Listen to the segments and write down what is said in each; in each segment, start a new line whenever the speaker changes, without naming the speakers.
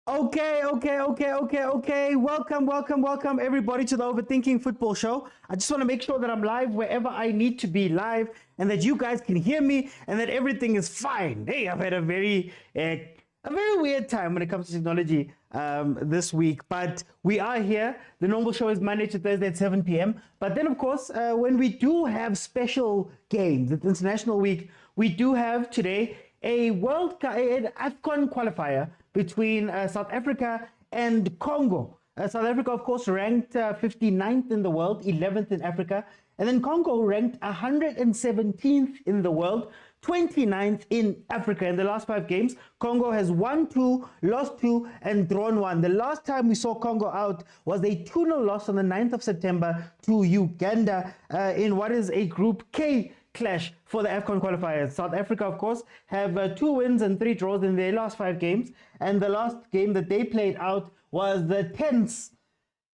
Okay. Welcome, everybody, to the Overthinking Football Show. I just want to make sure that I'm live wherever I need to be live, and that you guys can hear me, and that everything is fine. Hey, I've had a very weird time when it comes to technology this week, but we are here. The normal show is Monday to Thursday at 7 p.m. But then, of course, when we do have special games, it's International Week, we do have today an AFCON qualifier between South Africa and Congo. South Africa, of course, ranked 59th in the world, 11th in Africa. And then Congo ranked 117th in the world, 29th in Africa. In the last 5 games, Congo has won 2, lost 2, and drawn 1. The last time we saw Congo out was a 2-0 loss on the 9th of September to Uganda in what is a Group K clash for the AFCON qualifiers. South Africa, of course, have 2 wins and 3 draws in their last 5 games. And the last game that they played out was the tense,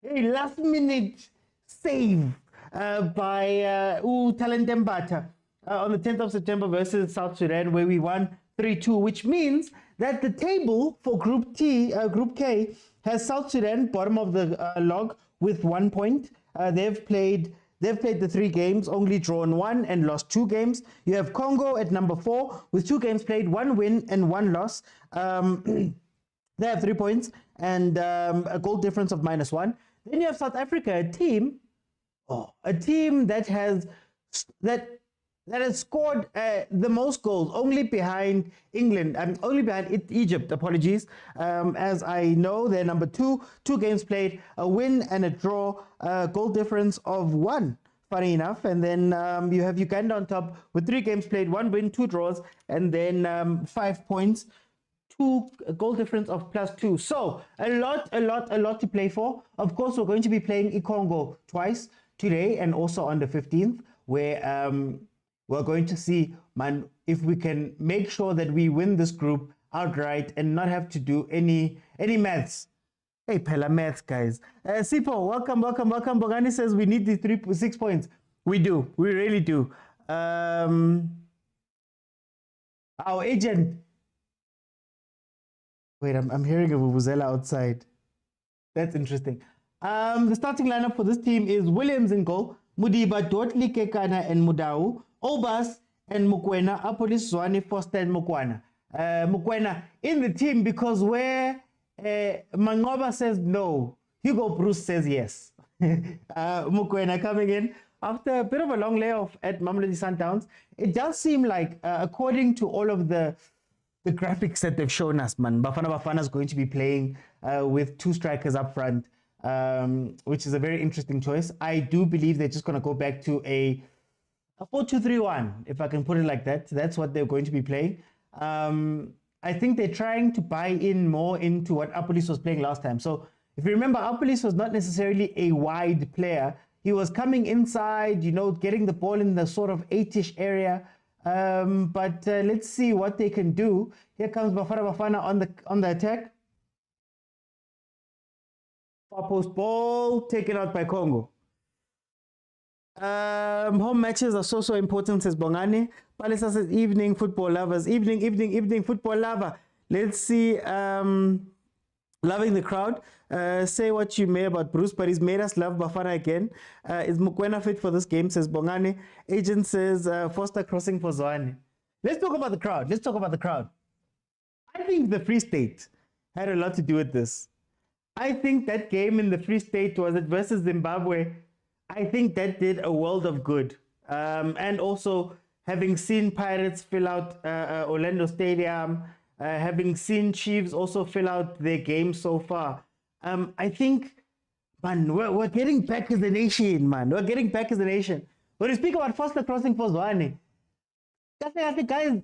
last-minute save by Talentembata on the 10th of September versus South Sudan, where we won 3-2, which means that the table for Group K has South Sudan bottom of the log with 1 point. They've played the 3 games, only drawn 1 and lost 2 games. You have Congo at number 4 with 2 games played, 1 win and 1 loss. They have 3 points and a goal difference of -1. Then you have South Africa, a team that has scored the most goals, only behind England, only behind Egypt, apologies. As I know, they're number 2, 2 games played, a win and a draw, goal difference of 1, funny enough. And then you have Uganda on top with 3 games played, 1 win, 2 draws, and then 5 points, 2 goal difference of +2. So a lot to play for. Of course, we're going to be playing Congo twice today and also on the 15th, where we're going to see, man, if we can make sure that we win this group outright and not have to do any maths. Hey, Pella maths, guys. Sipo, welcome. Bogani says we need the 6 points. We do. We really do. Our agent. Wait, I'm hearing a vuvuzela outside. That's interesting. The starting lineup for this team is Williams in goal, Mudiba, Dotli, Kekana, and Mudau, Obas and Mokwena, Apolis, Zwane, Foster, and Mokwena. Mokwena in the team because where Mangoba says no, Hugo Bruce says yes. Mokwena coming in after a bit of a long layoff at Mamelodi Sundowns. It does seem like, according to all of the graphics that they've shown us, man, Bafana Bafana is going to be playing with 2 strikers up front, which is a very interesting choice. I do believe they're just going to go back to a 4-2-3-1, if I can put it like that. That's what they're going to be playing. I think they're trying to buy in more into what Apolis was playing last time. So if you remember, Apolis was not necessarily a wide player. He was coming inside, getting the ball in the sort of 8-ish area. But let's see what they can do. Here comes Bafana Bafana on the attack. Far post ball taken out by Congo. Home matches are so important, says Bongani. Palisa says evening football lovers. Evening football lover. Let's see. Loving the crowd. Say what you may about Bruce, but he's made us love Bafana again. Is Mokwena fit for this game, says Bongani. Agent says Foster crossing for Zwane. Let's talk about the crowd. I think the Free State had a lot to do with this. I think that game in the Free State, was it versus Zimbabwe? I think that did a world of good. And also, having seen Pirates fill out Orlando Stadium, having seen Chiefs also fill out their game so far, I think, man, we're getting back as a nation, man. We're getting back as a nation. When you speak about Foster crossing for Zwane, I think, guys,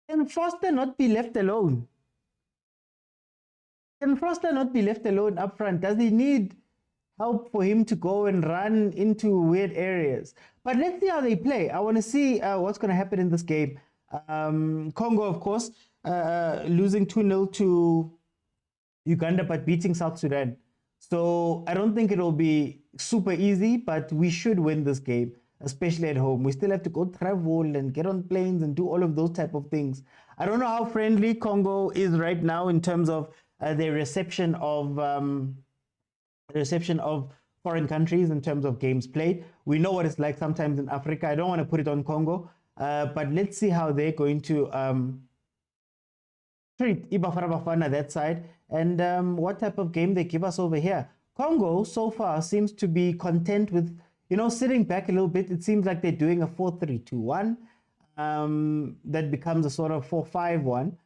can Foster not be left alone? Can Foster not be left alone up front? Does he need help for him to go and run into weird areas? But let's see how they play. I want to see what's going to happen in this game. Congo, of course, losing 2-0 to Uganda, but beating South Sudan. So I don't think it'll be super easy, but we should win this game, especially at home. We still have to go travel and get on planes and do all of those type of things. I don't know how friendly Congo is right now in terms of their reception of foreign countries in terms of games played. We know what it's like sometimes in Africa. I don't want to put it on Congo, but let's see how they're going to treat Bafana Bafana that side, and what type of game they give us over here. Congo so far seems to be content with, sitting back a little bit. It seems like they're doing a 4-3-2-1 that becomes a sort of 4-5-1.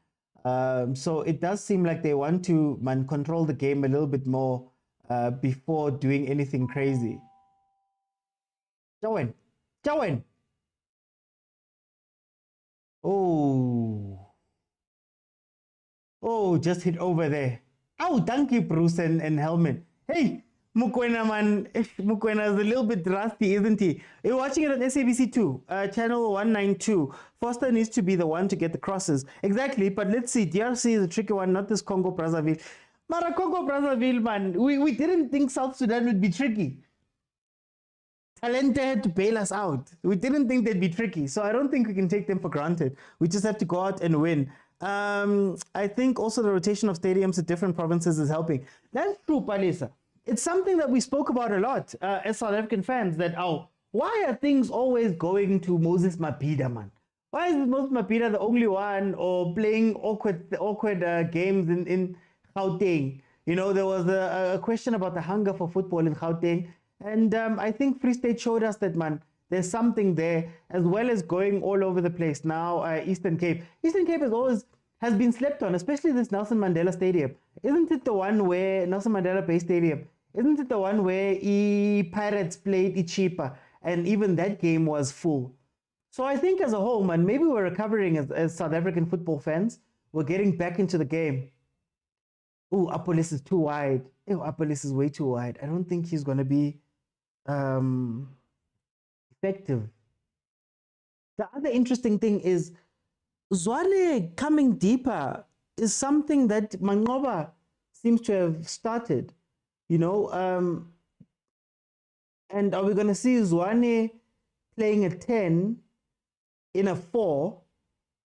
So it does seem like they want to control the game a little bit more before doing anything crazy. Join. Oh, just hit over there. Oh, thank you, Bruce and Helmet. Hey, Mokwena, man. Mokwena is a little bit rusty, isn't he? You're watching it on SABC2, channel 192. Foster needs to be the one to get the crosses. Exactly, but let's see. DRC is a tricky one, not this Congo Brazzaville. Mara Congo Brazzaville, man. We didn't think South Sudan would be tricky. Talente had to bail us out. We didn't think they'd be tricky, so I don't think we can take them for granted. We just have to go out and win. I think also the rotation of stadiums to different provinces is helping. That's true, Palisa. It's something that we spoke about a lot as South African fans, that, why are things always going to Moses Mabhida, man? Why is Moses Mabhida the only one, or playing awkward games in Gauteng? There was a question about the hunger for football in Gauteng, and I think Free State showed us that, man, there's something there, as well as going all over the place. Now, Eastern Cape has been slept on, especially this Nelson Mandela Stadium. Isn't it the one where Nelson Mandela Bay Stadium? Isn't it the one where Pirates played cheaper, and even that game was full? So I think as a whole, man, maybe we're recovering as South African football fans. We're getting back into the game. Oh, Apolis is too wide. Apolis is way too wide. I don't think he's going to be effective. The other interesting thing is Zwane coming deeper is something that Mangoba seems to have started, and are we going to see Zwane playing a 10 in a 4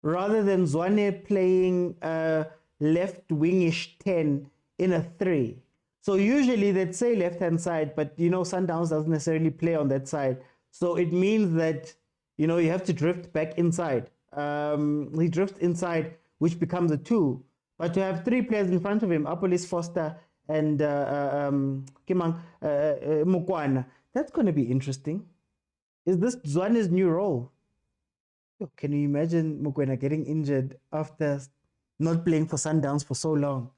rather than Zwane playing a left wingish 10 in a 3? So usually they'd say left-hand side, but Sundowns doesn't necessarily play on that side. So it means that, you have to drift back inside. He drifts inside, which becomes a 2. But to have 3 players in front of him, Apolis, Foster, and Mokwena, that's going to be interesting. Is this Zwane's new role? Can you imagine Mokwena getting injured after not playing for Sundowns for so long?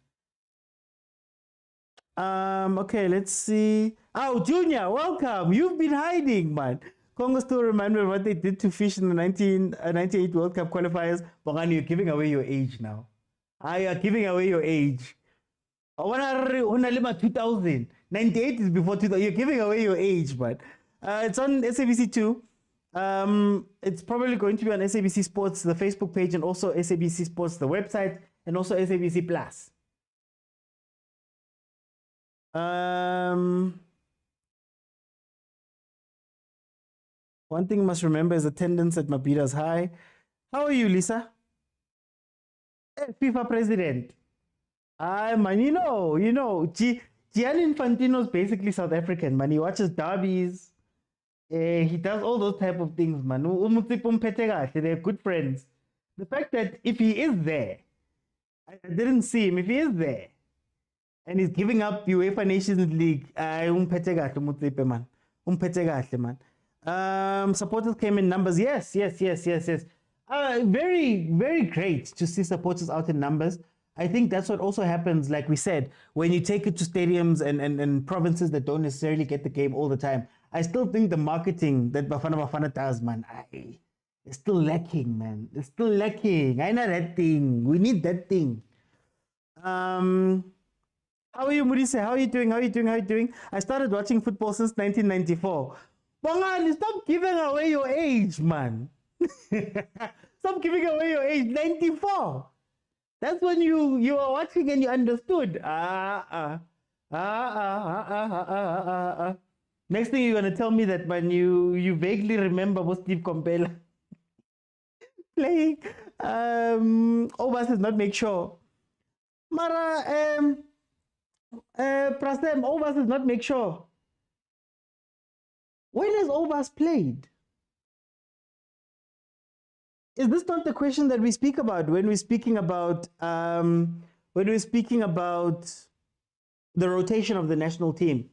Okay, let's see. Oh, Junior, welcome. You've been hiding, man. Congo still remind me of what they did to Fish in the 1998 World Cup qualifiers. Bongani, you're giving away your age now. You are giving away your age. 2000. 98 is before 2000. You're giving away your age, man. It's on SABC2. It's probably going to be on SABC Sports, the Facebook page, and also SABC Sports, the website, and also SABC Plus. One thing you must remember is attendance at Mabhida's high. How are you, Lisa? Hey, FIFA president. Man, Gianni Infantino is basically South African, man. He watches derbies. He does all those type of things, man. They're good friends. The fact that if he is there, I didn't see him, if he is there, and he's giving up UEFA Nations League, man. Supporters came in numbers. Yes. Very, very great to see supporters out in numbers. I think that's what also happens, like we said, when you take it to stadiums and provinces that don't necessarily get the game all the time. I still think the marketing that Bafana Bafana does, man, it's still lacking, man. It's still lacking. I know that thing. We need that thing. How are you, Murise? How are you doing? I started watching football since 1994. Bongani, stop giving away your age, man. Stop giving away your age. 94. That's when you were watching and you understood. Next thing you're gonna tell me that when you vaguely remember what Steve Compella playing. Obas does not make sure. Mara, Prasem, Ovas does not make sure. When has Ovas played? Is this not the question that we speak about when we're speaking about the rotation of the national team?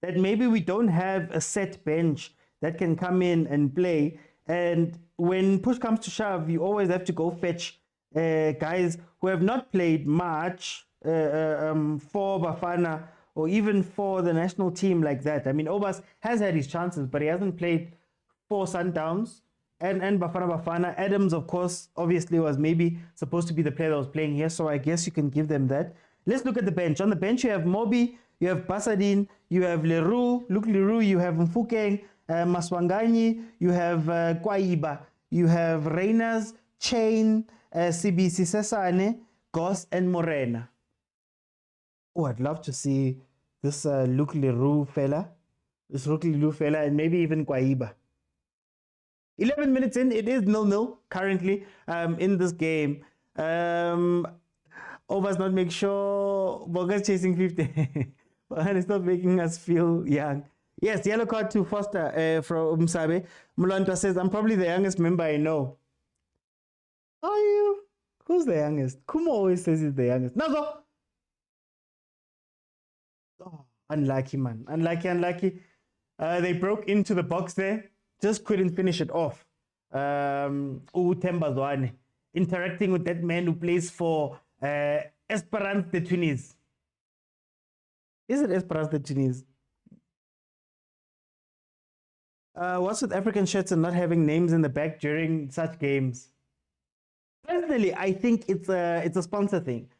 That maybe we don't have a set bench that can come in and play, and when push comes to shove, you always have to go fetch guys who have not played much for Bafana or even for the national team like that. I mean, Ovas has had his chances, but he hasn't played for Sundowns and Bafana Bafana. Adams, of course, obviously was maybe supposed to be the player that was playing here, so I guess you can give them that. Let's look at the bench. On the bench, you have Moby, you have Basadin, you have Luke Leroux, you have Mfukeng, Maswanganyi, you have Kwaiba, you have Reyners, Chain, CBC Sesane, Goss, and Morena. Oh, I'd love to see this Luke Leroux fella, and maybe even Kwaiba. 11 minutes in, it is 0-0 currently in this game. Overs not make sure Boga's chasing 50. And it's not making us feel young. Yes, yellow card to Foster from Umsabe. Mulanta says, I'm probably the youngest member I know. Are you? Who's the youngest? Kumo always says he's the youngest. Nazo! Oh, unlucky, man. Unlucky. They broke into the box there. Just couldn't finish it off. Temba Zwane. Interacting with that man who plays for Esperance de Tunis. Is it Esperance de Tunis? What's with African shirts and not having names in the back during such games? Personally, I think it's a sponsor thing.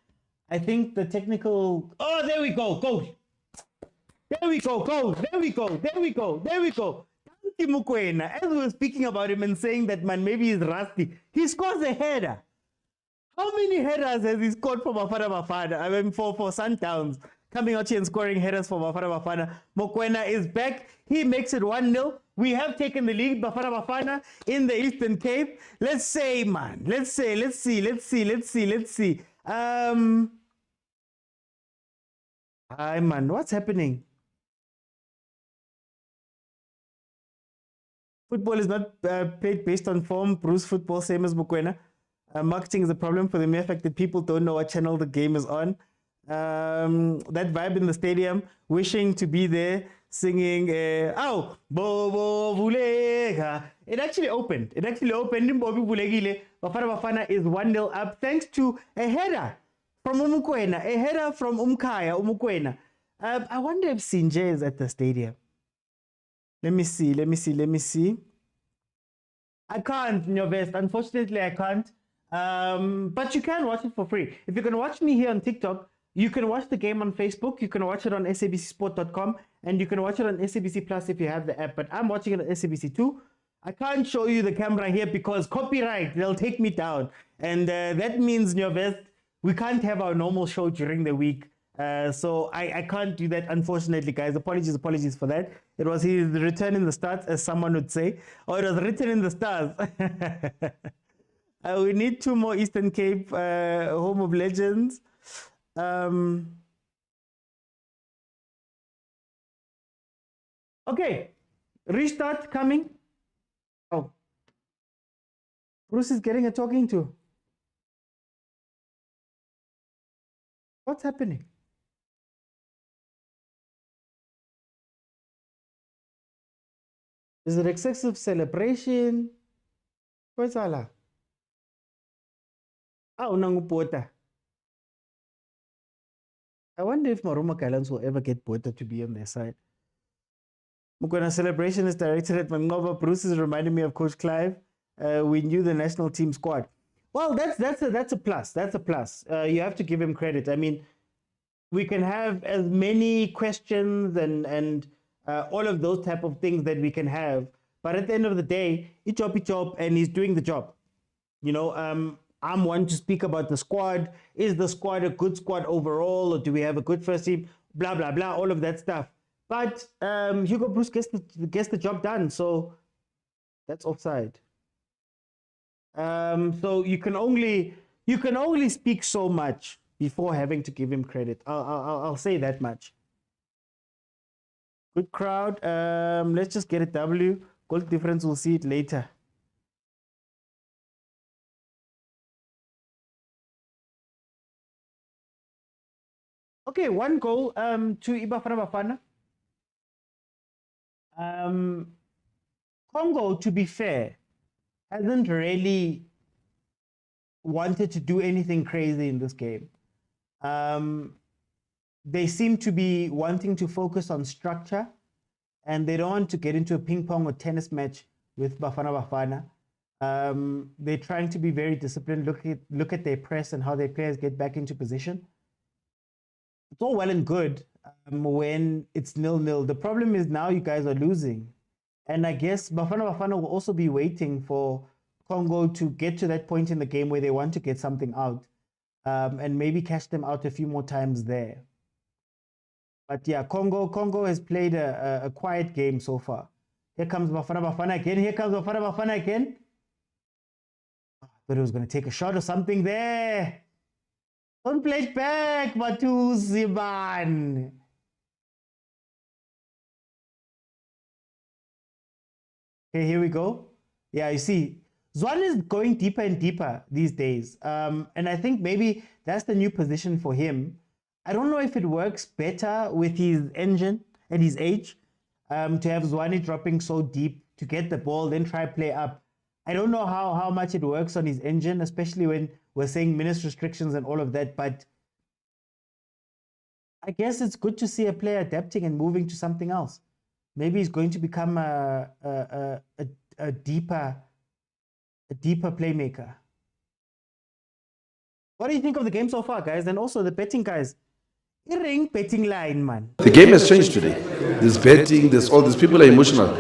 I think the technical... Oh, there we go. Goal. There we go. Mokwena, as we were speaking about him and saying that, man, maybe he's rusty, he scores a header. How many headers has he scored for Bafana Bafana? I mean, for Sundowns, coming out here and scoring headers for Bafana Bafana. Mokwena is back. He makes it 1-0. We have taken the lead, Bafana Bafana, in the Eastern Cape. Let's see. Hi, man, what's happening? Football is not played based on form. Bruce football, same as Mokwena. Marketing is a problem for the mere fact that people don't know what channel the game is on. That vibe in the stadium, wishing to be there, singing, "Ow, Bobo Vulega." It actually opened. Bafana Bafana is 1-0 up thanks to a header from Mokwena, a header from Mokwena. I wonder if Sinje is at the stadium. Let me see. I can't, Nyovest. Unfortunately, I can't. But you can watch it for free. If you can watch me here on TikTok, you can watch the game on Facebook. You can watch it on sabcsport.com, and you can watch it on SABC Plus if you have the app. But I'm watching it on SABC2. I can't show you the camera here because copyright, they'll take me down. And that means, Nyovest, we can't have our normal show during the week. So I can't do that, unfortunately, guys. Apologies for that. It was his return in the stars, as someone would say. Or it was written in the stars. We need 2 more Eastern Cape Home of Legends. Okay. Restart coming. Oh. Bruce is getting a talking to. What's happening? Is it excessive celebration? Where's Allah? Pota. I wonder if Maruma Kalans will ever get Pota to be on their side. Mokwena celebration is directed at Mangova. Bruce is reminding me of Coach Clive. We knew the national team squad. Well, that's a plus. That's a plus. You have to give him credit. I mean, we can have as many questions and all of those type of things that we can have, but at the end of the day, it's job, and he's doing the job. You know, I'm one to speak about the squad. Is the squad a good squad overall, or do we have a good first team? Blah blah blah, all of that stuff. But Hugo Bruce gets the job done, so that's offside. So you can only speak so much before having to give him credit. I'll say that much. Good crowd. Let's just get a W. Goal difference, we'll see it later. Okay, 1 goal to Bafana Bafana. Congo, to be fair, hasn't really wanted to do anything crazy in this game. They seem to be wanting to focus on structure, and they don't want to get into a ping pong or tennis match with Bafana Bafana. They're trying to be very disciplined. Look at their press and how their players get back into position. It's all well and good when it's 0-0. The problem is now you guys are losing. And I guess Bafana Bafana will also be waiting for Congo to get to that point in the game where they want to get something out and maybe catch them out a few more times there. But yeah, Congo has played a quiet game so far. Here comes Bafana Bafana again. Here comes Bafana Bafana again. I thought it was going to take a shot or something there. Don't play it back, Patrice Motsepe. Okay, here we go. Yeah, you see, Zwan is going deeper and deeper these days. And I think maybe that's the new position for him. I don't know if it works better with his engine at his age to have Zwane dropping so deep to get the ball, then try play up. I don't know how much it works on his engine, especially when we're saying minutes restrictions and all of that. But I guess it's good to see a player adapting and moving to something else. Maybe he's going to become a deeper playmaker. What do you think of the game so far, guys? And also the betting, guys. Betting line, man.
The game has changed today. There's betting, there's all these people are emotional.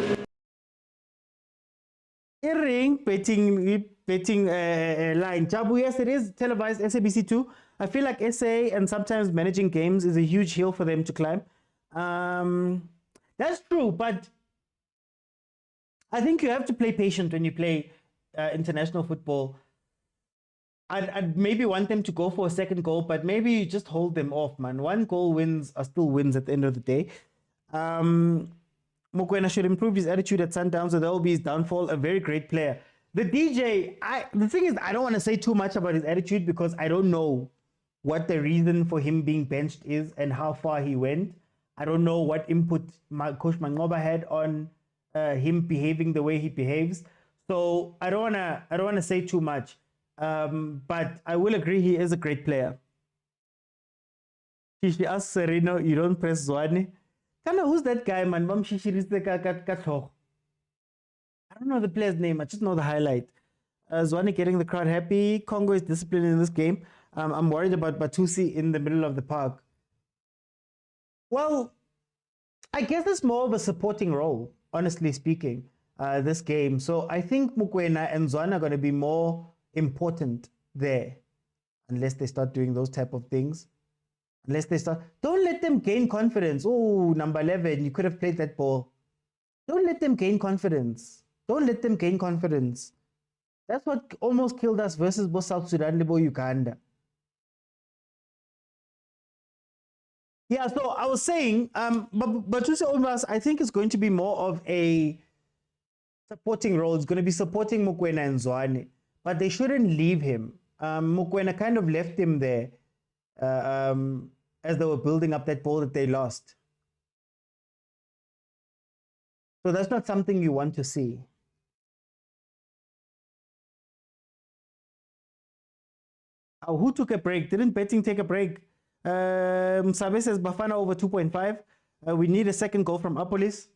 Betting line. Jabu, yes, it is televised, SABC2. I feel like SA and sometimes managing games is a huge hill for them to climb. That's true, but I think you have to play patient when you play international football. I'd maybe want them to go for a second goal, but maybe you just hold them off, man. 1 goal wins are still wins at the end of the day. Mokwena should improve his attitude at Sundowns, so that will be his downfall. A very great player. The DJ, the thing is, I don't want to say too much about his attitude because I don't know what the reason for him being benched is and how far he went. I don't know what input Coach Mangoba had on him behaving the way he behaves. So I don't wanna say too much. But I will agree he is a great player. She asked Sereno, you don't press Zwane. Kana, who's that guy, man? I don't know the player's name. I just know the highlight. Zwane getting the crowd happy. Congo is disciplined in this game. I'm worried about Batusi in the middle of the park. Well, I guess it's more of a supporting role, honestly speaking, this game. So I think Mokwena and Zwane are going to be more important there, unless they start doing those type of things. Don't let them gain confidence. Oh, number 11, you could have played that ball. Don't let them gain confidence. That's what almost killed us versus both South Sudan and Uganda. Yeah, so I was saying, but to say almost, I think it's going to be more of a supporting role. It's going to be supporting Mokwena and Zwane, but they shouldn't leave him. Mokwena kind of left him there as they were building up that ball that they lost. So that's not something you want to see. Oh, who took a break? Didn't betting take a break? Sabe says Bafana over 2.5. We need a second goal from Apolis.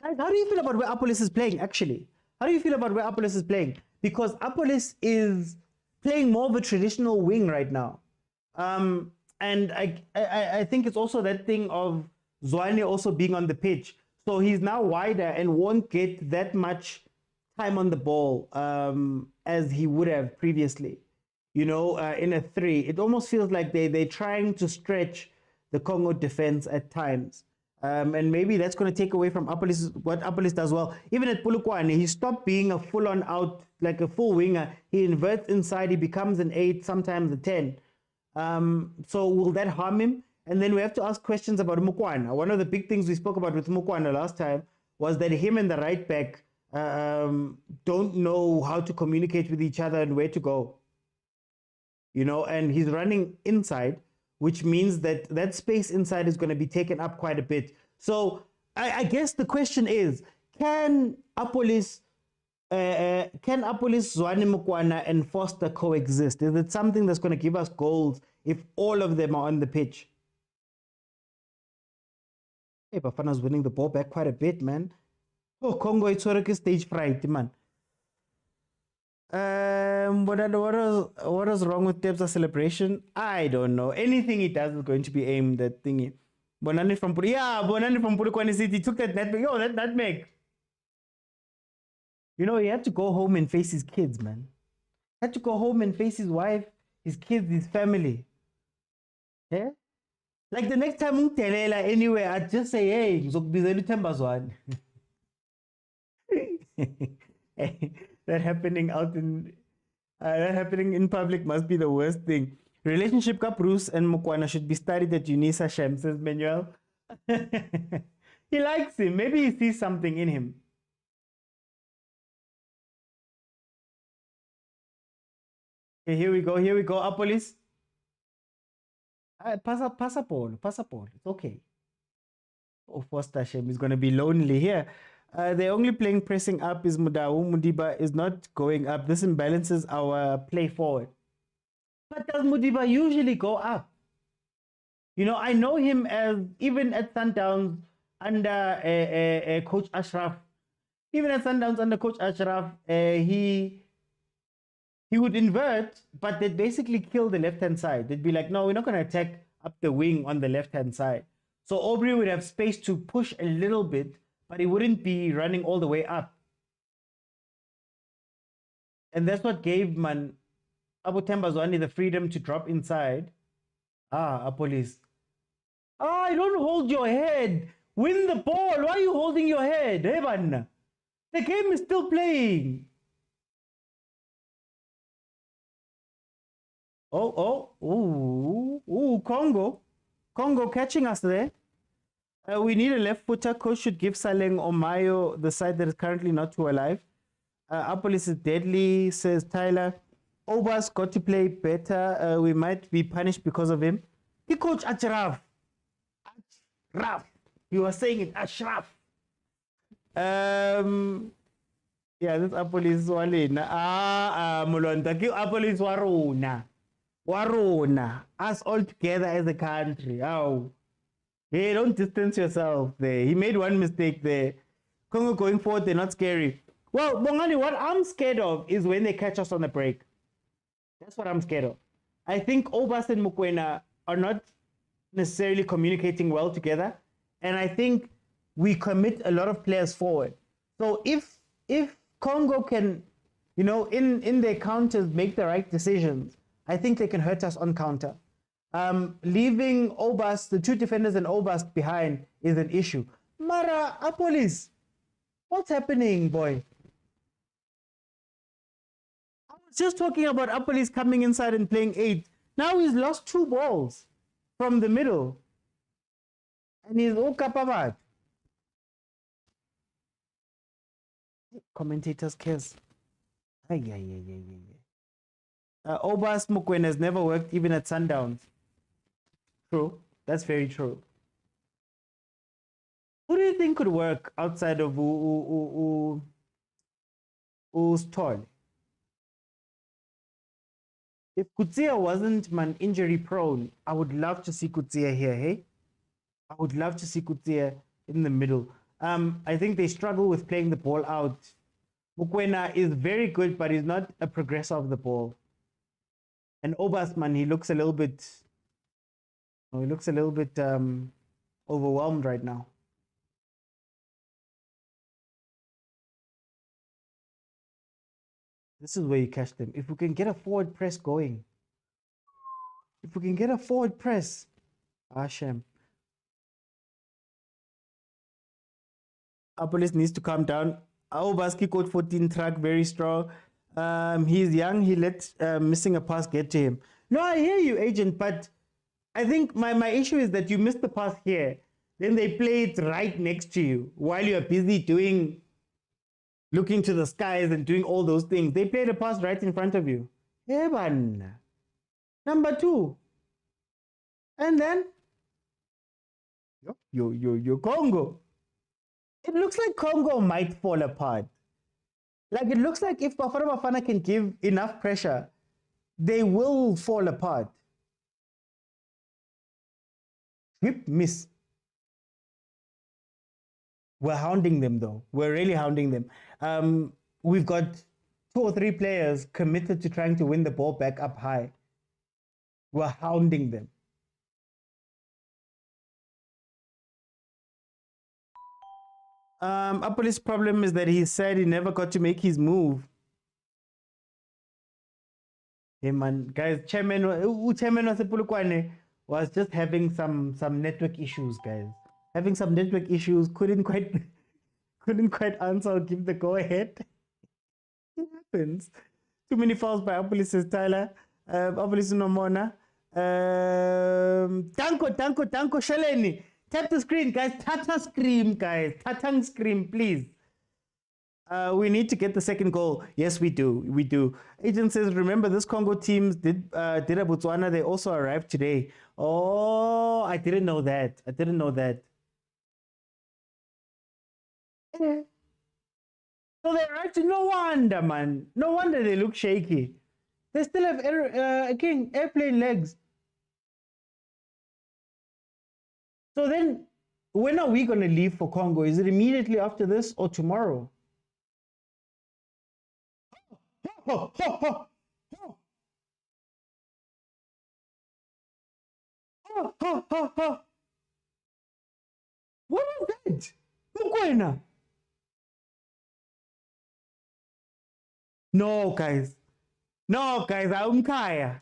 Guys, how do you feel about where Apolis is playing, actually? How do you feel about where Apolis is playing? Because Apolis is playing more of a traditional wing right now. And I think it's also that thing of Zwane also being on the pitch. So he's now wider and won't get that much time on the ball as he would have previously. You know, in a 3, it almost feels like they're trying to stretch the Congo defense at times. And maybe that's going to take away from Apolis, what Apolis does well. Even at Polokwane, he stopped being a full-on out, like a full winger. He inverts inside, he becomes an 8, sometimes a 10. So will that harm him? And then we have to ask questions about Mokwena. One of the big things we spoke about with Mokwena last time was that him and the right back don't know how to communicate with each other and where to go. You know, and he's running inside, which means that that space inside is going to be taken up quite a bit. So I guess the question is, can Apolis, Zwane Mokwena and Foster coexist? Is it something that's going to give us goals if all of them are on the pitch? Hey, Bafana's winning the ball back quite a bit, man. Oh, Congo, it's already stage fright, man. What is wrong with Teb's celebration? I don't know. Anything he does is going to be aimed at thingy. Bonani from Puri. Yeah, Bonani from Puri City took that nutmeg. Yo, that nutmeg. You know, he had to go home and face his kids, man. He had to go home and face his wife, his kids, his family. Yeah? Like the next time Telela anyway, I'd just say, hey, that happening in public must be the worst thing. Relationship ka Bruce and Mokwena should be studied at Unisa Shem, says Manuel. He likes him. Maybe he sees something in him. Okay, here we go. Apolis. Pasa Paul. It's okay. Oh, Foster Shem is going to be lonely here. They're only playing pressing up. Is Mudau Mudiba is not going up. This imbalances our play forward. But does Mudiba usually go up? You know, I know him as even at Sundowns under Coach Ashraf. Even at Sundowns under Coach Ashraf, he would invert, but they'd basically kill the left-hand side. They'd be like, no, we're not going to attack up the wing on the left-hand side. So Aubrey would have space to push a little bit, but he wouldn't be running all the way up. And that's what gave Abu Tembazwani the freedom to drop inside. Police. Don't hold your head. Win the ball. Why are you holding your head? Hey, man. The game is still playing. Congo. Congo catching us there. We need a left footer. Coach should give Saleng Omayo the side that is currently not too alive. Apolis is deadly, says Tyler. Obas got to play better. We might be punished because of him. He coach Ashraf. You were saying it, Ashraf. Yeah, this Apolis Walena. Mulonda. Apolis Waruna. Us all together as a country. Hey, don't distance yourself there. He made one mistake there. Congo going forward, they're not scary. Well, Bongani, what I'm scared of is when they catch us on the break. That's what I'm scared of. I think Obas and Mokwena are not necessarily communicating well together. And I think we commit a lot of players forward. So if Congo can, you know, in their counters make the right decisions, I think they can hurt us on counter. Leaving Obas, the two defenders and Obas behind is an issue. Mara, Apolis, what's happening, boy? I was just talking about Apolis coming inside and playing 8. Now he's lost 2 balls from the middle. And he's all kapavat. Commentators cares. Obas Mokwena has never worked even at Sundowns. True. That's very true. Who do you think could work outside of Stall? If Kutsia wasn't injury prone, I would love to see Kutsia here, hey? I would love to see Kutsia in the middle. I think they struggle with playing the ball out. Mokwena is very good, but he's not a progressor of the ball. And Obas, he looks a little bit overwhelmed right now. This is where you catch them. If we can get a forward press going. If we can get a forward press. Hashem. Apolis needs to calm down. Obaski code 14 track, very strong. He's young. He let missing a pass get to him. No, I hear you, agent, but I think my issue is that you missed the pass here. Then they play it right next to you while you're busy looking to the skies and doing all those things. They played a pass right in front of you. Evan. Number 2. And then you Congo. It looks like Congo might fall apart. Like, it looks like if Bafana Bafana can give enough pressure, they will fall apart. Whip miss. We're hounding them, though. We're really hounding them. We've got 2 or 3 players committed to trying to win the ball back up high. We're hounding them. Apolli's problem is that he said he never got to make his move. Hey man, guys, chairman Wasepulukwane was just having some network issues, guys. Having some network issues, couldn't quite answer or give the go ahead. It happens. Too many fouls by Apolli, says Tyler. Apolli Nomona. Tanko, Shaleni. Tap the screen, guys. Tata scream, guys. Tatang scream, please. We need to get the second goal. Yes, we do. We do. Agent says, remember, this Congo teams did a Botswana. They also arrived today. Oh, I didn't know that. Yeah. So they arrived. No wonder, man. No wonder they look shaky. They still have airplane legs. So then, when are we going to leave for Congo? Is it immediately after this or tomorrow? What was that? Mokwena. No, guys. Aumkaya.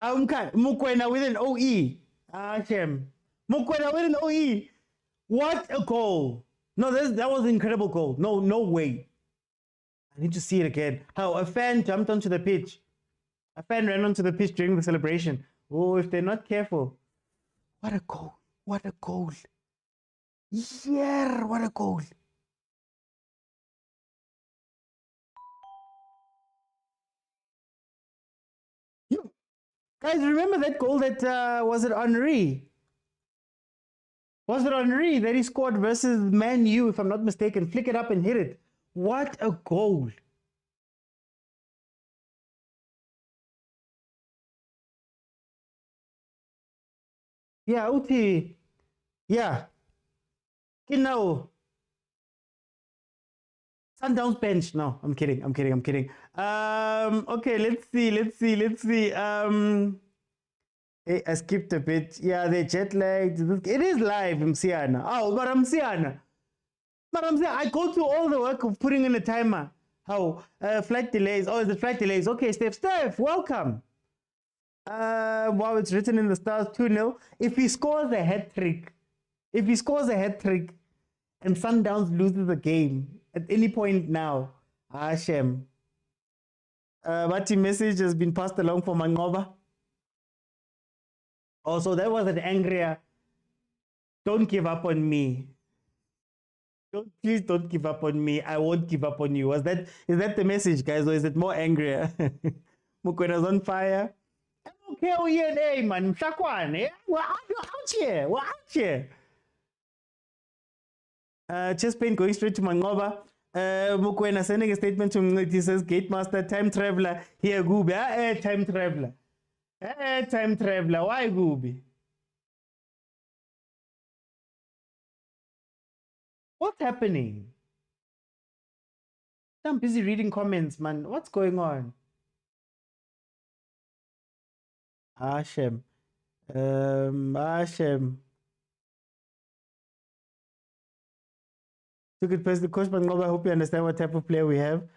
Mokwena with an OE. Shem. Mokwena with an OE. What a goal. No, that was an incredible goal. No way. I need to see it again. How a fan jumped onto the pitch. A fan ran onto the pitch during the celebration. Oh, if they're not careful. What a goal. What a goal. Yeah, what a goal. You guys, remember that goal that, was it Henry? Was it Henry that he scored versus Man U, if I'm not mistaken? Flick it up and hit it. What a goal. Yeah, Uti. Yeah. Kinao. Sundowns bench. No, I'm kidding. Okay, let's see. Hey, I skipped a bit. Yeah, they're jet lagged. It is live, Msiana. Oh, but Msiana. I go through all the work of putting in a timer. How? Flight delays. Oh, is it flight delays? Okay, Steph, welcome. Wow, it's written in the stars, 2-0. If he scores a hat-trick, and Sundowns loses the game at any point now, Hashem. Mati message has been passed along for Mangoba. Also, that was an angrier. Don't give up on me. Please don't give up on me. I won't give up on you. Is that the message, guys, or is it more angrier? Mukwena's on fire. I'm okay with you, hey, man. Shakwan, we're out here. Chest pain going straight to Mangoba. Mokwena sending a statement to me. He says, Gate Master, time traveler. Here, Gooby. Time traveler. Time traveler. Why, Gooby? What's happening? I'm busy reading comments, man. What's going on? Hashem. Hashem. Took it personally, Coach Mangoba. I hope you understand what type of player we have.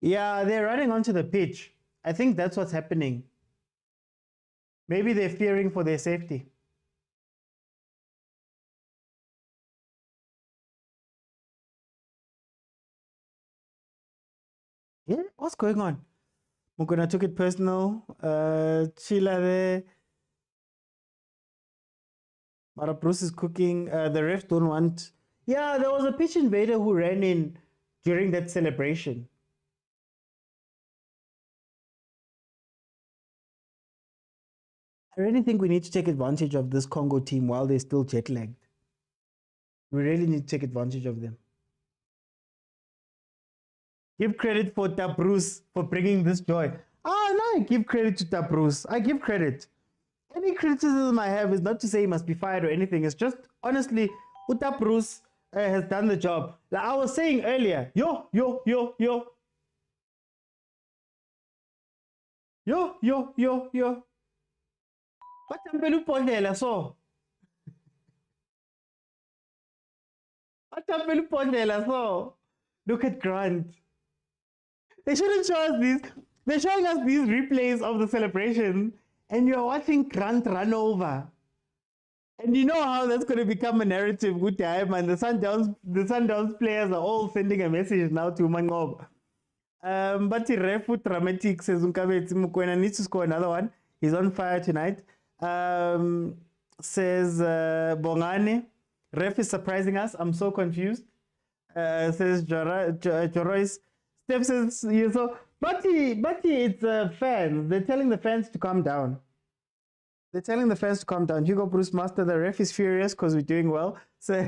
Yeah, they're running onto the pitch. I think that's what's happening. Maybe they're fearing for their safety. Yeah, what's going on? Mokwena took it personal. Chila there. Mara Bruce is cooking. The refs don't want. Yeah, there was a pitch invader who ran in during that celebration. I really think we need to take advantage of this Congo team while they're still jet lagged. We really need to take advantage of them. Give credit for Tabrus for bringing this joy. No, I give credit to Tabrus. I give credit. Any criticism I have is not to say he must be fired or anything. It's just, honestly, Tabrus has done the job. Like I was saying earlier, yo. What happened so? What happened so? Look at Grant. They shouldn't show us these. They're showing us these replays of the celebration, and you're watching Grant run over. And you know how that's going to become a narrative good time, and the Sundowns players are all sending a message now to Mangob. But the ref dramatic says Mokwena needs to score another one. He's on fire tonight. Says Bongane, ref is surprising us. I'm so confused. Says Jorois. Steph says, but it's fans. They're telling the fans to calm down. They're telling the fans to calm down. Hugo Bruce Master, the ref is furious because we're doing well. So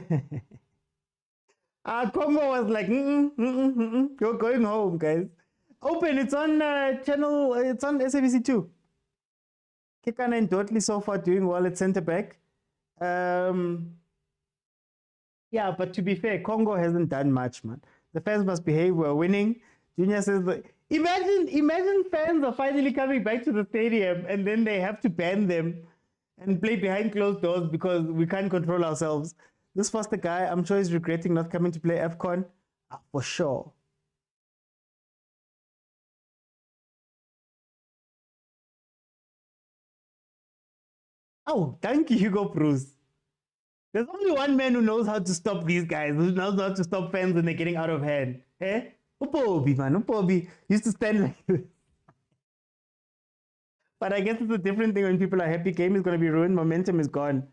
Congo was like, you're going home, guys. Open, it's on channel, it's on SABC 2. Kekana and Dotley so far doing well at centre back. Yeah, but to be fair, Congo hasn't done much, man. The fans must behave. We're winning. Junior says, imagine fans are finally coming back to the stadium and then they have to ban them and play behind closed doors because we can't control ourselves. This Foster guy, I'm sure he's regretting not coming to play AFCON. For sure. Oh, thank you, Hugo Bruce. There's only one man who knows how to stop these guys, who knows how to stop fans when they're getting out of hand. Eh? Upobi, man. Upobi used to stand like this. But I guess it's a different thing when people are happy. Game is going to be ruined. Momentum is gone.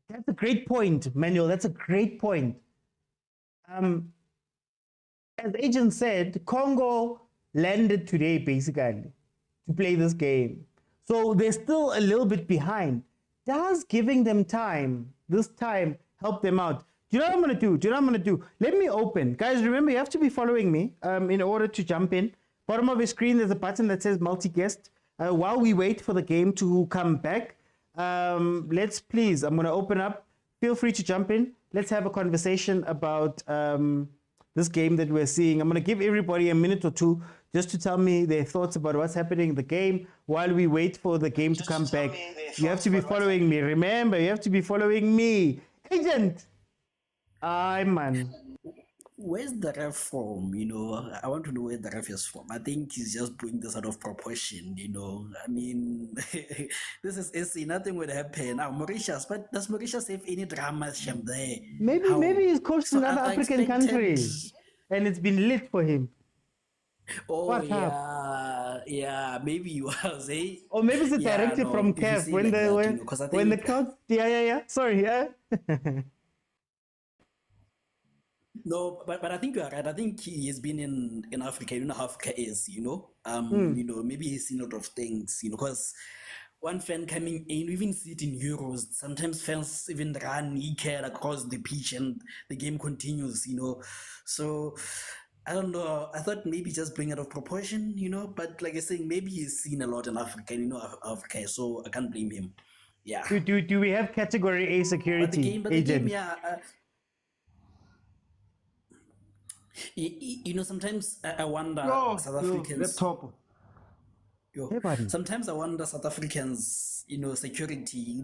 That's a great point, Manuel. That's a great point. As Agent said, Congo landed today, basically, to play this game. So they're still a little bit behind. Does giving them this time, help them out? Do you know what I'm going to do? Let me open. Guys, remember, you have to be following me in order to jump in. Bottom of the screen, there's a button that says multi-guest. While we wait for the game to come back, let's please, I'm going to open up. Feel free to jump in. Let's have a conversation about this game that we're seeing. I'm going to give everybody a minute or two just to tell me their thoughts about what's happening in the game while we wait for the game to come back. You have to be following me. Remember, you have to be following me. Agent! Aye, man.
Where's the ref from? I want to know where the ref is from. I think he's just blowing this out of proportion, I mean, this is SC, nothing would happen. Now, Mauritius, but does Mauritius have any drama there?
Maybe he's coached another African country and it's been lit for him.
Oh, what yeah, maybe he was, eh?
Or maybe it's a directive from CAF when the crowd, sorry, yeah.
No, but I think you are right. I think he has been in Africa. You know how Africa is, maybe he's seen a lot of things, because one fan coming in, even see it in Euros. Sometimes fans even run care across the pitch and the game continues, So I don't know. I thought maybe just bring it out of proportion, but like I say, maybe he's seen a lot in Africa, Africa, so I can't blame him. Yeah.
Do we have category A security agent?
Sometimes I wonder South Africans. Sometimes I wonder South Africans, security,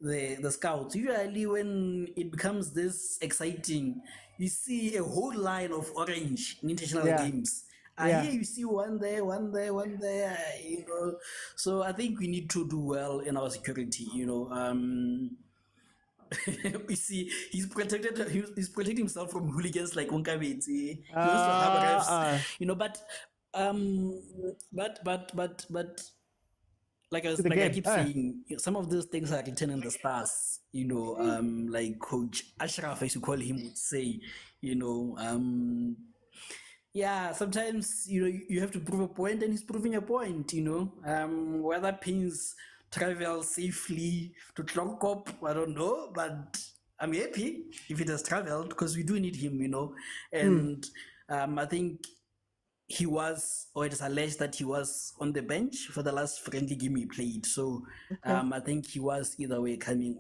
the scouts. Usually when it becomes this exciting, you see a whole line of orange in international games. Here you see one there. So I think we need to do well in our security. We see he's protecting himself from hooligans like Onkabetse. He wants to have refs, but Um, but
To the
like I
game.
keep saying, some of those things are written in the stars. Like Coach Ashraf, as you call him, would say, you know, yeah, sometimes you have to prove a point, and he's proving a point. Whether Pins travel safely to Klonkop, I don't know, but I'm happy if it has traveled because we do need him. And I think he was, or it is alleged that he was on the bench for the last friendly game he played. So
Okay.
I think he was either way coming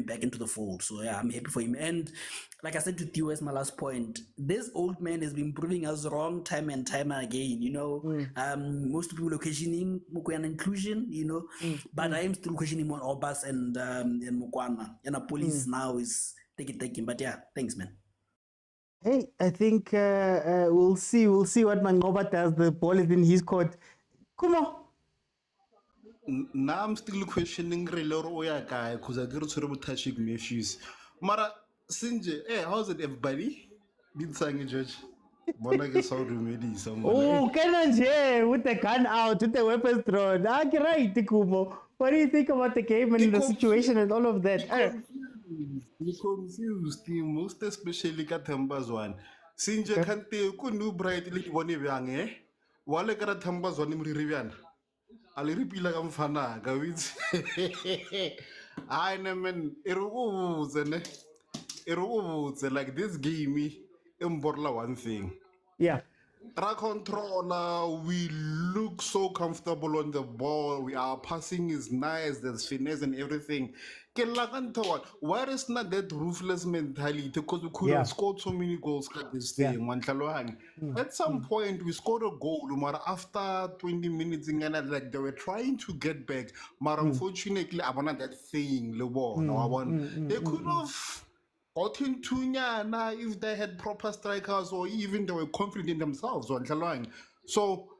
back into the fold. So yeah, I'm happy for him. And like I said to Theo as my last point, this old man has been proving us wrong time and time again. Most people are questioning Mokwena inclusion, but I am still questioning on Obas and Mokwena. And the police now is taking. But yeah, thanks, man.
Hey, I think we'll see. We'll see what Mangoba does. The ball is in his court. Come on.
Now I'm still questioning Oya guy because I get to touching issues. Mara Sinje, hey, how's it everybody? Did sang George? Bona get so remedy someone.
Oh, Kenan with the gun out, with the weapons drawn. Right, Kumo. What do you think about the game and the situation and all of that?
You confused team, most especially Katambas one. Sinje Kante, Kunu brightly one young, eh? Wale Karatambas one in Rivian. Aliripila kamfana gawitsi I mean iruvutse like this game imborla one thing
Yeah.
Ra controller, we look so comfortable on the ball. Our passing is nice, there's finesse and everything. Where is not that ruthless mentality? Because we could have scored so many goals at this thing. At some point, we scored a goal, but after 20 minutes, like they were trying to get back. But unfortunately, I wanted that thing, the ball. They could have gotten Tunyana if they had proper strikers or even they were confident in themselves. So,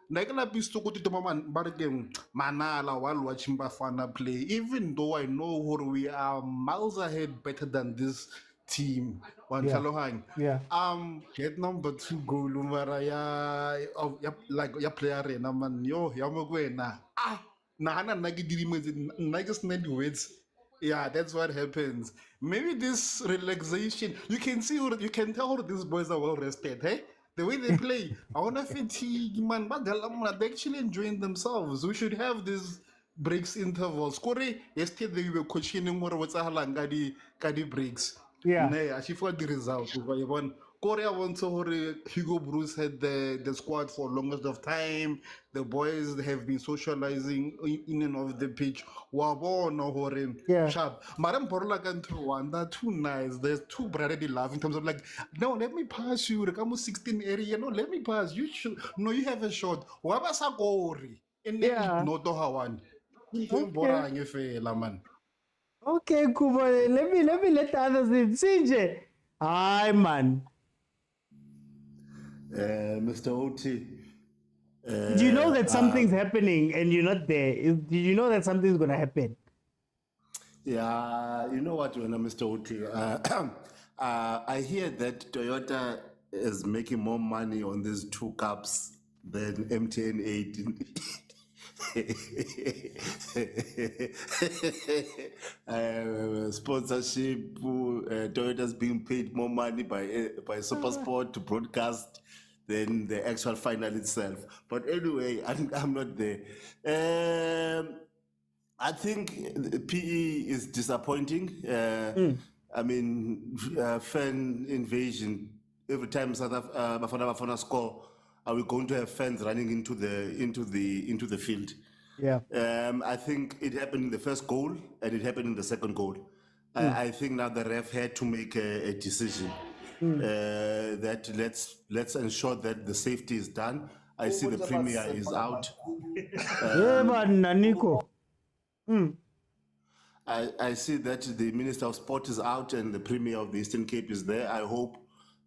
Nagala Bistukuti Tomaman Bargain Manala while watching Bafana play, even though I know we are miles ahead better than this team.
Yeah.
Get number 2 goal, like your player, man, yo, Yamogwena. Nana Nagi just need words. Yeah, that's what happens. Maybe this relaxation, you can tell these boys are well rested, hey? The way they play, I wanna fatigue, man, but they're actually enjoying themselves. We should have these breaks intervals. Kore, yesterday we were questioning more what's Kadi breaks.
Yeah.
Nay, I forgot the result. Korea wants to Hugo Bruce had the squad for longest of time. The boys have been socializing in and off the pitch.
Yeah.
Sharp. Madam Borla can throw one. They're too nice. There's too brotherly love in terms of like, no, let me pass you. Rekamu 16 area. No, let me pass. You should. No, you have a shot. Wabasa gori. And then no to hawan.
Okay, Kubo. Let me let the others in. Sinje. Hi, man.
Mr. OT.
Do you know that something's happening and you're not there? Do you know that something's going to happen?
Yeah, you know what, when Mr. OT, I hear that Toyota is making more money on these 2 cups than MTN 8. Sponsorship, Toyota's being paid more money by Supersport to broadcast than the actual final itself. But anyway, I'm not there. I think PE is disappointing. I mean, fan invasion. Every time Bafana Bafana score, are we going to have fans running into the field?
Yeah.
I think it happened in the first goal and it happened in the second goal. I think now the ref had to make a decision that let's ensure that the safety is done. I see the Premier is out.
Nico.
I see that the Minister of Sport is out and the Premier of the Eastern Cape is there. I hope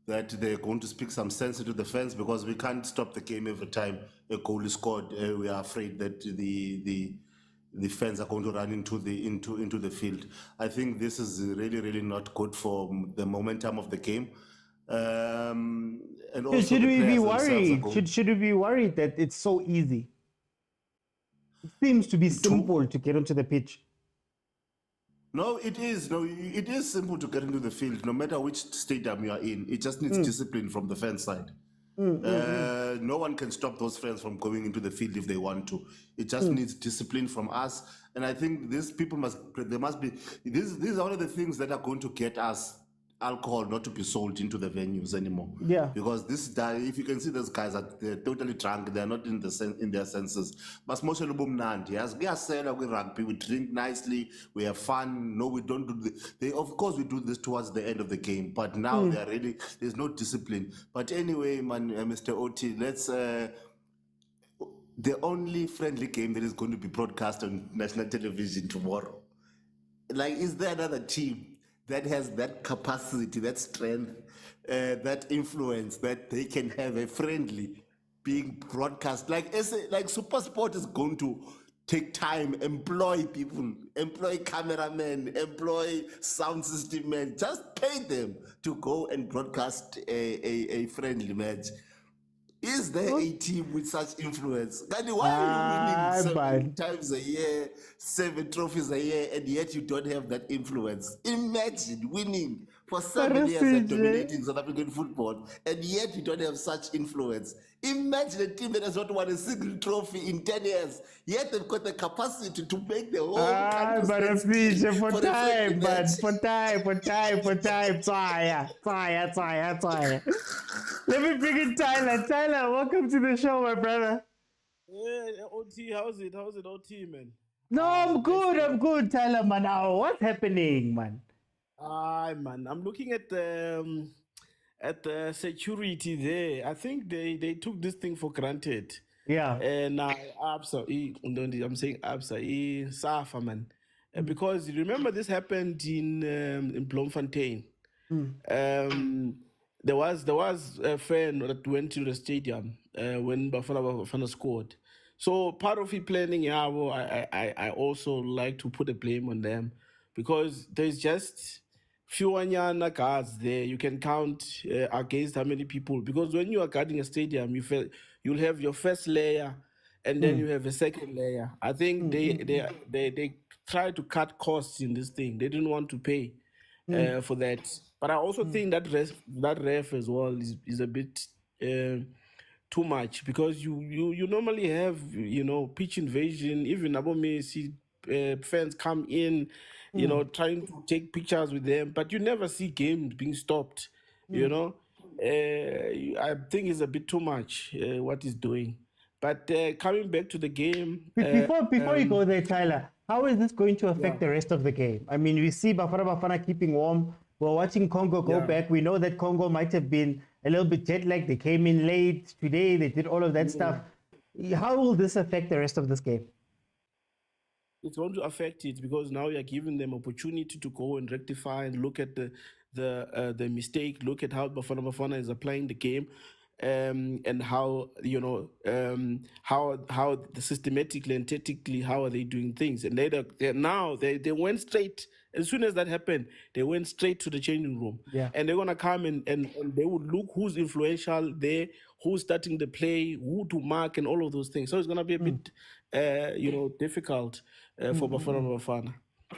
that they're going to speak some sense into the fans because we can't stop the game every time a goal is scored. We are afraid that the fans are going to run into the field. I think this is really, really not good for the momentum of the game. And also
Should
the
we be
players themselves are
worried?
going
Should we be worried that it's so easy? It seems to be simple to get onto the pitch.
No, it is. No, it is simple to get into the field, no matter which stadium you are in. It just needs discipline from the fan side. No one can stop those fans from going into the field if they want to. It just needs discipline from us. And I think these people there must be, these are one of the things that are going to get us alcohol not to be sold into the venues anymore.
Yeah.
Because if you can see those guys they're totally drunk, they're not in their senses. But mostly rugby, we drink nicely, we have fun. No, we don't do of course we do this towards the end of the game, but now they're really, there's no discipline. But anyway, man, Mr. OT, let's the only friendly game that is going to be broadcast on national television tomorrow. Like, is there another team that has that capacity, that strength, that influence, that they can have a friendly being broadcast? Like SuperSport is going to take time, employ people, employ cameramen, employ sound system men, just pay them to go and broadcast a friendly match. Is there a team with such influence? Gandhi, why are you winning 7 times a year, 7 trophies a year, and yet you don't have that influence? Imagine winning for 7 years and dominating South African football, and yet you don't have such influence. Imagine a team that has not won a single trophy in 10 years, yet they've got the capacity to make the whole country.
Let me bring in Tyler. Tyler, welcome to the show, my brother.
Yeah, OT, how's it, OT, man?
No, I'm good, Tyler, man. Now, what's happening, man?
Man, I'm looking at the security there. I think they took this thing for granted.
Yeah.
And I'm saying Absa, Safa, man. Because you remember this happened in Bloemfontein. There was a fan that went to the stadium when Bafana Bafana scored. So part of it planning, I also like to put a blame on them, because there's just fewer guards there. You can count against how many people, because when you are guarding a stadium, you'll have your first layer and then you have a second layer. I think they try to cut costs in this thing. They didn't want to pay for that. But I also think that ref as well is a bit too much, because you normally have pitch invasion. Even Abome see fans come in, trying to take pictures with them, but you never see games being stopped. I think it's a bit too much what he's doing. But coming back to the game,
before you go there, Tyler, how is this going to affect the rest of the game? I mean, we see Bafana Bafana keeping warm. We're watching Congo go back. We know that Congo might have been a little bit jet lagged. They came in late today. They did all of that stuff. How will this affect the rest of this game?
It's going to affect it, because now you're giving them opportunity to go and rectify and look at the mistake, look at how Bafana Bafana is applying the game, and how how systematically and tactically how are they doing things. And they went straight. As soon as that happened, they went straight to the changing room.
Yeah.
And they're gonna come and they would look who's influential there, who's starting the play, who to mark, and all of those things. So it's gonna be a bit difficult for Bafana Bafana.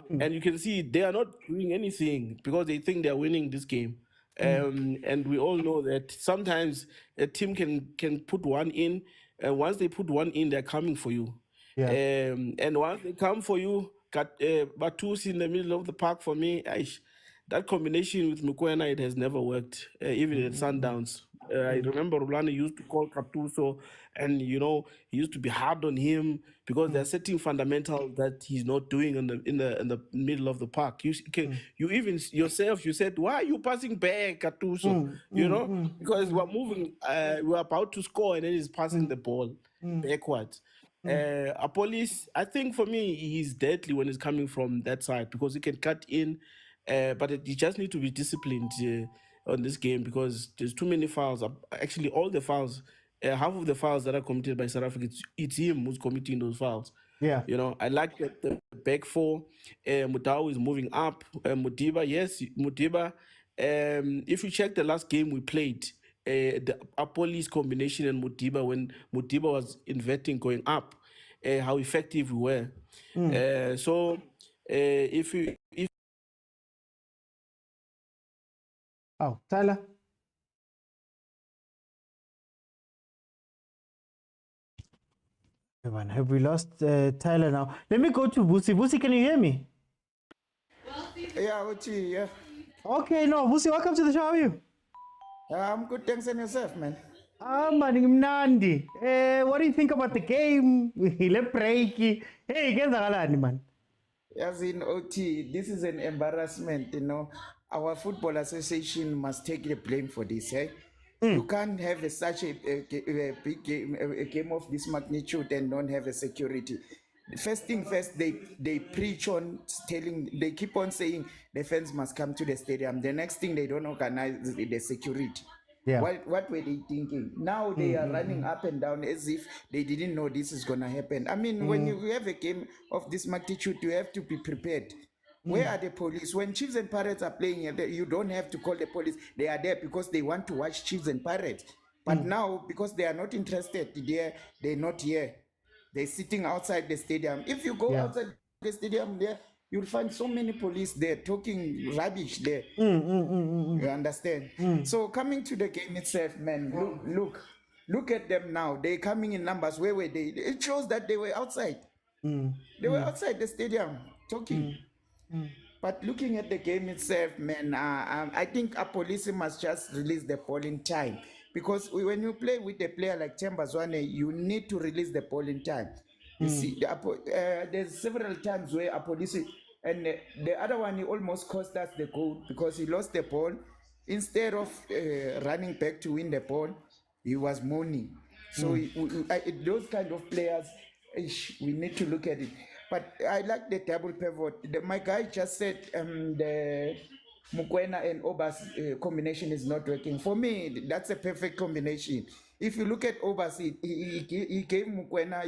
And you can see they are not doing anything because they think they're winning this game. And we all know that sometimes a team can put one in, and once they put one in, they're coming for you.
Yeah.
And once they come for you, got Batus in the middle of the park for me. That combination with Mokwena, it has never worked, even at Sundowns. I remember Rulani used to call Katuso, and he used to be hard on him because they're setting fundamentals that he's not doing in the middle of the park. You even yourself, you said, why are you passing back, Katuso? Because we're moving, we're about to score, and then he's passing the ball backwards. Apolis, I think for me, he's deadly when he's coming from that side because he can cut in, but he just need to be disciplined on this game because there's too many fouls. Actually, all the fouls, half of the fouls that are committed by South Africa, it's him who's committing those fouls.
Yeah.
I like the back four. Motaung is moving up. Modiba, yes, Modiba if you check the last game we played, the Apolis combination and Modiba, when Modiba was inverting going up, how effective we were. So if
Oh, Tyler. Have we lost Tyler now? Let me go to Vusi. Vusi, can you hear me?
Yeah, Uchi, yeah.
Okay, no, Vusi, welcome to the show. How are you?
I'm good, thanks, and yourself, man.
Man, Nandi. What do you think about the game? Ile breaki. Hey, kenzakalani man?
As in OT, this is an embarrassment, you know. Our football association must take the blame for this, eh? You can't have such a big game, a game of this magnitude and don't have a security. First thing first, they preach on telling, they keep on saying the fans must come to the stadium. The next thing, they don't organize the security.
Yeah.
What were they thinking? Now they are running up and down as if they didn't know this is gonna happen. I mean, when you have a game of this magnitude, you have to be prepared. Where are the police? When Chiefs and Pirates are playing, you don't have to call the police. They are there because they want to watch Chiefs and Pirates. But now, because they are not interested, they're not here. They're sitting outside the stadium. If you go outside the stadium there, you'll find so many police there talking rubbish there. You understand? So coming to the game itself, man, look at them now. They're coming in numbers. Where were they? It shows that they were outside. They were outside the stadium talking. But looking at the game itself, man, I think a police must just release the ball in time. Because when you play with a player like Chambazwane, you need to release the ball in time. You see, there's several times where a police, and the other one, he almost cost us the goal because he lost the ball. Instead of running back to win the ball, he was moaning. So those kind of players, we need to look at it. But I like the double pivot. My guy just said the Mokwena and Obas combination is not working. For me, that's a perfect combination. If you look at Obas, he gave Mokwena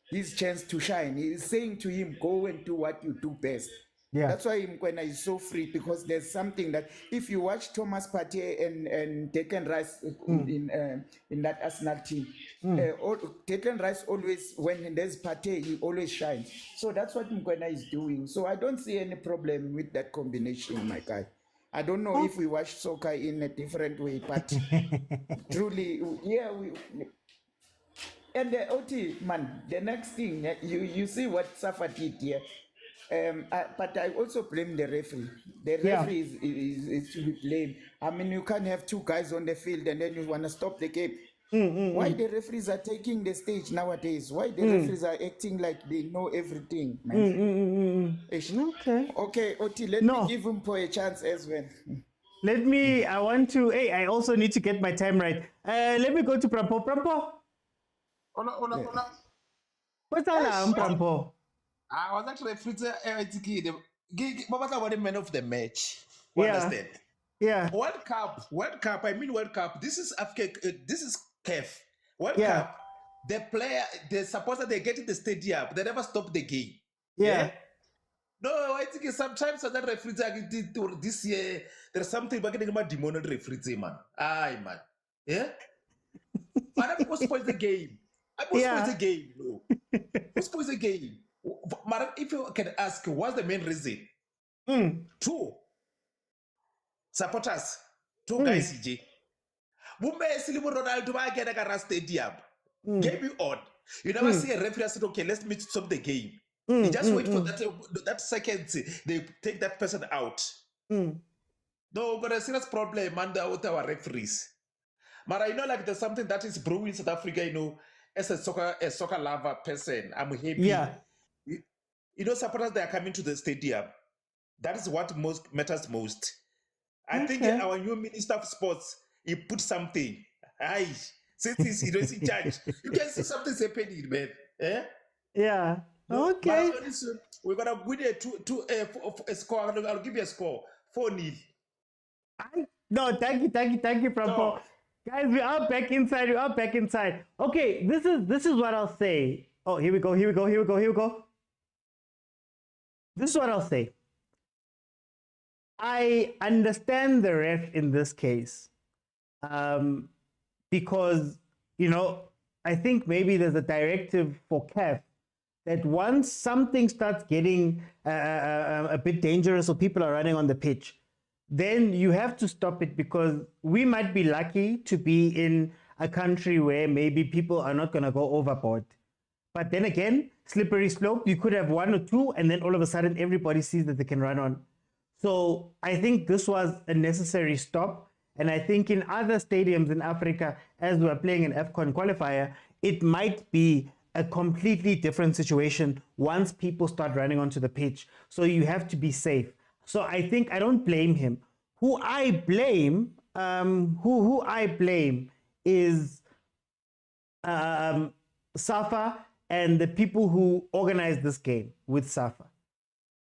his chance to shine. He's saying to him, go and do what you do best.
Yeah.
That's why Mokwena is so free, because there's something that if you watch Thomas Partey and Declan Rice in that Arsenal team, Declan Rice always, when there's Partey, he always shines. So that's what Mokwena is doing. So I don't see any problem with that combination, my guy. I don't know if we watch soccer in a different way, but truly, yeah, and the OT, man, the next thing, you see what Safa did here. But I also blame the referee. The referee is to be blamed. I mean, you can't have two guys on the field and then you want to stop the game. Why the referees are taking the stage nowadays? Why the referees are acting like they know everything? Okay, Oti, let me give him for a chance as well.
I also need to get my time right. Let me go to Prampo. Prampo?
Hola.
What's up, Prampo?
I was actually the man of the match.
Understand? Yeah.
World Cup. I mean World Cup. This is Africa. This is CAF. World Cup. The player, the supporter, they get in the stadium. They never stop the game.
Yeah.
No, I think sometimes that referees this year there's something about getting my demon referees, man. Aye, man. Yeah. But I'm supposed to spoil the game. No. Who spoils the game? Madam, if you can ask, what's the main reason? Two supporters, two guys, CJ. Ronaldo get a stadium. Game you on. You never see a referee say, okay, let's stop the game. You just wait for that second, they take that person out. No, got a serious problem, man, with our referees. But I know, like, there's something that is brewing in South Africa, you know, as a soccer lover person, I'm happy.
Yeah.
You know, supporters, they are coming to the stadium. That is what matters most. I think our new Minister of Sports, he put something. Aye, since he's in charge, you can see something's happening, man. Eh?
Yeah. Okay.
We're gonna win a score. I'll give you a score 4-0.
No, thank you, Prampo.
No.
Guys, we are back inside. Okay, this is what I'll say. Oh, here we go. This is what I'll say. I understand the ref in this case, because, you know, I think maybe there's a directive for CAF that once something starts getting a bit dangerous or people are running on the pitch, then you have to stop it, because we might be lucky to be in a country where maybe people are not going to go overboard. But then again, slippery slope, you could have one or two, and then all of a sudden everybody sees that they can run on. So I think this was a necessary stop. And I think in other stadiums in Africa, as we're playing an AFCON qualifier, it might be a completely different situation once people start running onto the pitch. So you have to be safe. So I think I don't blame him. Who I blame is Safa and the people who organized this game with Safa.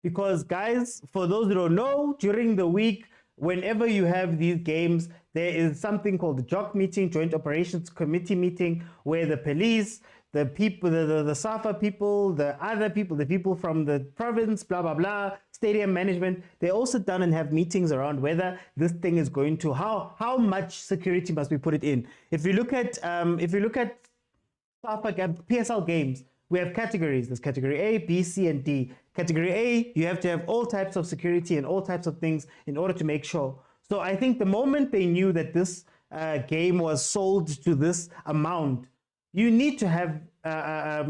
Because guys, for those who don't know, during the week, whenever you have these games, there is something called the JOC meeting, Joint Operations Committee meeting, where the police, the people, the SAFA people, the other people, the people from the province, blah, blah, blah, stadium management, they all sit down and have meetings around whether this thing is going to, how much security must we put it in. If you look at SAFA PSL games, we have categories. There's category A, B, C, and D. Category A, you have to have all types of security and all types of things in order to make sure. So I think the moment they knew that this game was sold to this amount, you need to have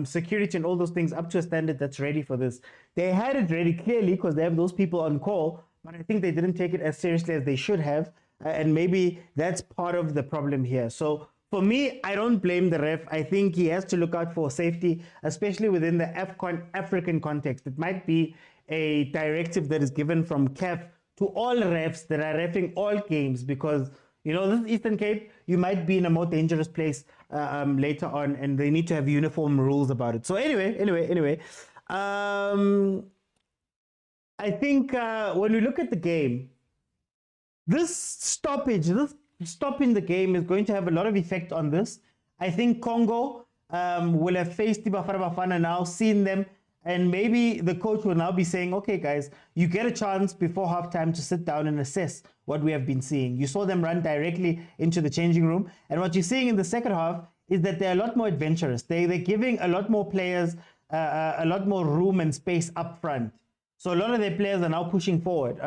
security and all those things up to a standard that's ready for this. They had it ready clearly because they have those people on call, but I think they didn't take it as seriously as they should have. And maybe that's part of the problem here. So for me, I don't blame the ref. I think he has to look out for safety, especially within the AFCON African context. It might be a directive that is given from CAF to all refs that are refing all games, because, you know, this Eastern Cape, you might be in a more dangerous place later on, and they need to have uniform rules about it. So anyway, I think when we look at the game, this stoppage, this stopping the game is going to have a lot of effect on this. I think Congo will have faced the Bafana Bafana now, seen them, and maybe the coach will now be saying, okay, guys, you get a chance before halftime to sit down and assess what we have been seeing. You saw them run directly into the changing room, and what you're seeing in the second half is that they're a lot more adventurous. They're giving a lot more players a lot more room and space up front. So a lot of their players are now pushing forward.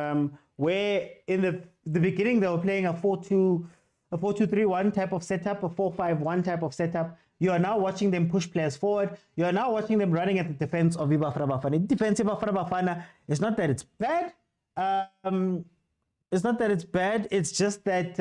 Where in the beginning they were playing a 4-2-3-1 type of setup, a 4-5-1 type of setup. You are now watching them push players forward. You are now watching them running at the defense of Bafana Bafana. Defensive Bafana Bafana, it's not that it's bad. It's not that it's bad. It's just that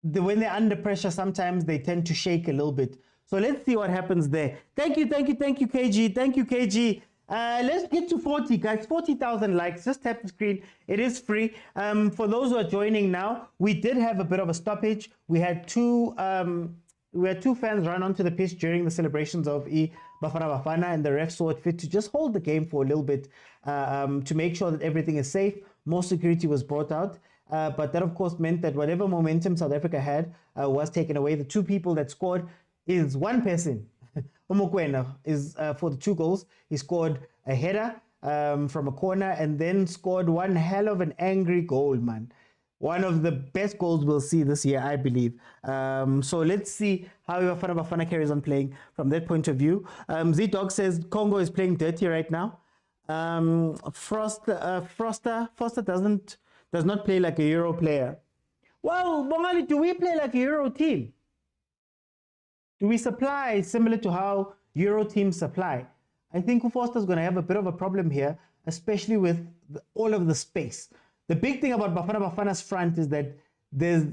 when they're under pressure, sometimes they tend to shake a little bit. So let's see what happens there. Thank you, KG. Thank you, KG. Let's get to 40, guys. 40,000 likes. Just tap the screen. It is free. For those who are joining now, we did have a bit of a stoppage. We had two fans run onto the pitch during the celebrations of Bafana Bafana, and the ref saw it fit to just hold the game for a little bit to make sure that everything is safe. More security was brought out. But that, of course, meant that whatever momentum South Africa had was taken away. The two people that scored is one person. Mokwena is for the 2 goals. He scored a header from a corner and then scored one hell of an angry goal, man. One of the best goals we'll see this year, I believe. So let's see how Bafana Bafana carries on playing from that point of view. Z-Dog says Congo is playing dirty right now. Foster does not play like a Euro player. Well, Bongali, do we play like a Euro team? Do we supply similar to how Euro teams supply? I think Foster's going to have a bit of a problem here, especially with all of the space. The big thing about Bafana Bafana's front is that there's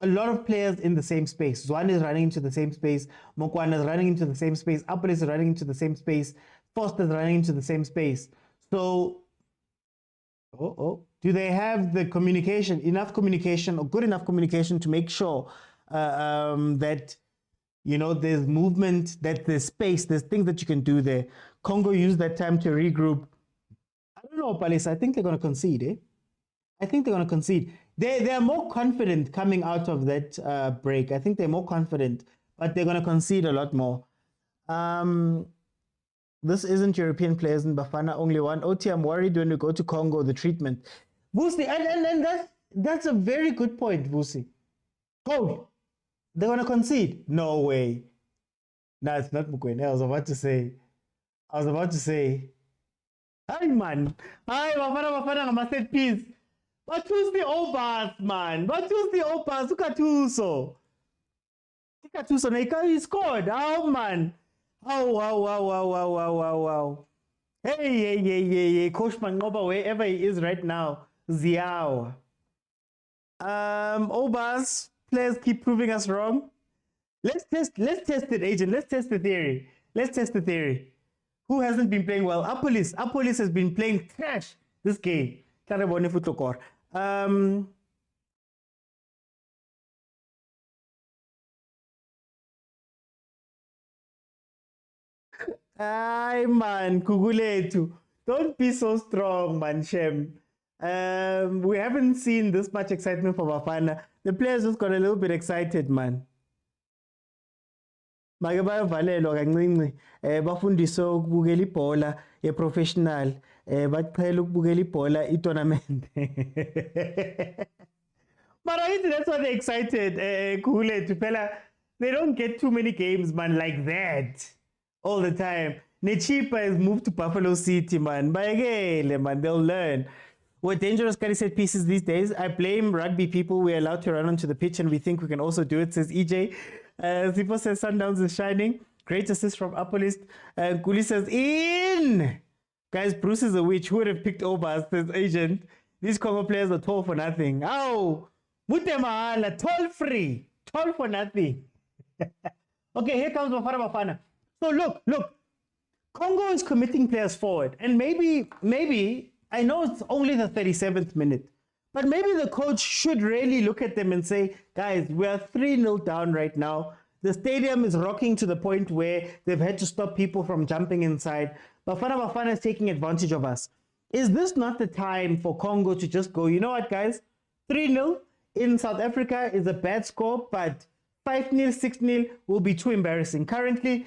a lot of players in the same space. Zwane is running into the same space. Mokwena is running into the same space. Ahly is running into the same space. Foster is running into the same space. So, do they have the communication, enough communication or good enough communication to make sure that, you know, there's movement, that there's space, there's things that you can do there? Congo used that time to regroup. I don't know, Palisa. I think they're going to concede, eh? I think they're going to concede. They're more confident coming out of that break. I think they're more confident, but they're going to concede a lot more. This isn't European players in Bafana, only one. OT, I'm worried when we go to Congo, the treatment. Vusi, and that's a very good point, Vusi. Goal. They're going to concede? No way. No, it's not Mokwena. I was about to say. Hi, man. Hi, Bafana, I'm a set piece. But who's the Obas, man? But who's the Obas? Ukatuso. He scored. Oh, man. Oh, wow. Hey. Coach Mangoba, wherever he is right now. Ziao. Obas, players keep proving us wrong. Let's test it, agent. Let's test the theory. Who hasn't been playing well? Apolis has been playing trash this game. Ay, man, Kuguletu. Don't be so strong, man, Shem. We haven't seen this much excitement for Bafana. The players just got a little bit excited, man. Magabavalelo kancinci bafundiswe ukubukela ibhola yeprofessional baqhela ukubukela ibhola itournament. But I think that's why they're excited. Kulethu phela they don't get too many games, man, like that all the time. Nechipa has moved to Buffalo City, man. Bayekele, man, they'll learn. We're dangerous carry set pieces these days. I blame rugby people. We're allowed to run onto the pitch and we think we can also do it, says EJ. Zipo says Sundowns is shining. Great assist from Apolis. Guli says in. Guys, Bruce is a witch. Who would have picked Obas, says Agent. These Congo players are tall for nothing. Oh, Mutemahala, toll free. Toll for nothing. Okay, here comes Bafana Bafana. So look. Congo is committing players forward. And maybe, I know it's only the 37th minute, but maybe the coach should really look at them and say, guys, we are 3-0 down right now. The stadium is rocking to the point where they've had to stop people from jumping inside. Bafana Bafana is taking advantage of us. Is this not the time for Congo to just go, you know what, guys? 3-0 in South Africa is a bad score, but 5-0, 6-0 will be too embarrassing. Currently,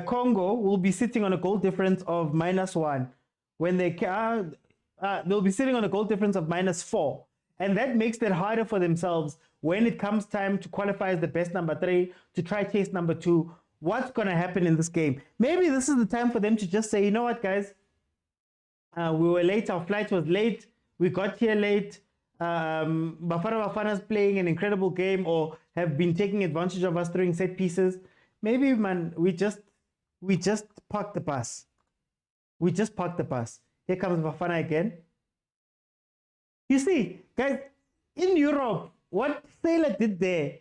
Congo will be sitting on a goal difference of -1. When they'll be sitting on a goal difference of -4. And that makes it harder for themselves when it comes time to qualify as the best number 3, to try chase number 2. What's going to happen in this game? Maybe this is the time for them to just say, you know what, guys? We were late. Our flight was late. We got here late. Bafana Bafana is playing an incredible game or have been taking advantage of us throwing set pieces. Maybe, man, we just parked the bus. Here comes Bafana again. You see, guys, in Europe, what Sailor did there,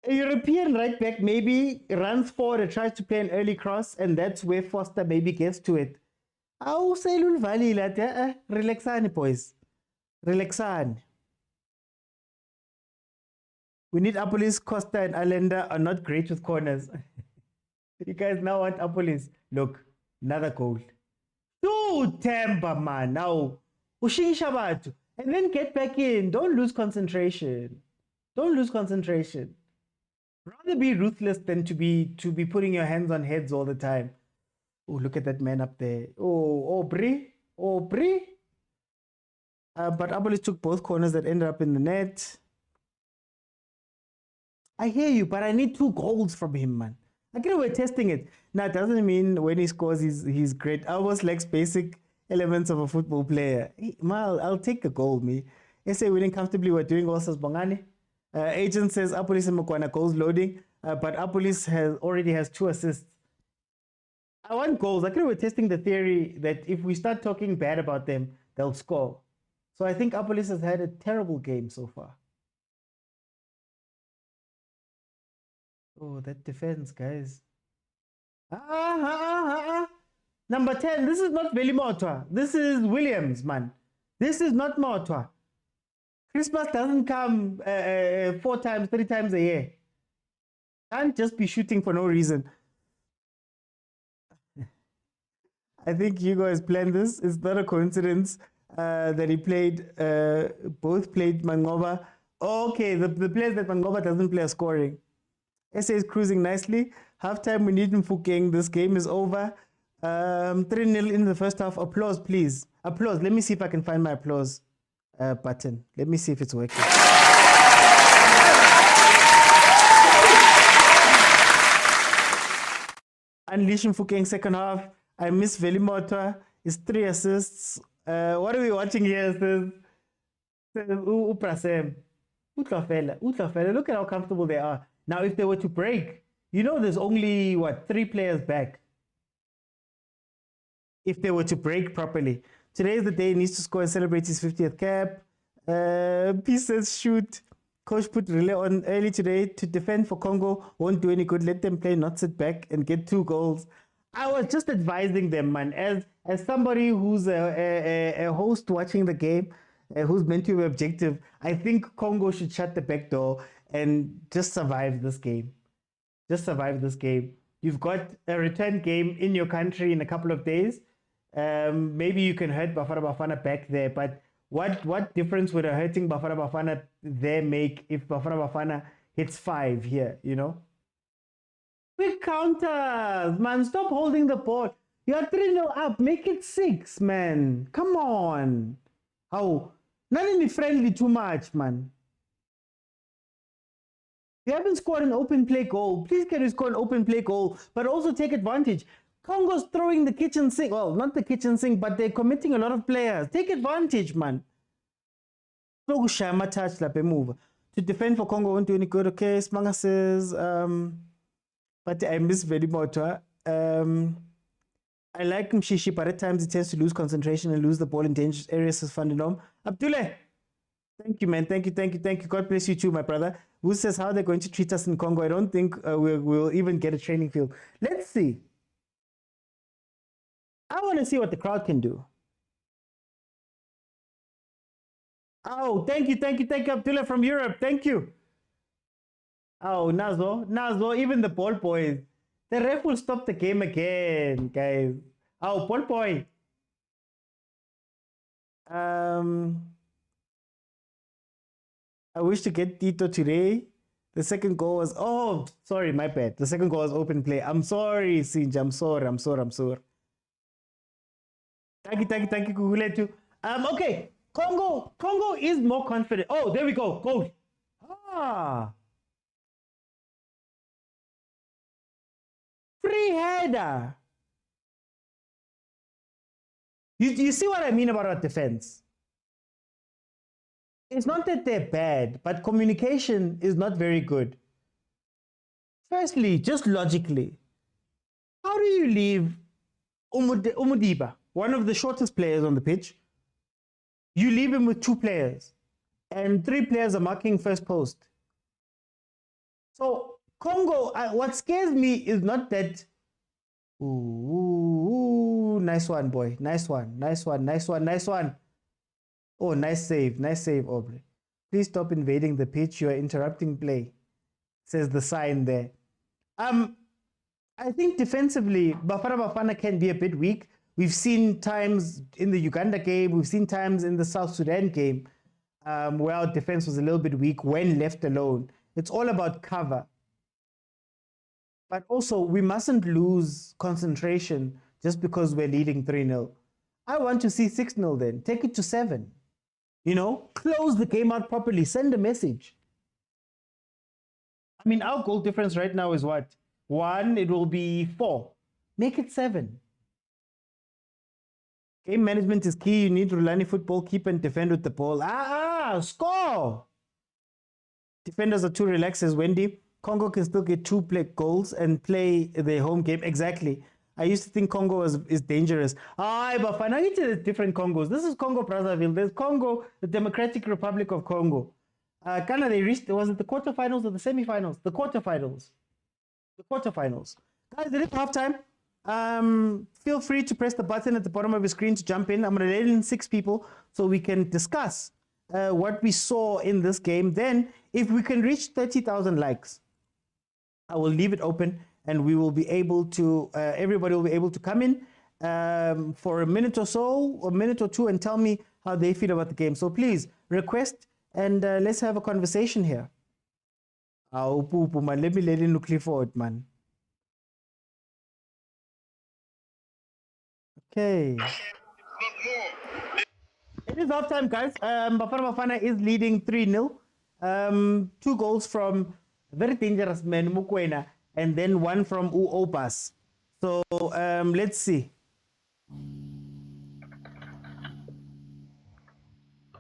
a European right back maybe runs forward and tries to play an early cross, and that's where Foster maybe gets to it. Aw, Sailul Valley, relaxani, boys. Relaxani. We need Apolis, Costa, and Allende are not great with corners. You guys now want Apolis. Look, another goal. Two temper, man. Now, Ushiki Shabatu. And then get back in. Don't lose concentration. Rather be ruthless than to be putting your hands on heads all the time. Oh, look at that man up there. Oh, Brie. But Apolis took both corners that ended up in the net. I hear you, but I need 2 goals from him, man. I get we're testing it. Now, it doesn't mean when he scores, he's great. I almost lacks basic elements of a football player. I'll take the goal, me. SA winning comfortably. We're doing also Bongani. Agent says Apolis and Mokwena goals loading, but Apolis already has 2 assists. I want goals. I think we're testing the theory that if we start talking bad about them, they'll score. So I think Apolis has had a terrible game so far. Oh, that defense, guys. Number 10. This is not Veli Motwa. This is Williams, man. This is not Motwa. Christmas doesn't come 4 times, 3 times a year. Can't just be shooting for no reason. I think Hugo has planned this. It's not a coincidence that he both played Mangoba. Okay, the players that Mangoba doesn't play are scoring. SA is cruising nicely. Halftime, we need Mfukeng. This game is over. 3-0 in the first half. Applause, please. Applause. Let me see if I can find my applause button. Let me see if it's working. Unleash Mfukeng second half. I miss Velimotwa. It's 3 assists. What are we watching here? Uprasem. Utlafela. Look at how comfortable they are. Now, if they were to break, there's only, 3 players back. If they were to break properly. Today is the day he needs to score and celebrate his 50th cap. Peace says shoot. Coach put relay on early today to defend for Congo. Won't do any good. Let them play, not sit back and get 2 goals. I was just advising them, man, as somebody who's a host watching the game, who's meant to be objective. I think Congo should shut the back door and just survive this game. Just survive this game. You've got a return game in your country in a couple of days. Maybe you can hurt Bafana Bafana back there, but what difference would a hurting Bafana Bafana there make if Bafana Bafana hits 5 here, Quick counters, man. Stop holding the ball. You're 3-0 up. Make it 6, man. Come on. How? Not any friendly too much, man. You haven't scored an open play goal. Please can you score an open play goal, but also take advantage. Congo's throwing the kitchen sink. Well, not the kitchen sink, but they're committing a lot of players. Take advantage, man. To defend for Congo won't do any good. Okay, Smanga says, but I miss Velimotwa. I like Mshishi, but at times he tends to lose concentration and lose the ball in dangerous areas, says Fandinom. Abdullah, thank you, man. Thank you. God bless you too, my brother. Who says how they're going to treat us in Congo? I don't think we'll even get a training field. Let's see. I want to see what the crowd can do. Oh, thank you, Abdullah from Europe. Thank you. Oh, Nazo, even the ball boys. The ref will stop the game again, guys. Oh, ball boy. I wish to get Tito today. The second goal was, oh, sorry, my bad. The second goal was open play. I'm sorry, Sinj. I'm sorry. Thank you, Kukuletu. Okay, Congo is more confident. Oh, there we go. Goal. Free header. You see what I mean about our defense? It's not that they're bad, but communication is not very good. Firstly, just logically, how do you leave Umudiba, one of the shortest players on the pitch? You leave him with 2 players, and 3 players are marking first post. So Congo, what scares me is not that. Ooh, nice one, boy. Nice one. Oh, nice save, Aubrey. Please stop invading the pitch. You are interrupting play, says the sign there. I think defensively, Bafana Bafana can be a bit weak. We've seen times in the Uganda game, we've seen times in the South Sudan game where our defense was a little bit weak when left alone. It's all about cover. But also, we mustn't lose concentration just because we're leading 3-0. I want to see 6-0 then. Take it to 7. Close the game out properly. Send a message. I mean, our goal difference right now is what? 1, it will be 4. Make it 7. Game management is key. You need rulani football. Keep and defend with the ball. Score! Defenders are too relaxed, says Wendy. Congo can still get 2 goals and play their home game. Exactly. I used to think Congo is dangerous. But finally, there's different Congos. This is Congo Brazzaville. There's Congo, the Democratic Republic of Congo. Ghana, they reached, was it the quarterfinals or the semifinals? The quarterfinals. Guys, it is halftime. Feel free to press the button at the bottom of your screen to jump in. I'm going to let in 6 people so we can discuss what we saw in this game. Then, if we can reach 30,000 likes, I will leave it open and we will be able to, everybody will be able to come in for a minute or so, a minute or 2, and tell me how they feel about the game. So please, request and let's have a conversation here. Man. Let me let in Clifford, man. Okay. It is halftime, guys. Bafana Bafana is leading 3-0. Two goals from very dangerous man, Mokwena, and then one from Uopas. So let's see.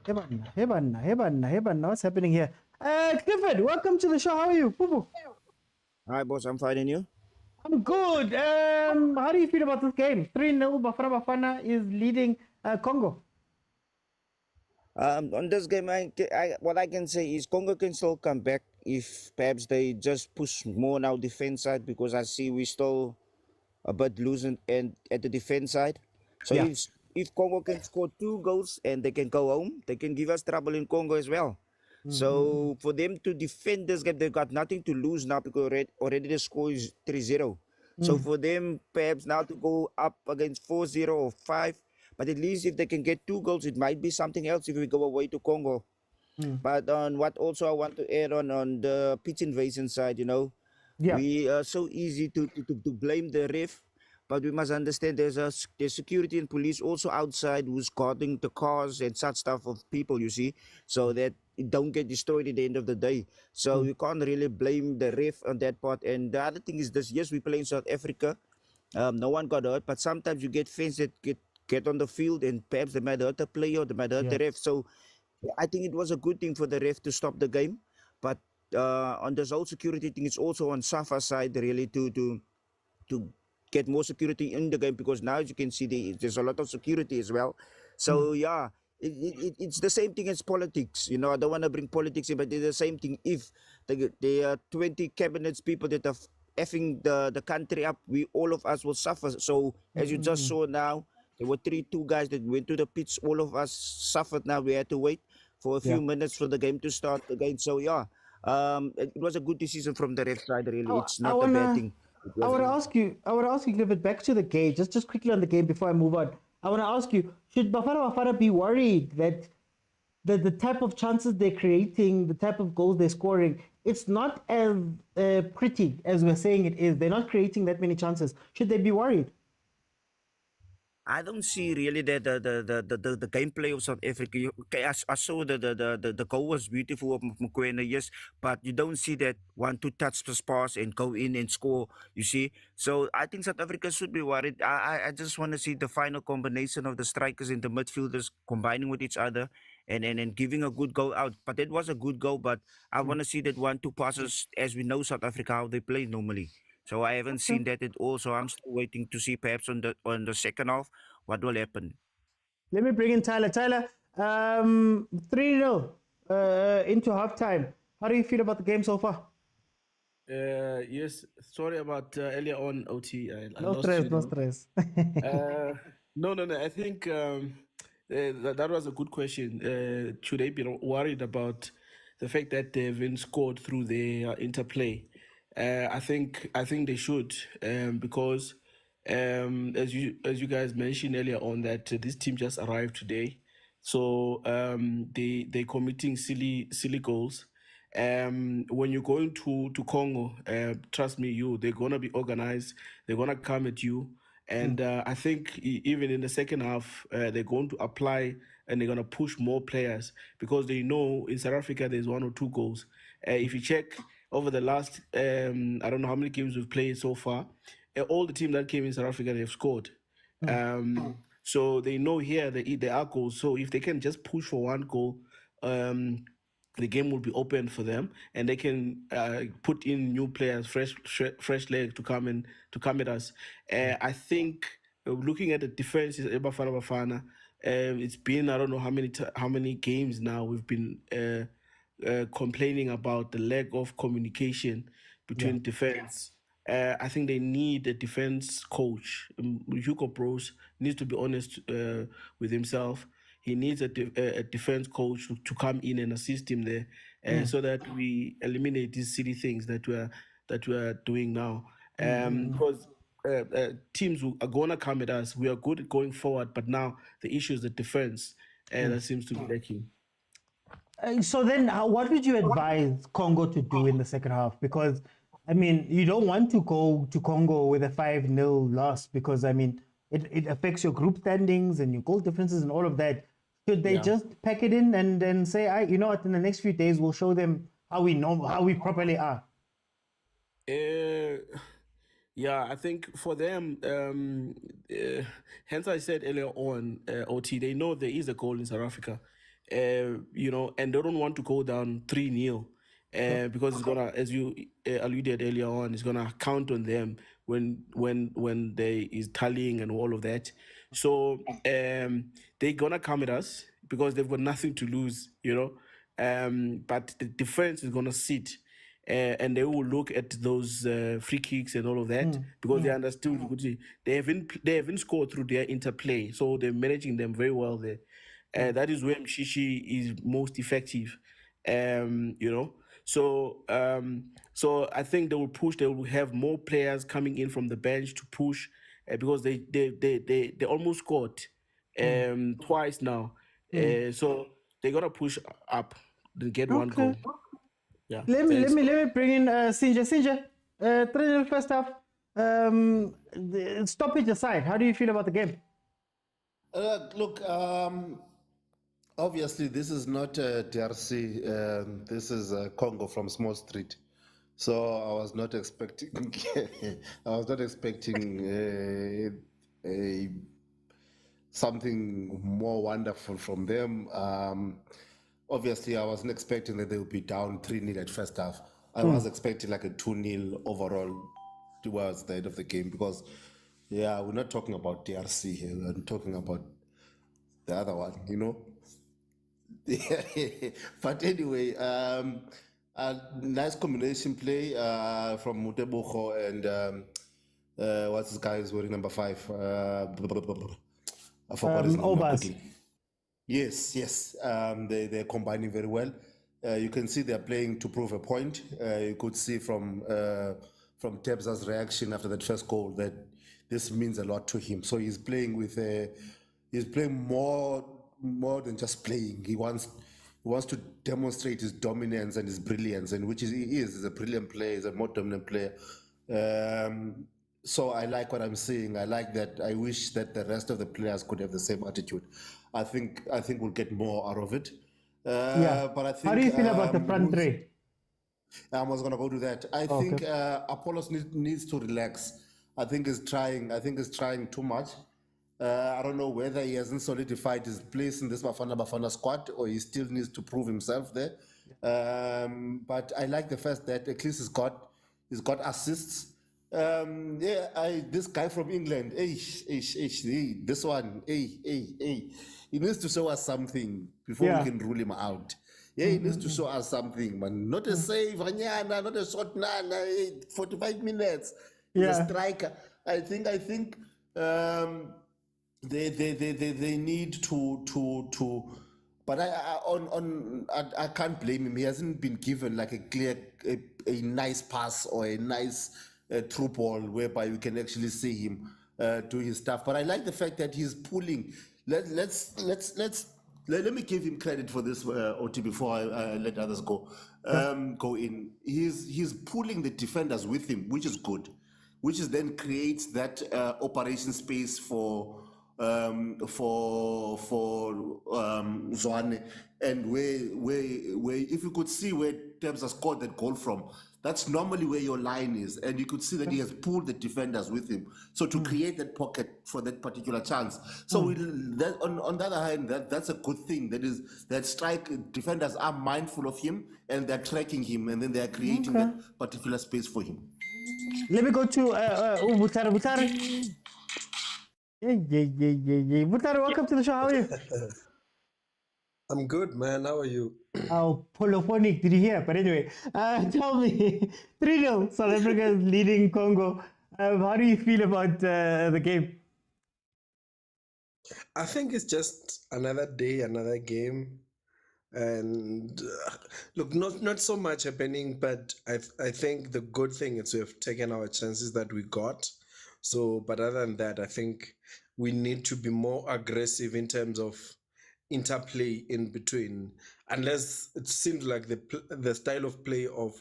Hebanna. What's happening here? Clifford, welcome to the show. How are you? Poo-poo.
Hi, boss. I'm fine, and you?
I'm good. How do you feel about this game? 3-0. Bafana Bafana is leading Congo.
On this game, what I can say is Congo can still come back if perhaps they just push more on our defense side, because I see we still a bit losing and at the defense side. So
Yeah.
if Congo can score 2 goals and they can go home, they can give us trouble in Congo as well. So for them to defend this game, they've got nothing to lose now because already the score is 3-0. So for them, perhaps now to go up against 4-0 or 5, but at least if they can get 2 goals, it might be something else if we go away to Congo. But on what also I want to add on the pitch invasion side,
Yeah.
we are so easy to blame the ref, but we must understand there's security and police also outside who's guarding the cars and such stuff of people, you see, so that it don't get destroyed at the end of the day. So we can't really blame the ref on that part. And the other thing is this: yes, we play in South Africa, no one got hurt, but sometimes you get fans that get on the field and perhaps they might hurt the player or they might hurt the ref. So I think it was a good thing for the ref to stop the game, but on this whole security thing, it's also on Safa's side really to get more security in the game, because now as you can see there's a lot of security as well. So yeah, it's the same thing as politics. I don't want to bring politics in, but it's the same thing. If there are 20 cabinets people that are effing the country up, all of us will suffer. So as you just saw now, there were 2 guys that went to the pitch. All of us suffered. Now we had to wait for a few minutes for the game to start again. So yeah, it was a good decision from the ref side. Really, it's not a bad thing.
I want to ask you, Clifford, back to the game, just quickly on the game before I move on. I want to ask you, should Bafana Bafana be worried that the type of chances they're creating, the type of goals they're scoring, it's not as pretty as we're saying it is. They're not creating that many chances. Should they be worried?
I don't see really the gameplay of South Africa. Okay, I saw the goal was beautiful of Mokwena, yes, but you don't see that 1-2 touch the pass and go in and score. You see, so I think South Africa should be worried. I just want to see the final combination of the strikers and the midfielders combining with each other and giving a good goal out. But it was a good goal. But I want to see that 1-2 passes, as we know South Africa how they play normally. So I haven't seen that at all. So I'm still waiting to see perhaps on the second half what will happen.
Let me bring in Tyler. Tyler, 3-0 into halftime. How do you feel about the game so far?
Yes, sorry about earlier on, OT.
No stress.
No. I think that was a good question. Should they be worried about the fact that they've been scored through their interplay? I think they should, because as you guys mentioned earlier on, that this team just arrived today, so they're committing silly goals. When you're going to Congo, trust me, they're gonna be organized. They're gonna come at you, and I think even in the second half, they're going to apply and they're gonna push more players, because they know in South Africa there's 1 or 2 goals. If you check over the last, I don't know how many games we've played so far, all the teams that came in South Africa, they've scored. So they know here they are goals. So if they can just push for 1 goal, the game will be open for them, and they can put in new players, fresh legs to come at us. I think looking at the defense is Bafana Bafana. It's been, I don't know how many games now we've been complaining about the lack of communication between defense. I think they need a defense coach. Hugo Bros needs to be honest with himself. He needs a defense coach to come in and assist him there, so that we eliminate these silly things that we are doing now. Because teams are gonna come at us. We are good at going forward, but now the issue is the defense, and that seems to be lacking.
So then, what would you advise Congo to do in the second half? Because, I mean, you don't want to go to Congo with a 5-0 loss, because, I mean, it affects your group standings and your goal differences and all of that. Should they
Yeah.
just pack it in and then say, you know what, in the next few days we'll show them how we properly are?
Yeah, I think for them, hence I said earlier on, OT, they know there is a goal in South Africa, and they don't want to go down 3-0, because it's gonna, as you alluded earlier on, it's gonna count on them when they is tallying and all of that. So they're gonna come at us because they've got nothing to lose, but the defense is gonna sit. And they will look at those free kicks and all of that because they understood they haven't scored through their interplay, so they're managing them very well there. That is where Mshishi is most effective, So I think they will push. They will have more players coming in from the bench to push because they almost scored twice now, so they're gonna push up and get one goal. Yeah.
Let me bring in Sinja. Sinja, 3-0 first half. Stoppage aside, how do you feel about the game?
Look, obviously this is not DRC. This is Congo from Small Street. So I was not expecting. Something more wonderful from them. Obviously, I wasn't expecting that they would be down 3-0 at first half. I was expecting like a 2-0 overall towards the end of the game because, we're not talking about DRC here. We're talking about the other one, But anyway, a nice combination play from Mutebogo and what's this guy who's wearing number 5? I forgot his name.
Obas.
Yes. They're combining very well. You can see they're playing to prove a point. You could see from Tebza's reaction after that first goal that this means a lot to him. So he's playing more than just playing. He wants to demonstrate his dominance and his brilliance, and which he is. He's a brilliant player. He's a more dominant player. So I like what I'm seeing. I like that. I wish that the rest of the players could have the same attitude. I think we'll get more out of it. But I think.
How do you feel about the front three?
I was going to go to that. I think Apollos needs to relax. I think he's trying too much. I don't know whether he hasn't solidified his place in this Bafana Bafana squad or he still needs to prove himself there. But I like the fact that at least he's got assists. This guy from England, this one, he needs to show us something before we can rule him out. He needs to show us something, man. Not a save, not a shot, 45 minutes. He's a striker. I think they need to. But I can't blame him. He hasn't been given like a nice pass or a nice through ball whereby we can actually see him do his stuff. But I like the fact that he's pulling. Let me give him credit for this, OT, before I let others go in. He's pulling the defenders with him, which is good, which is then creates that operation space for Zwane, and where if you could see where Tebza scored that goal from, that's normally where your line is, and you could see that he has pulled the defenders with him, so to create that pocket for that particular chance. So on the other hand, that's a good thing. That strike defenders are mindful of him and they're tracking him, and then they are creating that particular space for him.
Let me go to Butare. Yeah. Butare, welcome to the show. How are you?
I'm good, man. How are you?
Oh, polyphonic, did you hear? But anyway, tell me, 3-0, South Africa is leading Congo. How do you feel about the game?
I think it's just another day, another game. And look, not so much happening, but I think the good thing is we've taken our chances that we got. So, but other than that, I think we need to be more aggressive in terms of interplay in between, unless it seems like the style of play of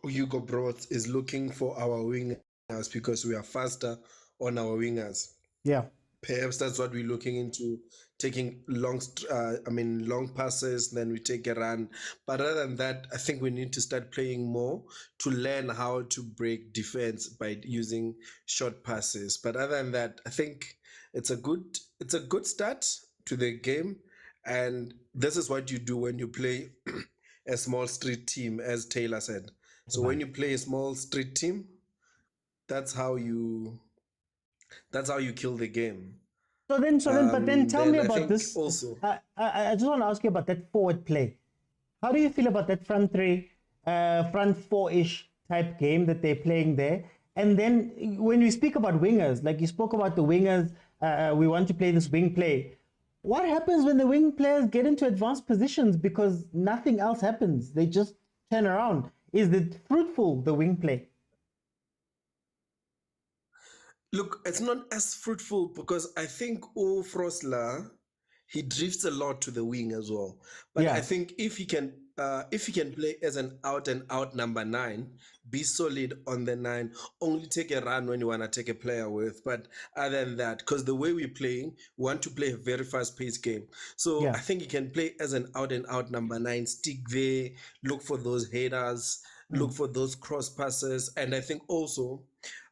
Hugo brought is looking for our wingers because we are faster on our wingers.
Yeah.
Perhaps that's what we're looking into, taking long passes, then we take a run. But other than that, I think we need to start playing more to learn how to break defense by using short passes. But other than that, I think it's a good start to the game. And this is what you do when you play a small street team, as Taylor said. So when you play a small street team, that's how you kill the game.
But then tell me
I
about
think
this.
also.
I just want to ask you about that forward play. How do you feel about that front three, front four-ish type game that they're playing there? And then when we speak about wingers, like you spoke about the wingers, we want to play this wing play. What happens when the wing players get into advanced positions because nothing else happens? They just turn around. Is it fruitful, the wing play?
Look, it's not as fruitful because I think Frosler, he drifts a lot to the wing as well. But
Yeah.
I think if he can play as an out and out number 9, be solid on the 9, only take a run when you want to take a player with. But other than that, because the way we're playing, we want to play a very fast-paced game. So
Yeah.
I think he can play as an out and out number 9, stick there, look for those headers, look for those cross passes. And I think also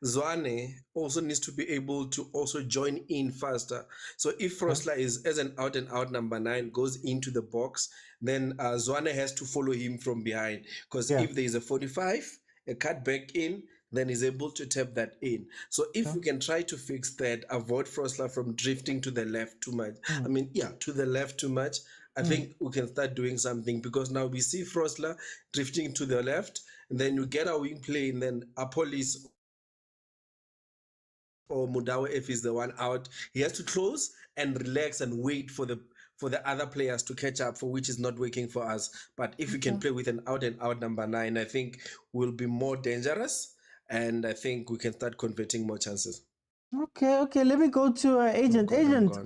Zwane also needs to be able to also join in faster. So if Frosler is as an out and out number 9 goes into the box, then Zwane has to follow him from behind. Because if there is a 45, a cut back in, then he's able to tap that in. So if we can try to fix that, avoid Frosler from drifting to the left too much. To the left too much. I think we can start doing something, because now we see Frosler drifting to the left, and then you get our wing play, and then Apolis or Mudawa, if he's the one out, he has to close and relax and wait for the other players to catch up, for which is not working for us. But if we can play with an out and out number 9, I think we'll be more dangerous, and I think we can start converting more chances.
Okay. Let me go to Agent. Agent.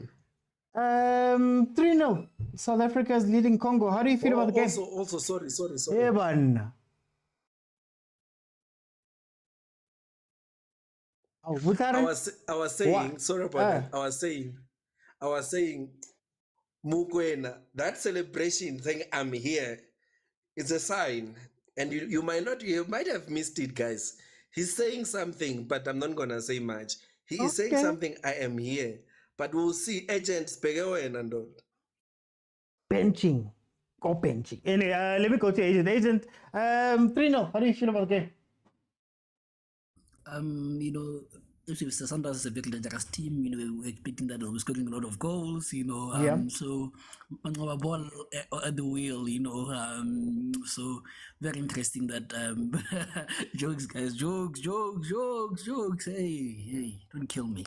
3-0. South Africa is leading Congo. How do you feel about the game?
Also, sorry.
Yeah, man. Oh,
I was saying, sorry about that. I was saying, Mokwena, that celebration saying I'm here, it's a sign. And you might have missed it, guys. He's saying something, but I'm not gonna say much. He is saying something, I am here. But we'll see. Agent Spegewen and all.
Benching. Go benching. Anyway, let me go to Agent. Agent, 3-0. How do you feel about the game?
Sundowns is a very dangerous team. We're expecting that we're scoring a lot of goals. So ball at the wheel. So very interesting that jokes, guys, jokes. Hey, don't kill me.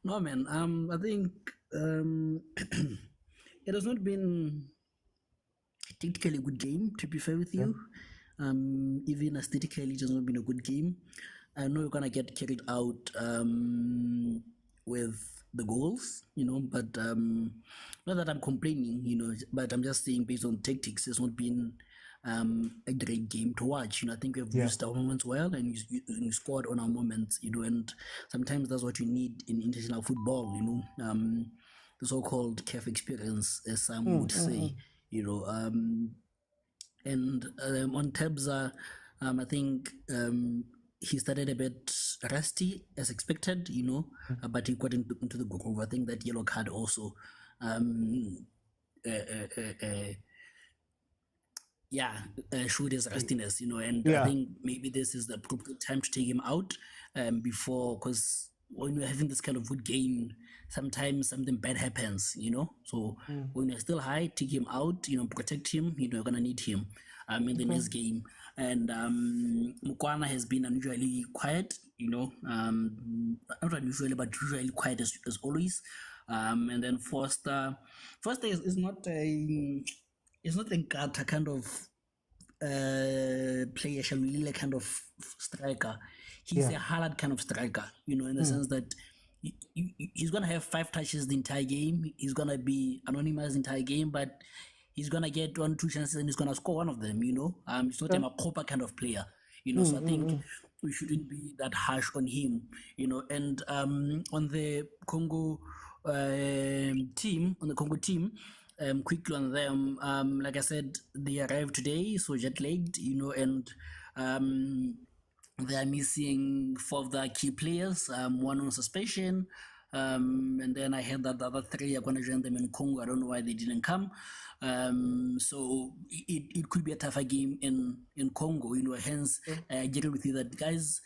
No, man. I think it has not been technically a good game. To be fair with you, even aesthetically, it has not been a good game. I know you're gonna get carried out with the goals, but not that I'm complaining, but I'm just saying based on tactics, it's not been a great game to watch. I think we've used our moments well, and you scored on our moments, and sometimes that's what you need in international football, the so-called CAF experience, as some would say, and on Tabza, I think he started a bit rusty as expected, but he got into the groove. I think that yellow card also showed his rustiness, and I think maybe this is the appropriate time to take him out before, because when you're having this kind of good game, sometimes something bad happens, so when you're still high, take him out, protect him, you're gonna need him in the next game. And Mokwena has been unusually quiet, not unusually, but usually quiet as always. And then Foster is not a Nkata kind of player, Shamilile kind of striker. He's a Haaland kind of striker, in the sense that he's gonna have 5 touches the entire game. He's gonna be anonymous the entire game, but he's gonna get 1-2 chances and he's gonna score one of them. He's not a Makopa kind of player. So I think we shouldn't be that harsh on him, And on the Congo team, quickly on them, like I said, they arrived today, so jet lagged, and they are missing 4 of their key players, one on suspension. And then I heard that the other 3 are going to join them in Congo. I don't know why they didn't come. So it could be a tougher game in Congo, Hence, I get it with you that, guys,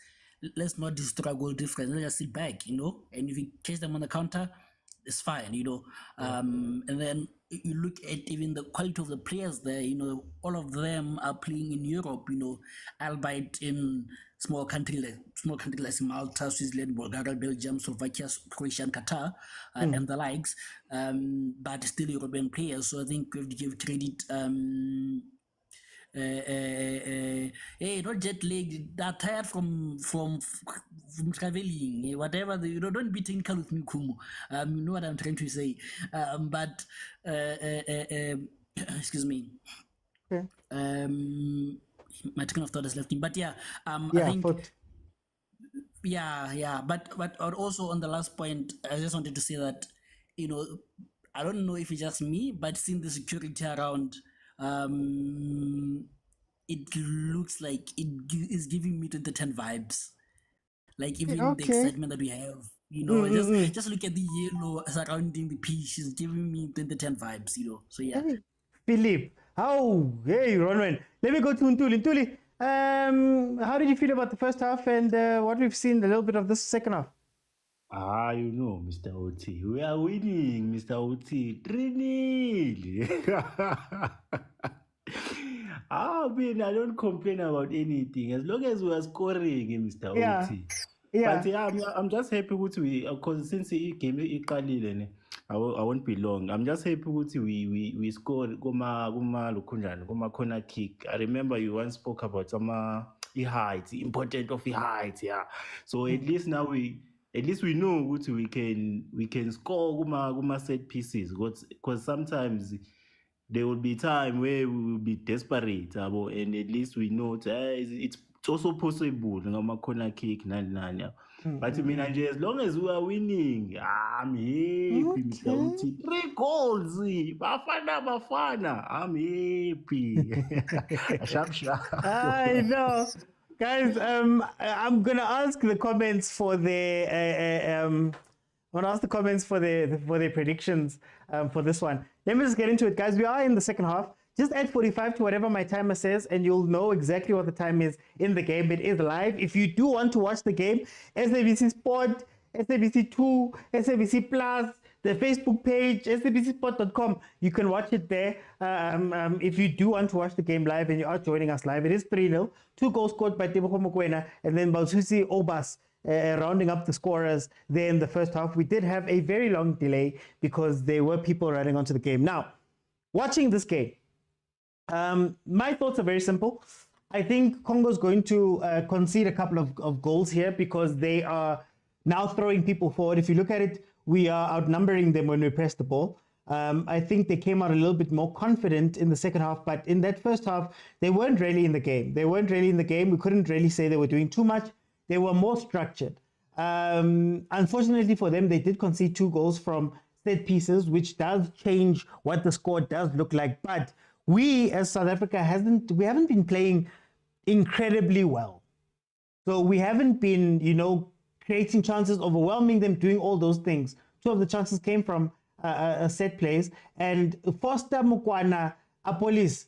let's not destroy goal difference. Let's just sit back, And if you catch them on the counter, it's fine, And then you look at even the quality of the players there, all of them are playing in Europe, albeit in small countries like Malta, Switzerland, Bulgaria, Belgium, Slovakia, Croatia, and Qatar, and the likes, but still European players. So I think we have to give credit. Hey, not jet lagged. They're tired from traveling. Whatever. Don't be technical with me, Kumu. You know what I'm trying to say. But excuse me.
Okay.
My train of thought has left me. But yeah, I
Yeah,
think.
foot.
Yeah. But also on the last point, I just wanted to say that, I don't know if it's just me, but seeing the security around. It looks like it is giving me 2010 vibes. Like even the excitement that we have, just look at the yellow surrounding the pitch is giving me 2010 vibes, So yeah.
Hey, Philip, hey, Ronwen. Let me go to Ntuli. Ntuli, how did you feel about the first half and what we've seen a little bit of this second half?
Mr. OT, we are winning, Mr. OT. 3-0. I don't complain about anything as long as we are scoring, Mr. OT.
Yeah.
But I'm just happy with because since the game I won't be long. I'm just happy with we scored goma corner kick. I remember you once spoke about some height, the importance of the height, yeah. So at least now we know what we can score guma set pieces, because sometimes there will be time where we will be desperate, and at least we know it's also possible ngama corner kick nani. But I mean, as long as we are winning, I'm happy. Mr. Uti. 3 goals, Bafana, I'm happy.
I know. Guys, I'm gonna ask the comments for the predictions for this one. Let me just get into it, guys. We are in the second half. Just add 45 to whatever my timer says, and you'll know exactly what the time is in the game. It is live. If you do want to watch the game, SABC Sport, SABC 2, SABC Plus, the Facebook page, sabcsport.com. You can watch it there. If you do want to watch the game live and you are joining us live, it is 3-0. 2 goals scored by Mokwena and then Balsusi Obas rounding up the scorers there in the first half. We did have a very long delay because there were people running onto the game. Now, watching this game, my thoughts are very simple. I think Congo's going to concede a couple of goals here because they are now throwing people forward. If you look at it, we are outnumbering them when we press the ball. I think they came out a little bit more confident in the second half, but in that first half, they weren't really in the game. We couldn't really say they were doing too much. They were more structured. Unfortunately for them, they did concede 2 goals from set pieces, which does change what the score does look like. But we, as South Africa, haven't been playing incredibly well. So we haven't been, creating chances, overwhelming them, doing all those things. 2 of the chances came from set plays. And Foster, Mokwena, Apolis,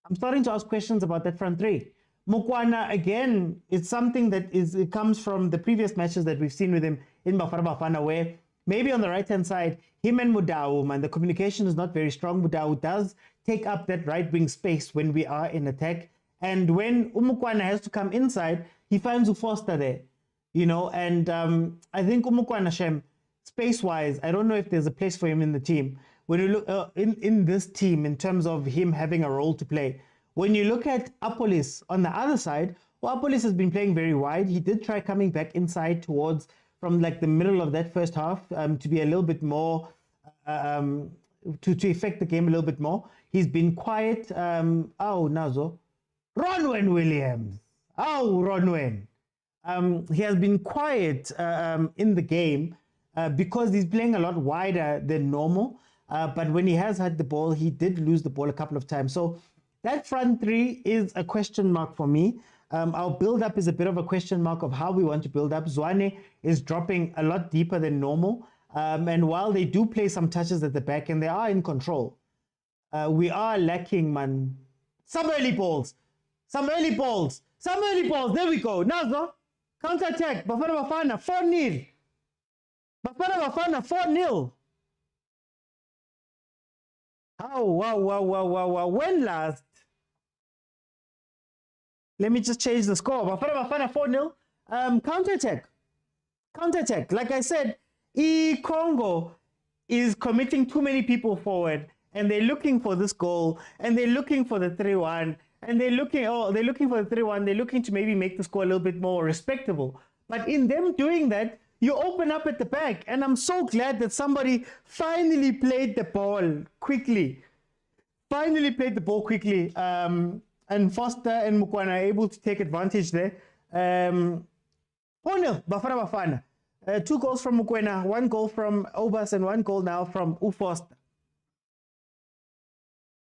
I'm starting to ask questions about that front 3. Mokwena, again, it's something that it comes from the previous matches that we've seen with him in Bafana Bafana, where maybe on the right-hand side, him and Mudau, man, the communication is not very strong. Mudau does take up that right-wing space when we are in attack. And when Mokwena has to come inside, he finds Foster there, and I think Mokwena, Shem, space-wise, I don't know if there's a place for him in the team. When you look in this team, in terms of him having a role to play, when you look at Apolis on the other side, Apolis has been playing very wide. He did try coming back inside from like the middle of that first half to be a little bit more, to affect the game a little bit more. He's been quiet. Nazo. Ronwen Williams. Ronwen. he has been quiet in the game because he's playing a lot wider than normal. But when he has had the ball, he did lose the ball a couple of times. So that front three is a question mark for me. Our build-up is a bit of a question mark of how we want to build up. Zwane is dropping a lot deeper than normal. And while they do play some touches at the back and they are in control, we are lacking, man. Some early balls. Some early balls. Some early balls. There we go. Nazo. Counter-attack. Bafana Bafana. 4-0. Bafana Bafana. 4-0. Oh, wow. When last? Let me just change the score. Bafana Bafana 4-0. Counter-attack. Counter-attack. Like I said, Congo is committing too many people forward, and they're looking for this goal, and they're looking for the 3-1, and they're looking for the 3-1. They're looking to maybe make the score a little bit more respectable. But in them doing that, you open up at the back, and I'm so glad that somebody finally played the ball quickly. And Foster and Mokwena are able to take advantage there. 4-0, Bafana Bafana. 2 goals from Mokwena, 1 goal from Obas, and 1 goal now from Foster.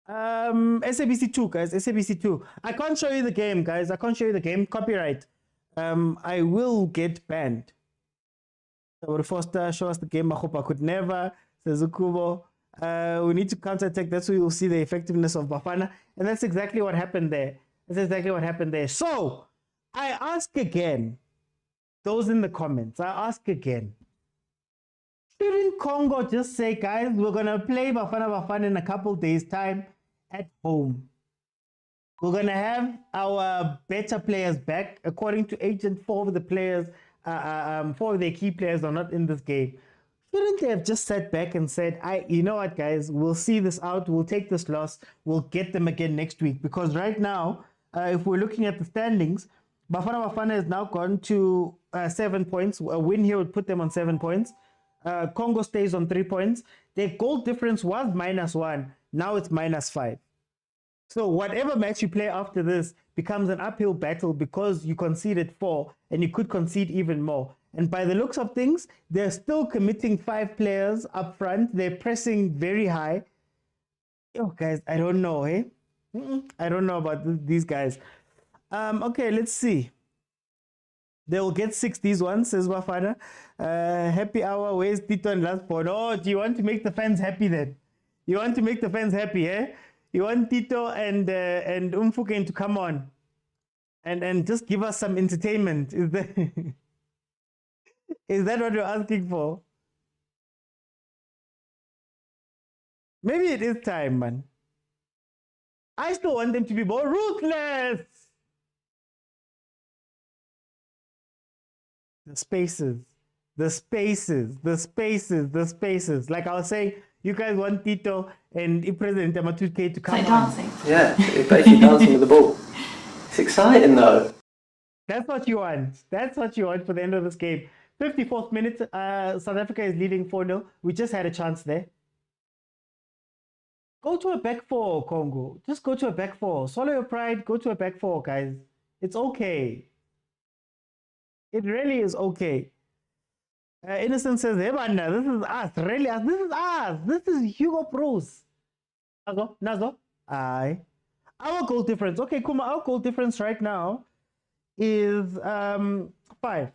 SABC 2, guys. SABC 2. I can't show you the game, guys. I can't show you the game. Copyright. I will get banned. So Foster, show us the game. Mahopa could never. Says Ukubo. We need to counter-attack. That's where you'll see the effectiveness of Bafana. And that's exactly what happened there. So, I ask again, those in the comments, I ask again, shouldn't Congo just say, guys, we're going to play Bafana Bafana in a couple days' time at home? We're going to have our better players back. According to Agent, 4 of the players, 4 of their key players are not in this game. Shouldn't they have just sat back and said, you know what, guys, we'll see this out. We'll take this loss. We'll get them again next week. Because right now, if we're looking at the standings, Bafana Bafana has now gone to 7 points. A win here would put them on 7 points. Congo stays on 3 points. Their goal difference was -1. Now it's -5. So whatever match you play after this becomes an uphill battle because you conceded 4 and you could concede even more. And by the looks of things, they're still committing 5 players up front. They're pressing very high. Oh, guys, I don't know, eh? I don't know about these guys. Okay, let's see. They will get 6, these ones, says Bafana. Happy hour, where's Tito and last point? Oh, do you want to make the fans happy then? You want to make the fans happy, eh? You want Tito and Umfuken to come on and just give us some entertainment. Is that what you're asking for? Maybe it is time, man. I still want them to be more ruthless. The spaces. Like I was saying, you guys want Tito and President Amatuke to come on.
Dancing. Yeah, it's basically dancing with the ball. It's exciting though.
That's what you want. That's what you want for the end of this game. 54th minute, South Africa is leading 4-0. We just had a chance there. Go to a back 4, Congo. Just go to a back 4. Swallow your pride. Go to a back 4, guys. It's okay. It really is okay. Innocent says, hey, man, this is us. Really, this is us. This is Hugo Pros. Nazo. Aye. Our goal difference. Okay, Kuma, our goal difference right now is 5.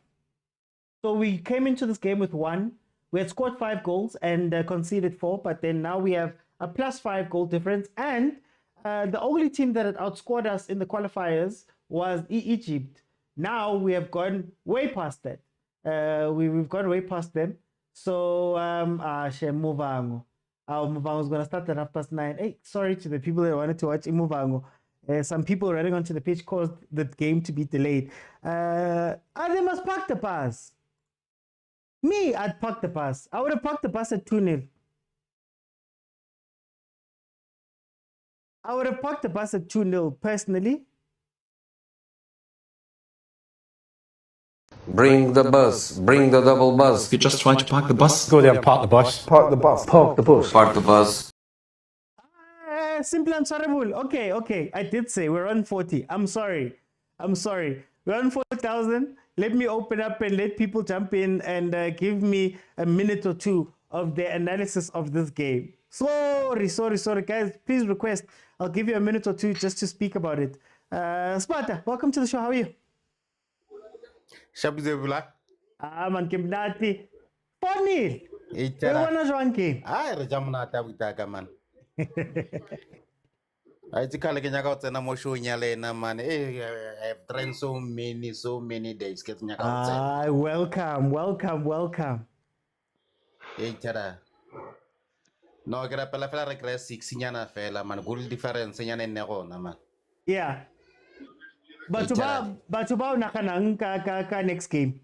So we came into this game with 1. We had scored 5 goals and conceded 4, but then now we have a +5 goal difference. And the only team that had outscored us in the qualifiers was Egypt. Now we have gone way past that. We've gone way past them. So, Muvango. Muvango is going to start at 9:30. Hey, sorry to the people that wanted to watch Muvango. Some people running onto the pitch caused the game to be delayed. They must park the pass. Me, I'd park the pass. I would have parked the pass at 2-0. I would have parked the bus at 2-0 personally.
Bring the bus. Bring the double bus.
You're just trying to park the bus?
Go there and park the bus.
Park the bus.
Park the bus.
Park the bus.
Simple and sorrowful. Okay. I did say we're on 40. I'm sorry. We're on 4,000. let me open up and let people jump in and give me a minute or two of their analysis of this game. Sorry, guys. Please request. I'll give you a minute or two just to speak about it. Sparta, welcome to the show. How are you?
Shabuzebula.
Man, Kimnati. Funny. We wanna join game.
Re jamna ta butaka man. I think I can out and I'm showing Yalena man. I have trained so many days. Get
Welcome.
No, get up a fella regress 6 yana fella man. Good difference in yan negona man.
Yeah. But about nakanang ka next game.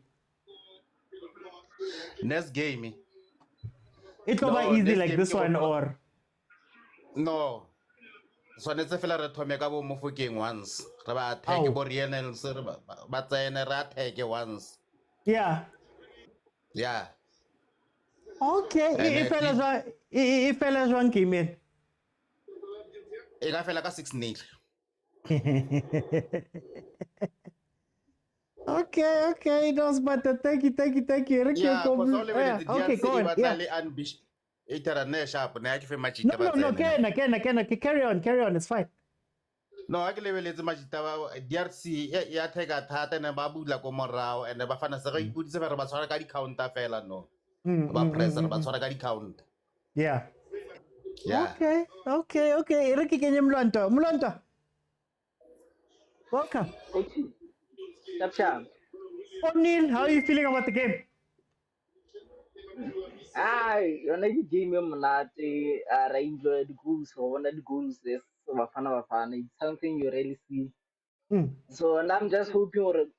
Next game.
It's not easy like this one or
no. So let's say fella to make up Mufuking once. About take a Borian and but then a rat take once.
Yeah.
Yeah.
Okay. If fellas one came in.
I feel like a 6-0.
Okay. No, but thank you.
Yeah,
okay, go on. Yeah. No, carry on, it's fine.
No, actually, it's much DRC, yeah, take a tat and a babu like Omorao and the Bafana Sari good several Basaragari count a fella, no. About President Basaragari count.
Yeah.
Yeah.
Okay. Ricky Kenya Mulanta. Welcome. O'Neil, how are you feeling about the game?
When I game Manati, I enjoyed the goals or one of the goals this Bafana Bafana. It's something you really see. So, and I'm just hoping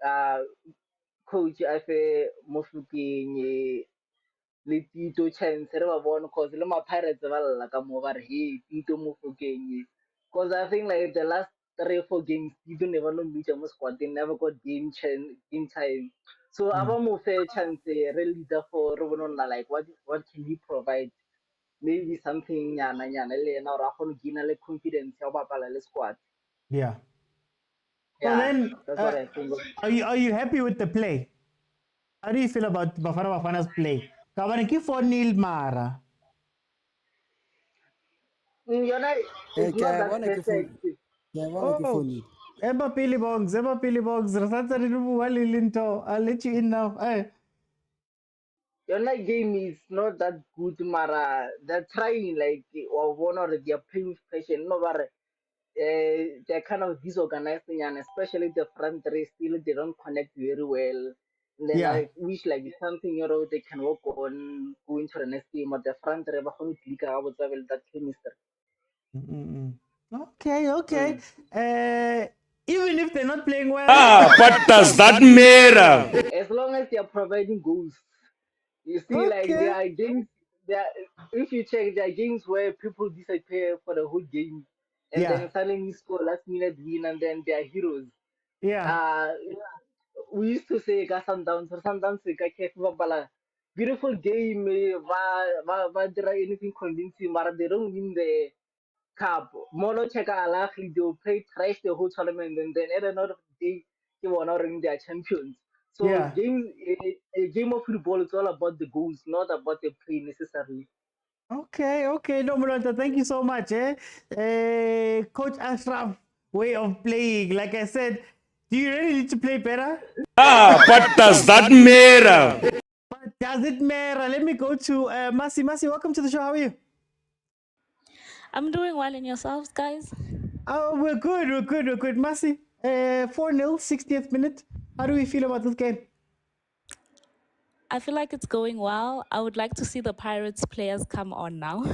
coach I feel Mofuki Litito chance one cause Lama Pirates like I'm over here, Tito Mofuki. Because I think like the last 3 or 4 games, you don't never know which almost squad, they never got game time. So I want more fair chance really therefore like what can he provide? Maybe something yana or a gina like confidence about the squad.
Yeah.
Yeah,
So then
that's what I think.
Are you happy with the play? How do you feel about Bafana Bafana's play? Kabaniki 4-0 Mara.
You're right. It's not that perfect.
Eba Pili Bogs. I'll let you in now. Hey.
Your night game is not that good, Mara. They're trying like or one or they're playing pressure. No, but they're kind of disorganized and especially the front three still they don't connect very well. And then I wish like it's something they can work on going to the next game. But the front three, that chemistry.
Okay. Even if they're not playing well.
What does that matter?
As long as they're providing goals. You see, like there are games. If you check, there are games where people disappear for the whole game, and then suddenly score last minute win, and then they are heroes.
Yeah.
We used to say Sundowns or Sundowns beautiful game. Anything convincing, but they don't win the cup. Molo check Ahly, they'll play trash the whole tournament, and then at another day they were not their champions. So a game of football is all about the goals, not about the play necessarily.
Okay. No, Mulanta, thank you so much. Coach Ashraf, way of playing. Like I said, do you really need to play better?
What does that matter?
What does it matter? Let me go to Masi. Masi, welcome to the show. How are you?
I'm doing well, in yourselves, guys?
Oh, we're good. Masi, 4-0, 60th minute. How do we feel about this game?
I feel like it's going well. I would like to see the Pirates players come on now.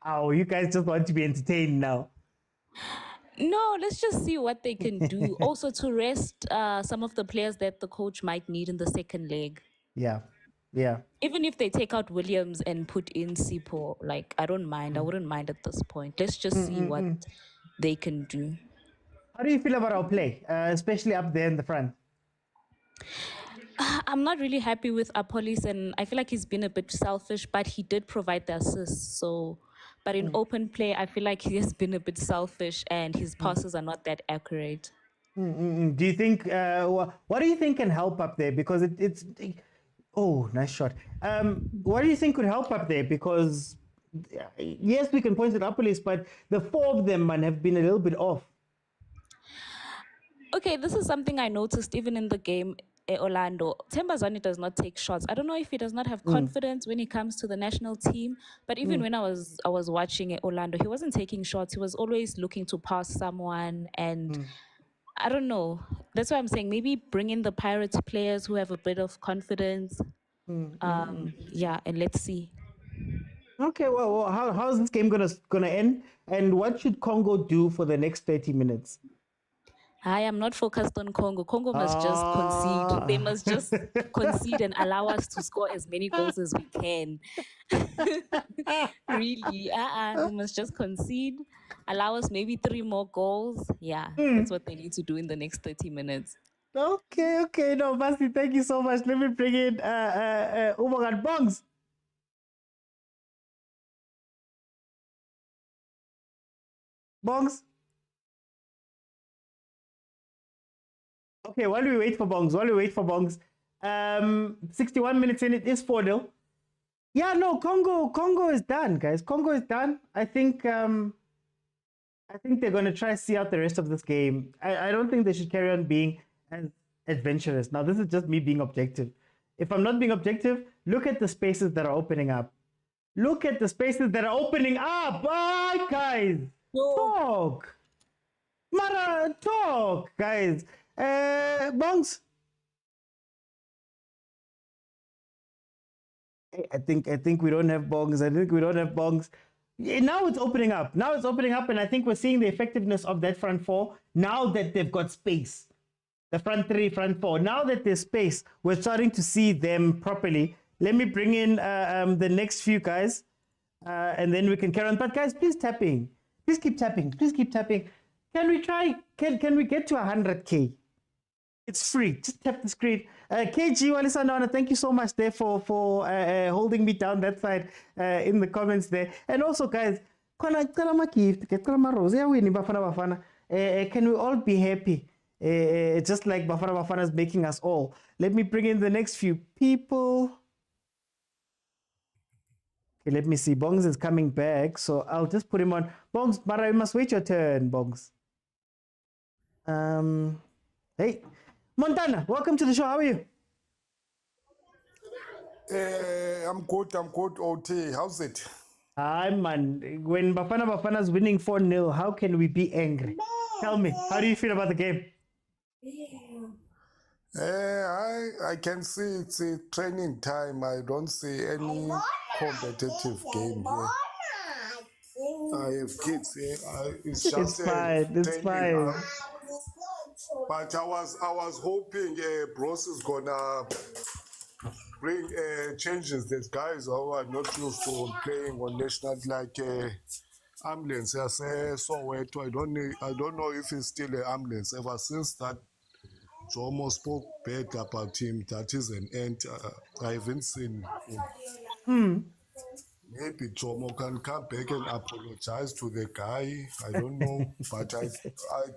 Oh, you guys just want to be entertained now.
No, let's just see what they can do. Also to rest some of the players that the coach might need in the second leg.
Yeah.
Even if they take out Williams and put in Sipo, like I don't mind. I wouldn't mind at this point. Let's just see what they can do.
How do you feel about our play, especially up there in the front?
I'm not really happy with Apolis, and I feel like he's been a bit selfish, but he did provide the assists. So, but in open play, I feel like he has been a bit selfish, and his passes are not that accurate.
Do you think, what do you think can help up there? Because oh, nice shot. What do you think could help up there? Because, yes, we can point to Napoli, but the four of them, man, have been a little bit off.
Okay, this is something I noticed even in the game Orlando. Tembazani does not take shots. I don't know if he does not have confidence when it comes to the national team, but even when I was watching Orlando, he wasn't taking shots. He was always looking to pass someone, and I don't know. That's why I'm saying maybe bring in the Pirates players who have a bit of confidence. Yeah, and let's see.
Okay, well, how's this game gonna end? And what should Congo do for the next 30 minutes?
I am not focused on Congo. Congo must just concede. They must just concede and allow us to score as many goals as we can. Really, they must just concede, allow us maybe 3 more goals. Yeah, that's what they need to do in the next 30 minutes.
Okay. No, Basti, thank you so much. Let me bring in Umagan Bongs. Bongs. Okay, while we wait for Bongs, 61 minutes in, it is 4-0. Yeah, no, Congo is done, guys. Congo is done. I think they're going to try to see out the rest of this game. I don't think they should carry on being as adventurous. Now, this is just me being objective. If I'm not being objective, look at the spaces that are opening up. Ah, guys. Talk. Talk, guys. Bongs. I think we don't have Bongs. Yeah, now it's opening up, and I think we're seeing the effectiveness of that front four now that they've got space. The front three, front four. Now that there's space, we're starting to see them properly. Let me bring in the next few guys, and then we can carry on. But guys, please keep tapping. Can we try? Can we get to 100K? It's free. Just tap the screen. KG Walisandana, thank you so much there for holding me down that side in the comments there. And also, guys, can we all be happy? Just like Bafana Bafana is making us all. Let me bring in the next few people. Okay, let me see. Bongs is coming back, so I'll just put him on. Bongs, but you must wait your turn, Bongs. Hey. Montana, welcome to the show. How are you?
I'm good, OT. How's it?
Hi, man. When Bafana Bafana is winning 4-0, how can we be angry? Tell me, how do you feel about the game?
I can see it's a training time. I don't see any competitive game here. I have kids here. It's just
it's fine.
But I was hoping Bros is gonna bring changes. There's guys who are not used to playing on national like ambulance. I say Soweto. I don't know if he's still an ambulance. Ever since that Jomo spoke bad about him, that is an end. I haven't seen him. Maybe Jomo can come back and apologize to the guy. I don't know, but I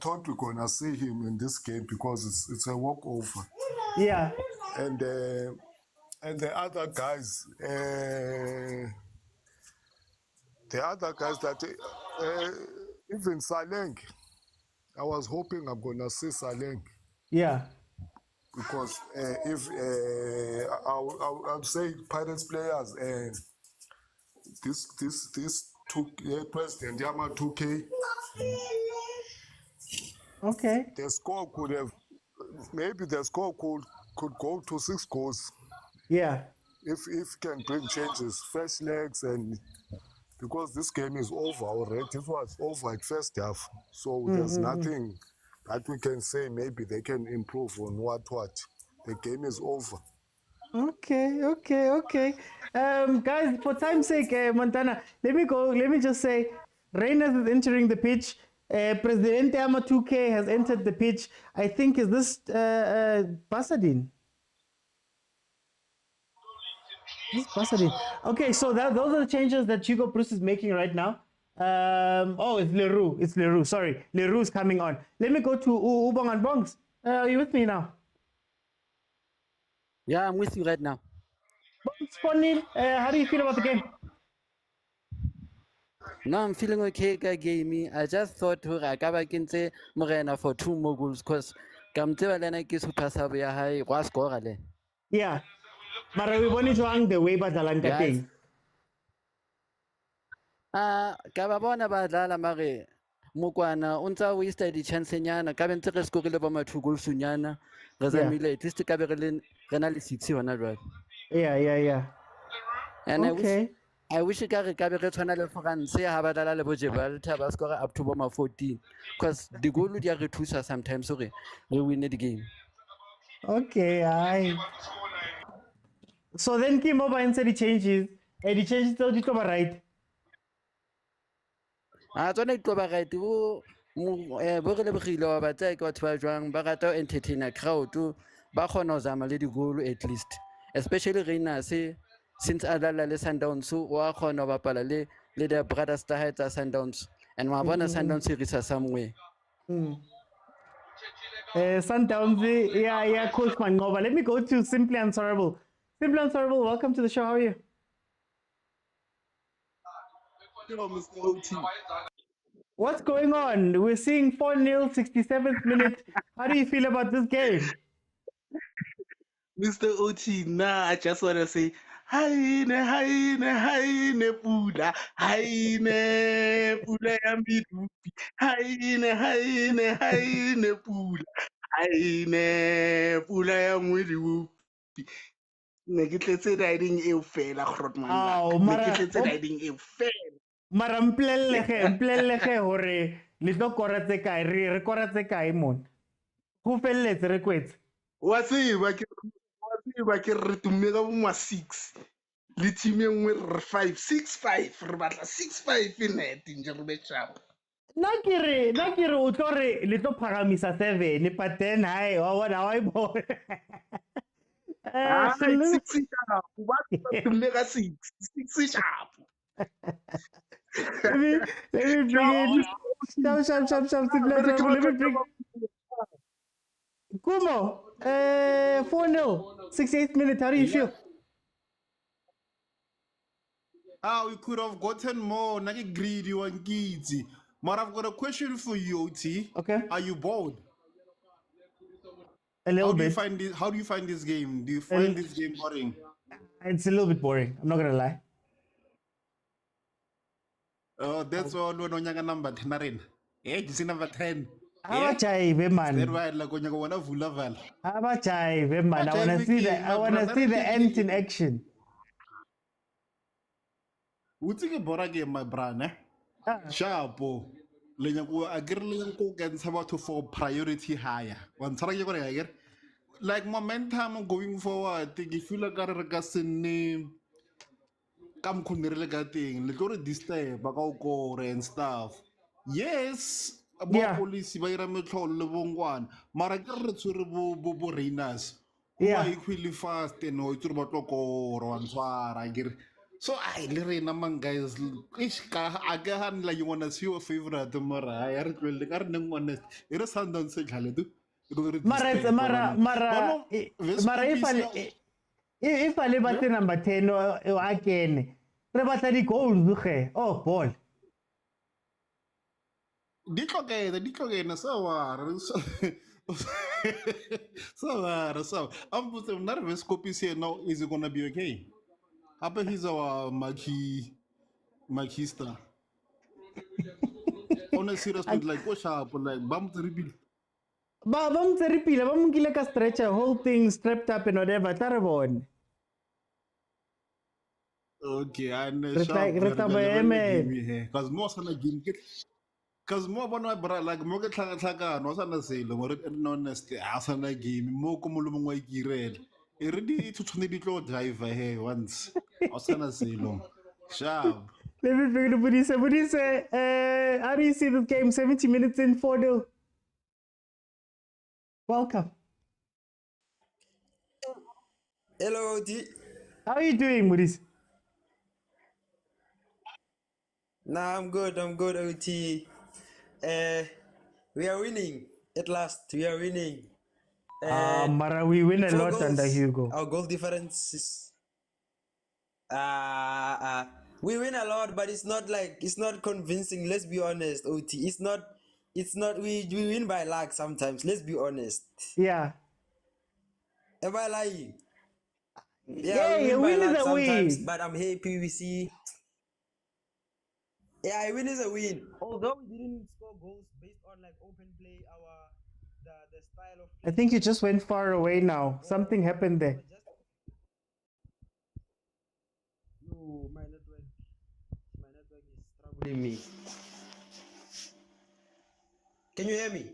thought we're gonna see him in this game because it's a walkover.
Yeah.
And the other guys, that even Saleng, I was hoping I'm gonna see Saleng.
Yeah.
Because if I'll say Pirates players this President Yama 2K.
Okay.
The score could go to 6 goals.
Yeah.
If can bring changes, fresh legs, and because this game is over already. It was over at first half. So there's nothing that we can say maybe they can improve on what. The game is over.
Okay. Guys, for time's sake, Montana, let me just say, Reyners is entering the pitch. Presidente Ama 2K has entered the pitch. I think, is this Pasadine? This is Pasadine. Okay, so those are the changes that Hugo Bruce is making right now. Oh, it's Leroux. It's Leroux. Sorry, Leroux's coming on. Let me go to Ubong and Bongs. Are you with me now?
Yeah, I'm with you right now.
Bongs, 4-0. How do you feel about the game?
No, I'm feeling okay ka game. I just thought I ka ba kentse Morena for 2 more goals because kam tseba lena ke super sub ya hae wa score le.
Yeah. Mara we bone jwang the way ba dlalang ka
Yes.
teng.
Ka ba bona ba dlala mare Mokwena o ntsa waste di chance nyana ka be ntse re scorile ba ma 2 goals nyana re
Yeah.
zamile at least ka be re na le 6 hona jwale.
Yeah.
And
Okay.
I wish ka re ka be re tshwana le France ha ba dlala le bo Gibraltar ba score up to boma 14 because the goal di a re thusa sometimes so we win the game.
Okay, aye. So then Kim over and said the changes. The changes told you to right.
Tsona di tlo ba right bo re lebogile wa ba tsaya ke batho ba jwang ba rata ho entertainer crowd ba kgona ho zama le di-goal at least especially Reiners since a dlala le Sundowns wa kgona ho bapala le their brothers tsa hae tsa Sundowns and wa bona Sundowns e reach somewhere.
Sundowns, yeah, Coach Mangoba. Let me go to Simply Answerable. Simply Answerable, welcome to the show. How are you?
Yo, Mr. OT.
What's going on? We're seeing 4-0, 67th minute. How do you feel about this game?
Mr. OT, nah, I just want to say, haine, pula, ya midupi, haine, pula ya mwediupi. Ne ke tletse riding eo fela Grootman la. Ne ke tletse riding eo fela.
Mara mplelege hore le tlo kora tse kae re kora tse kae mon. Go felletse re kwetse.
Wa tseba ke re tumme ka bo 6 le team e nngwe re 5-6-5 re batla 6-5 e net nje re be sharp.
Na kere o tlo re le tlo phagamisa 7 but then hai wa bona wa ibo.
6 sharp. Ba tumme ka 6 sharp.
Let me bring in. Sharp. Let me bring. Kumo, 4-0, 68th minute. How do you feel?
We could have gotten more. Nagi greedy one kids. But I've got a question for you, OT.
Okay.
Are you bored?
A little bit.
How do you find this game? Do you find this game boring?
It's a little bit boring. I'm not gonna lie.
That's all. We're on number 10. This is number 10.
Abajaive man. Abajaive man. I wanna see the ant in action.
What's a bora game, my brother? Sharpo. Lenyaku agirling ko can about to for priority higher. One target like momentum going forward. Think if you like a name. Come kunirelegating, little disturb, bakao and stuff. Yes, about police, by Rametol, Levongwan, Maragar to Bobo Reinas.
Yeah,
equally fast and no to Botoko or Answar. I get so I learn among guys. Again, like you want to see your favorite tomorrow. I heard well, the garden one is it is Sundowns Haledu.
Mara, if I live at number 10 or I can, Rebatari goals, oh, ball.
Dikogena, so I'm putting nervous copies here now. Is it gonna be okay? How about he's our Makista? On a serious note, like what's up, like bum to rebuild.
Bam teripila, bam gila ka stretch a whole thing strapped up and whatever. Tarabon.
Okay, and because most of the game because more than like more get no sana say more honest asana game more como lo mongwe girel e re di tshwane di tlo drive here once asana say lo sharp.
Let me bring the Budise. How do you see this game? 70 minutes in 4-0. Welcome.
Hello, D.
How are you doing, Budise?
Nah, I'm good. OT. We are winning at last. We are winning.
Mara, we win a
4
lot under
goals.
Hugo.
Our goal difference is. We win a lot, but it's not convincing. Let's be honest, OT. It's not. We win by luck sometimes. Let's be honest.
Yeah.
Am I lying?
Yeah,
we
a
win by
win is
luck
a
sometimes,
win.
but I'm happy we see. Yeah, a win is a win. Although we didn't score goals based on like open play, the style of
I think you just went far away now. Something happened there.
my network is troubling me. Can you hear me?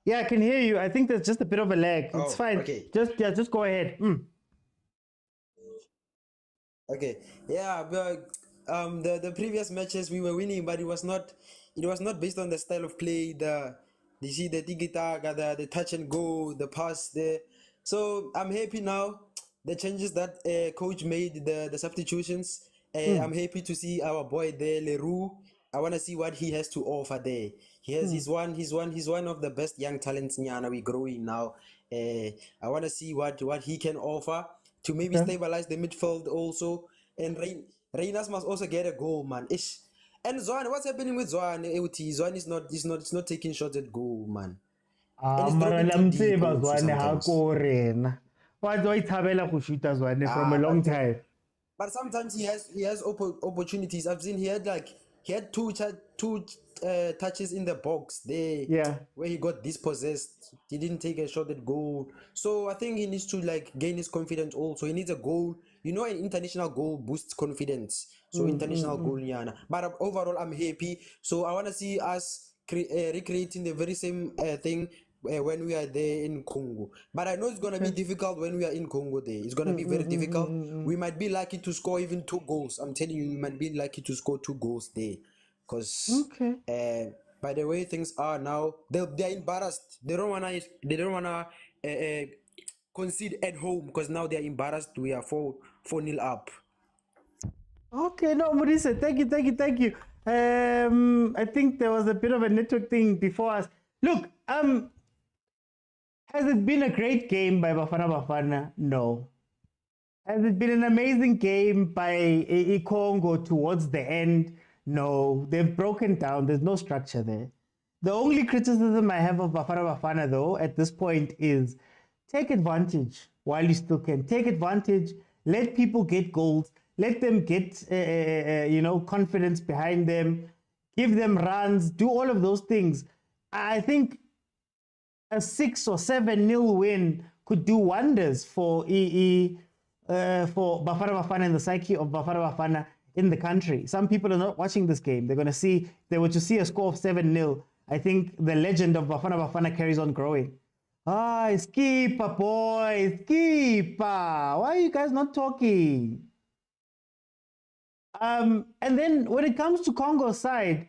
Yeah, I can hear you. I think there's just a bit of a lag. It's
Oh,
fine.
okay.
Just go ahead.
Okay. Yeah, but the previous matches we were winning, but it was not based on the style of play, you see the tiki-taka, the touch and go, the pass there. So I'm happy now. The changes that coach made, the substitutions. I'm happy to see our boy there, Leroux. I want to see what he has to offer there. He's one of the best young talents Nyana we growing now. I want to see what he can offer to maybe
Okay.
stabilize the midfield also. And Reynas must also get a goal, man. Ish. And Zwane, what's happening with Zwane? Zwane is not taking shots at goal, man. And it's
Mara
dropping too deep
lamtseba
also
Zwane ha
sometimes.
ko rena. Wa ithabela go shoota Zwane from a long time.
But sometimes he has opportunities. I've seen he had two touches in the box there.
Yeah.
Where he got dispossessed. He didn't take a shot at goal. So I think he needs to gain his confidence also. He needs a goal. You know, an international goal boosts confidence. So international goal, Yana. But overall, I'm happy. So I want to see us recreating the very same thing when we are there in Congo. But I know it's going to be difficult when we are in Congo there. It's going to be very difficult. We might be lucky to score even 2 goals. I'm telling you, we might be lucky to score 2 goals there. Because by the way things are now, they're embarrassed. They don't wanna concede at home because now they're embarrassed. We are 4-0 up.
Okay, no, Maurice, thank you. I think there was a bit of a network thing before us. Look, has it been a great game by Bafana Bafana? No. Has it been an amazing game by Congo towards the end? No. They've broken down. There's no structure there. The only criticism I have of Bafana Bafana, though, at this point is take advantage while you still can. Take advantage. Let people get goals. Let them get, confidence behind them. Give them runs. Do all of those things. I think a 6 or 7-0 win could do wonders for Bafana Bafana and the psyche of Bafana Bafana in the country. Some people are not watching this game. They were to see a score of 7-0. I think the legend of Bafana Bafana carries on growing. Skipper, boys, skipper. Why are you guys not talking? And then when it comes to Congo's side,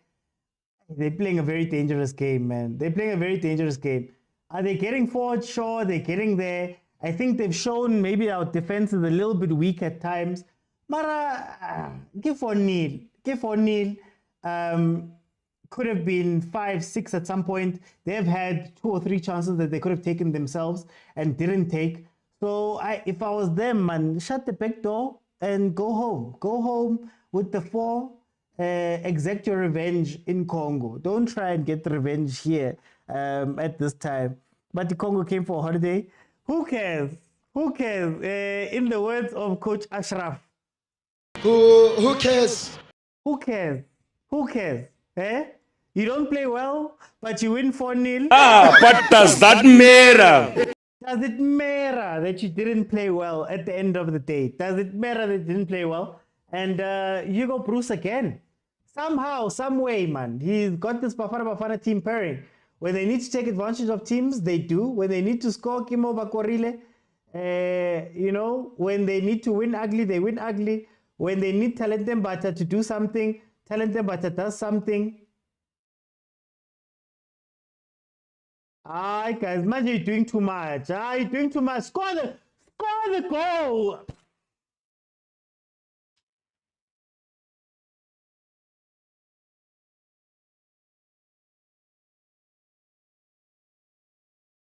they're playing a very dangerous game, man. They're playing a very dangerous game. Are they getting forward? Sure, they're getting there. I think they've shown maybe our defense is a little bit weak at times. Mara, give 4-0. Give 4-0. Could have been 5-6 at some point. They've had 2 or 3 chances that they could have taken themselves and didn't take. So if I was them, man, shut the back door and go home. Go home with the 4. Exact your revenge in Congo. Don't try and get revenge here at this time. But the Congo came for a holiday. Who cares? Who cares? In the words of Coach Ashraf.
Who cares?
Who cares? Who cares? You don't play well, but you win 4-0.
What does that matter?
Does it matter that you didn't play well at the end of the day? Does it matter that you didn't play well? And Hugo Bruce again. Somehow, some way, man. He's got this Bafana Bafana team pairing. When they need to take advantage of teams, they do. When they need to score, Kimo Bakorile. When they need to win ugly, they win ugly. When they need Talente Mbata to do something, Talente Mbata does something. Guys, man, you're doing too much. You're doing too much. Score the goal.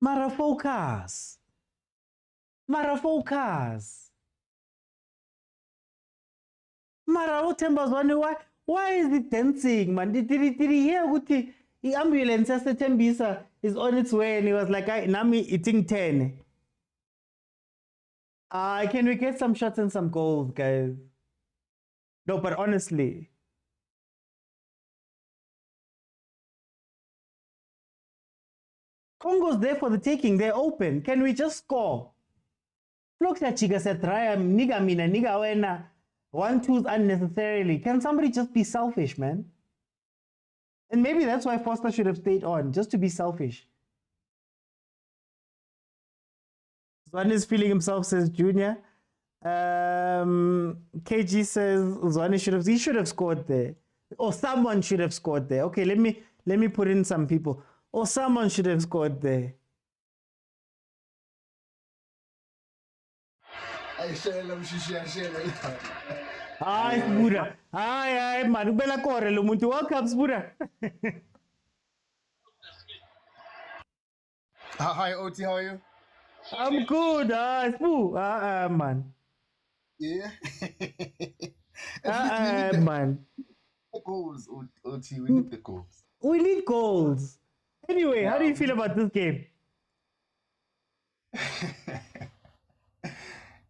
Mara focus. Mara focus. Mara Utembas why is it dancing, man? Did he hear Guti? The ambulance as the Tembisa is on its way, and he was like, Nami eating 10. Can we get some shots and some goals, guys? No, but honestly. Congo's there for the taking. They're open. Can we just score? Floksa chiga se try niga mina niga wena. 1-2s unnecessarily. Can somebody just be selfish, man? And maybe that's why Foster should have stayed on, just to be selfish. Zwan is feeling himself, says Junior. KG says Zwane should have scored there. Or someone should have scored there. Okay, let me put in some people. Or someone should have scored there. Hi, Buddha. Hi, man. Bella corre, lo muntu. Welcome, Buddha.
Hi, OT, how are you?
I'm good. Spoo. Man.
Yeah.
Man.
The goals, OT. We need the goals.
We need goals. Anyway, how do you feel about this game?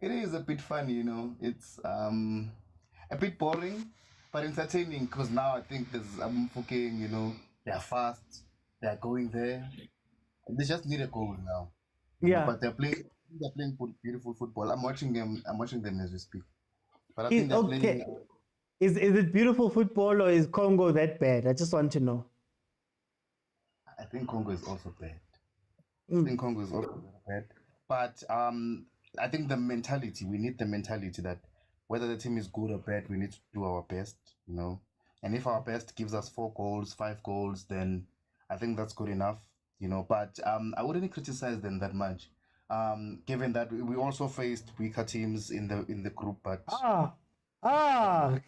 It is a bit funny, you know. It's a bit boring, but entertaining because now I think there's Mfokeng, you know, they're fast, they're going there. They just need a goal now.
Yeah.
But they're playing beautiful football. I'm watching them as we speak. But I think they're playing.
Is it beautiful football or is Congo that bad? I just want to know.
I think Congo is also bad. I think Congo is also bad. But I think we need the mentality that whether the team is good or bad, we need to do our best, you know. And if our best gives us 4 goals, 5 goals, then I think that's good enough, you know. But I wouldn't criticize them that much, given that we also faced weaker teams in the group. But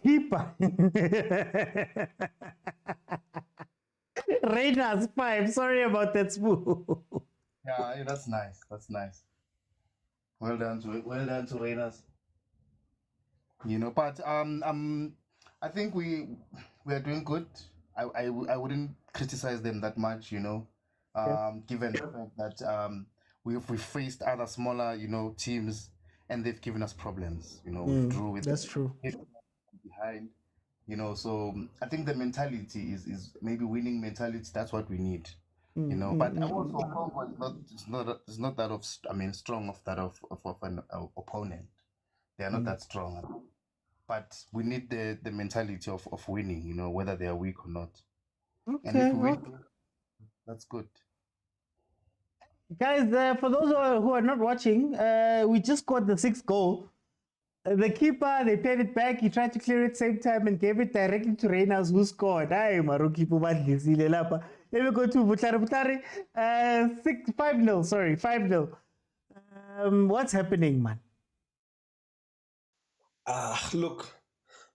keeper. Reina's 5. Sorry about that, Spoo.
Yeah, that's nice. That's nice. Well done to Reina's. You know, but I think we are doing good. I wouldn't criticize them that much, you know, given the fact that we've faced other smaller, you know, teams and they've given us problems, you know. We drew with
that's true.
Behind, you know, so I think the mentality is maybe winning mentality. That's what we need, you know. But also Congo is not that of strong of that of an opponent. They are not that strong. But we need the mentality of winning, you know, whether they are weak or not.
Okay,
and if we win, that's good.
Guys, for those who are not watching, we just scored the 6th goal. The keeper, they paid it back. He tried to clear it same time and gave it directly to Reynolds, who scored. Let me go to Butare. 5-0, sorry, 5-0. What's happening, man?
Look,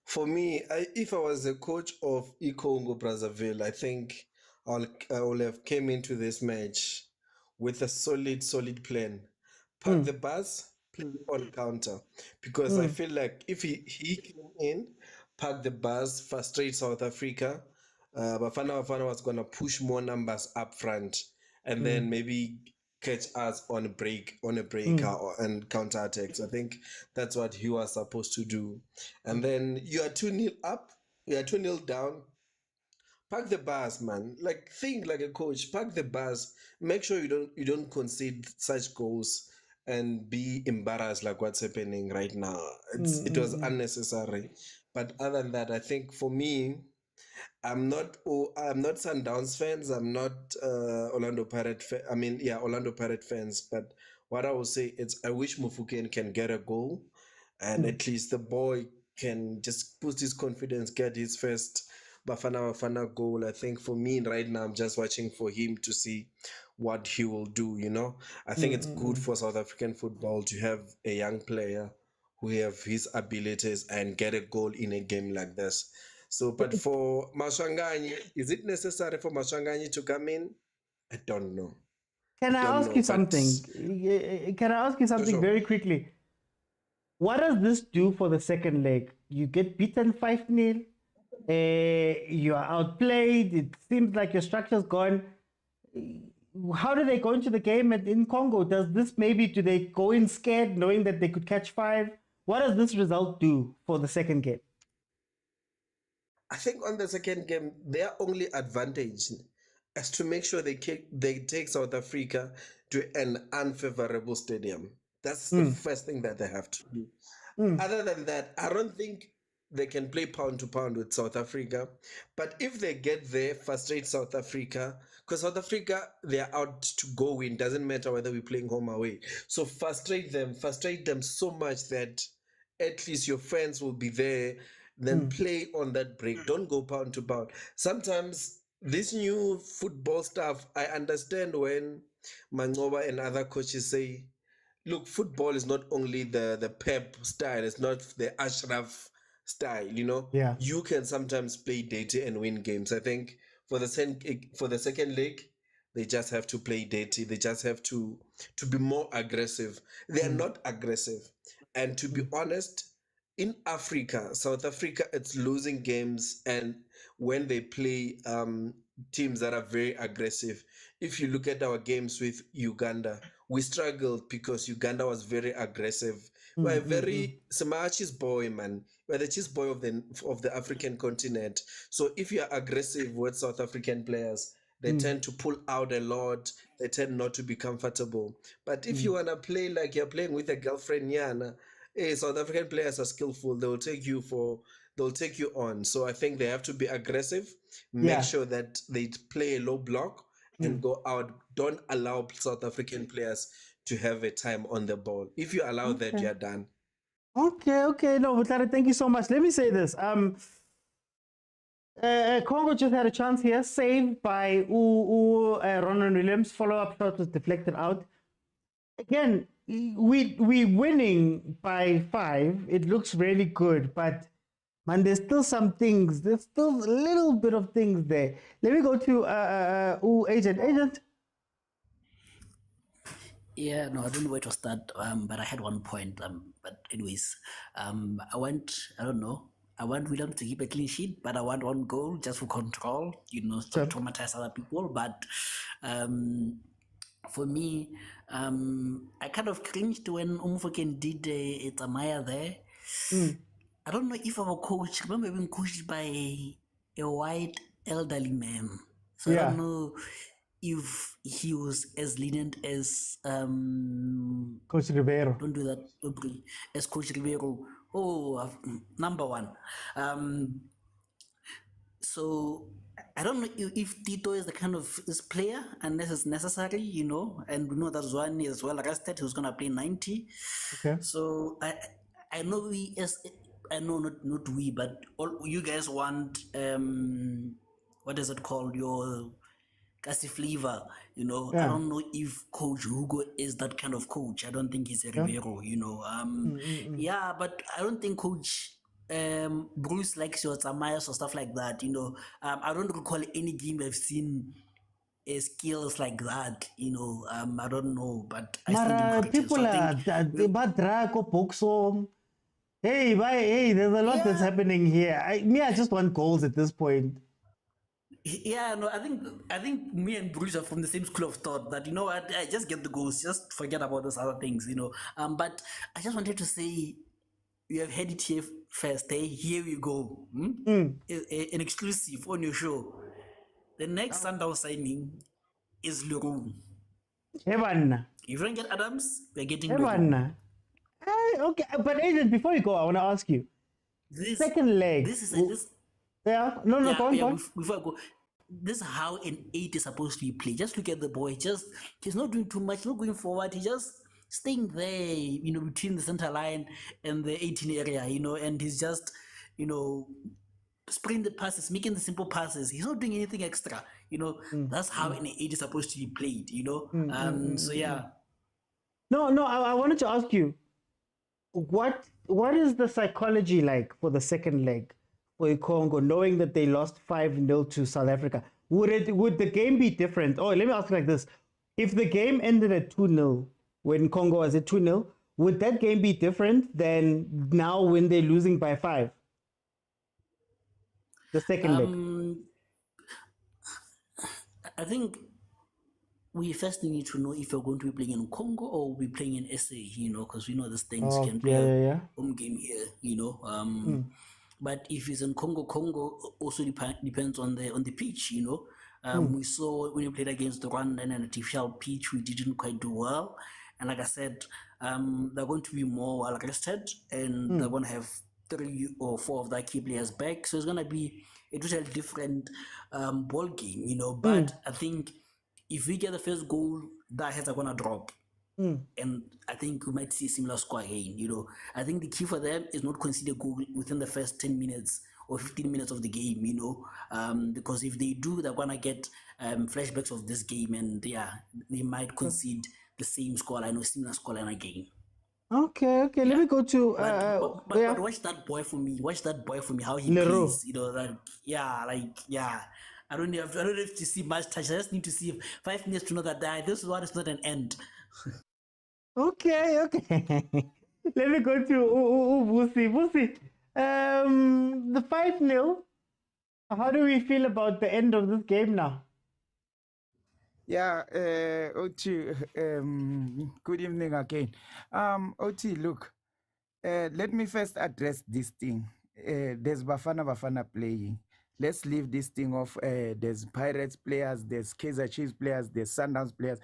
for me, if I was the coach of Congo Brazzaville, I think I will have came into this match with a solid plan. Park the bus, play on counter. Because I feel like if he came in, park the bus, frustrate South Africa, Bafana Bafana was going to push more numbers up front and then maybe catch us on a break and counter attacks. I think that's what he was supposed to do. And then you are 2-0 up, you are 2-0 down. Park the bus, man. Like, think like a coach. Park the bus. Make sure you don't concede such goals and be embarrassed like what's happening right now. It was unnecessary. But other than that, I think for me, I'm not Sundowns fans. I'm not Orlando Pirate Orlando Pirate fans. But what I will say is I wish Mofokeng can get a goal and at least the boy can just boost his confidence, get his first Bafana Bafana goal. I think for me right now, I'm just watching for him to see what he will do, you know. I think it's good for South African football to have a young player who have his abilities and get a goal in a game like this. So, but for Maswanganyi, is it necessary for Maswanganyi to come in? I don't know.
Can I
Don't
ask
know,
you
but
something? Can I ask you something
sure.
very quickly? What does this do for the second leg? You get beaten 5-0. You are outplayed. It seems like your structure's gone. How do they go into the game in Congo? Do they go in scared, knowing that they could catch 5? What does this result do for the second game?
I think on the second game, their only advantage is to make sure they take South Africa to an unfavorable stadium. That's the first thing that they have to do. Other than that, I don't think they can play pound to pound with South Africa. But if they get there, frustrate South Africa, because South Africa, they're out to go win. Doesn't matter whether we're playing home or away. So frustrate them so much that at least your friends will be there. Then play on that break. Don't go pound to pound. Sometimes this new football stuff, I understand when Mangoba and other coaches say, look, football is not only the Pep style, it's not the Ashraf style, you know?
Yeah.
You can sometimes play dirty and win games. I think for the second leg, they just have to play dirty. They just have to be more aggressive. They are not aggressive. And to be honest, in Africa, South Africa, it's losing games, and when they play teams that are very aggressive. If you look at our games with Uganda, we struggled because Uganda was very aggressive. We're very Samachi's boy, man. We're the cheese boy of the African continent. So if you are aggressive with South African players, they tend to pull out a lot. They tend not to be comfortable. But if you wanna play like you're playing with a girlfriend, Yana, South African players are skillful. They'll take you on. So I think they have to be aggressive, make sure that they play a low block and go out. Don't allow South African players to have a time on the ball. If you allow that, you're done.
Okay. No, Butare, thank you so much. Let me say this. Congo just had a chance here, saved by Ronald Williams. Follow-up shot was deflected out. Again, we winning by 5. It looks really good, but man, there's still some things. There's still a little bit of things there. Let me go to Agent.
Yeah, no, I don't know where to start. But I had one point. But anyways, I want William to keep a clean sheet, but I want one goal just for control. To traumatize other people. But for me, I kind of cringed when Umfoken did a Tamaya there. I don't know if our coach, remember being coached by a white elderly man. So I don't know if he was as lenient as
Coach Ribeiro.
Don't do that. As Coach Ribeiro. Number one. So I don't know if Tito is the kind of this player, unless it's necessary, and we know that Zwane is well rested, who's gonna play 90.
Okay.
So I know not we, but all you guys want what is it called? Your Kasi flavor, I don't know if Coach Hugo is that kind of coach. I don't think he's a Ribeiro, but I don't think Coach Bruce likes your Tamayas or stuff like that, I don't recall any game I've seen skills like that, I don't know, but I still
people are Badrako Boxom. Hey, there's a lot that's happening here. I just want goals at this point.
Yeah, no, I think me and Bruce are from the same school of thought that I just get the goals, just forget about those other things, But I just wanted to say, you have had it here first. Here we go. An exclusive on your show. The next Sundowns signing is Leroux.
Evan.
If you don't get Adams, we're getting
Evan. Okay, but Agent, before you go, I want to ask you. Second leg. Go on.
Before I go, this is how an 8 is supposed to be played. Just look at the boy. He's not doing too much, not going forward. He's just staying there, between the center line and the 18 area, and he's just, spraying the passes, making the simple passes. He's not doing anything extra, That's how an 8 is supposed to be played, So yeah.
No, I wanted to ask you, what is the psychology like for the second leg for Congo, knowing that they lost 5-0 to South Africa? Would the game be different? Let me ask you like this. if the game ended at 2-0, when Congo was at 2-0, would that game be different than now when they're losing by 5? The second leg.
I think we first need to know if you're going to be playing in Congo or we're playing in SA, because we know these things can play a home game here, But if it's in Congo, Congo also depends on the pitch, We saw when we played against Rwanda in an artificial pitch, we didn't quite do well. And like I said, they're going to be more well rested, and they're going to have 3 or 4 of their key players back. So it's going to be a totally different ball game, But I think if we get the first goal, that heads are going to drop. And I think we might see a similar score again, I think the key for them is not concede a goal within the first 10 minutes or 15 minutes of the game, because if they do, they're going to get flashbacks of this game, and they might concede the same scoreline or similar scoreline again.
Okay. Let me go to.
But watch that boy for me. How he plays. I don't have to see much touch. I just need to see 5 minutes to know that this one is not an end.
Okay. Let me go to Vusi. The 5-0. How do we feel about the end of this game now?
Yeah, Oti, good evening again. Oti, look, let me first address this thing. There's Bafana playing. Let's leave this thing off. There's Pirates players, there's Kaizer Chiefs players, there's Sundowns players.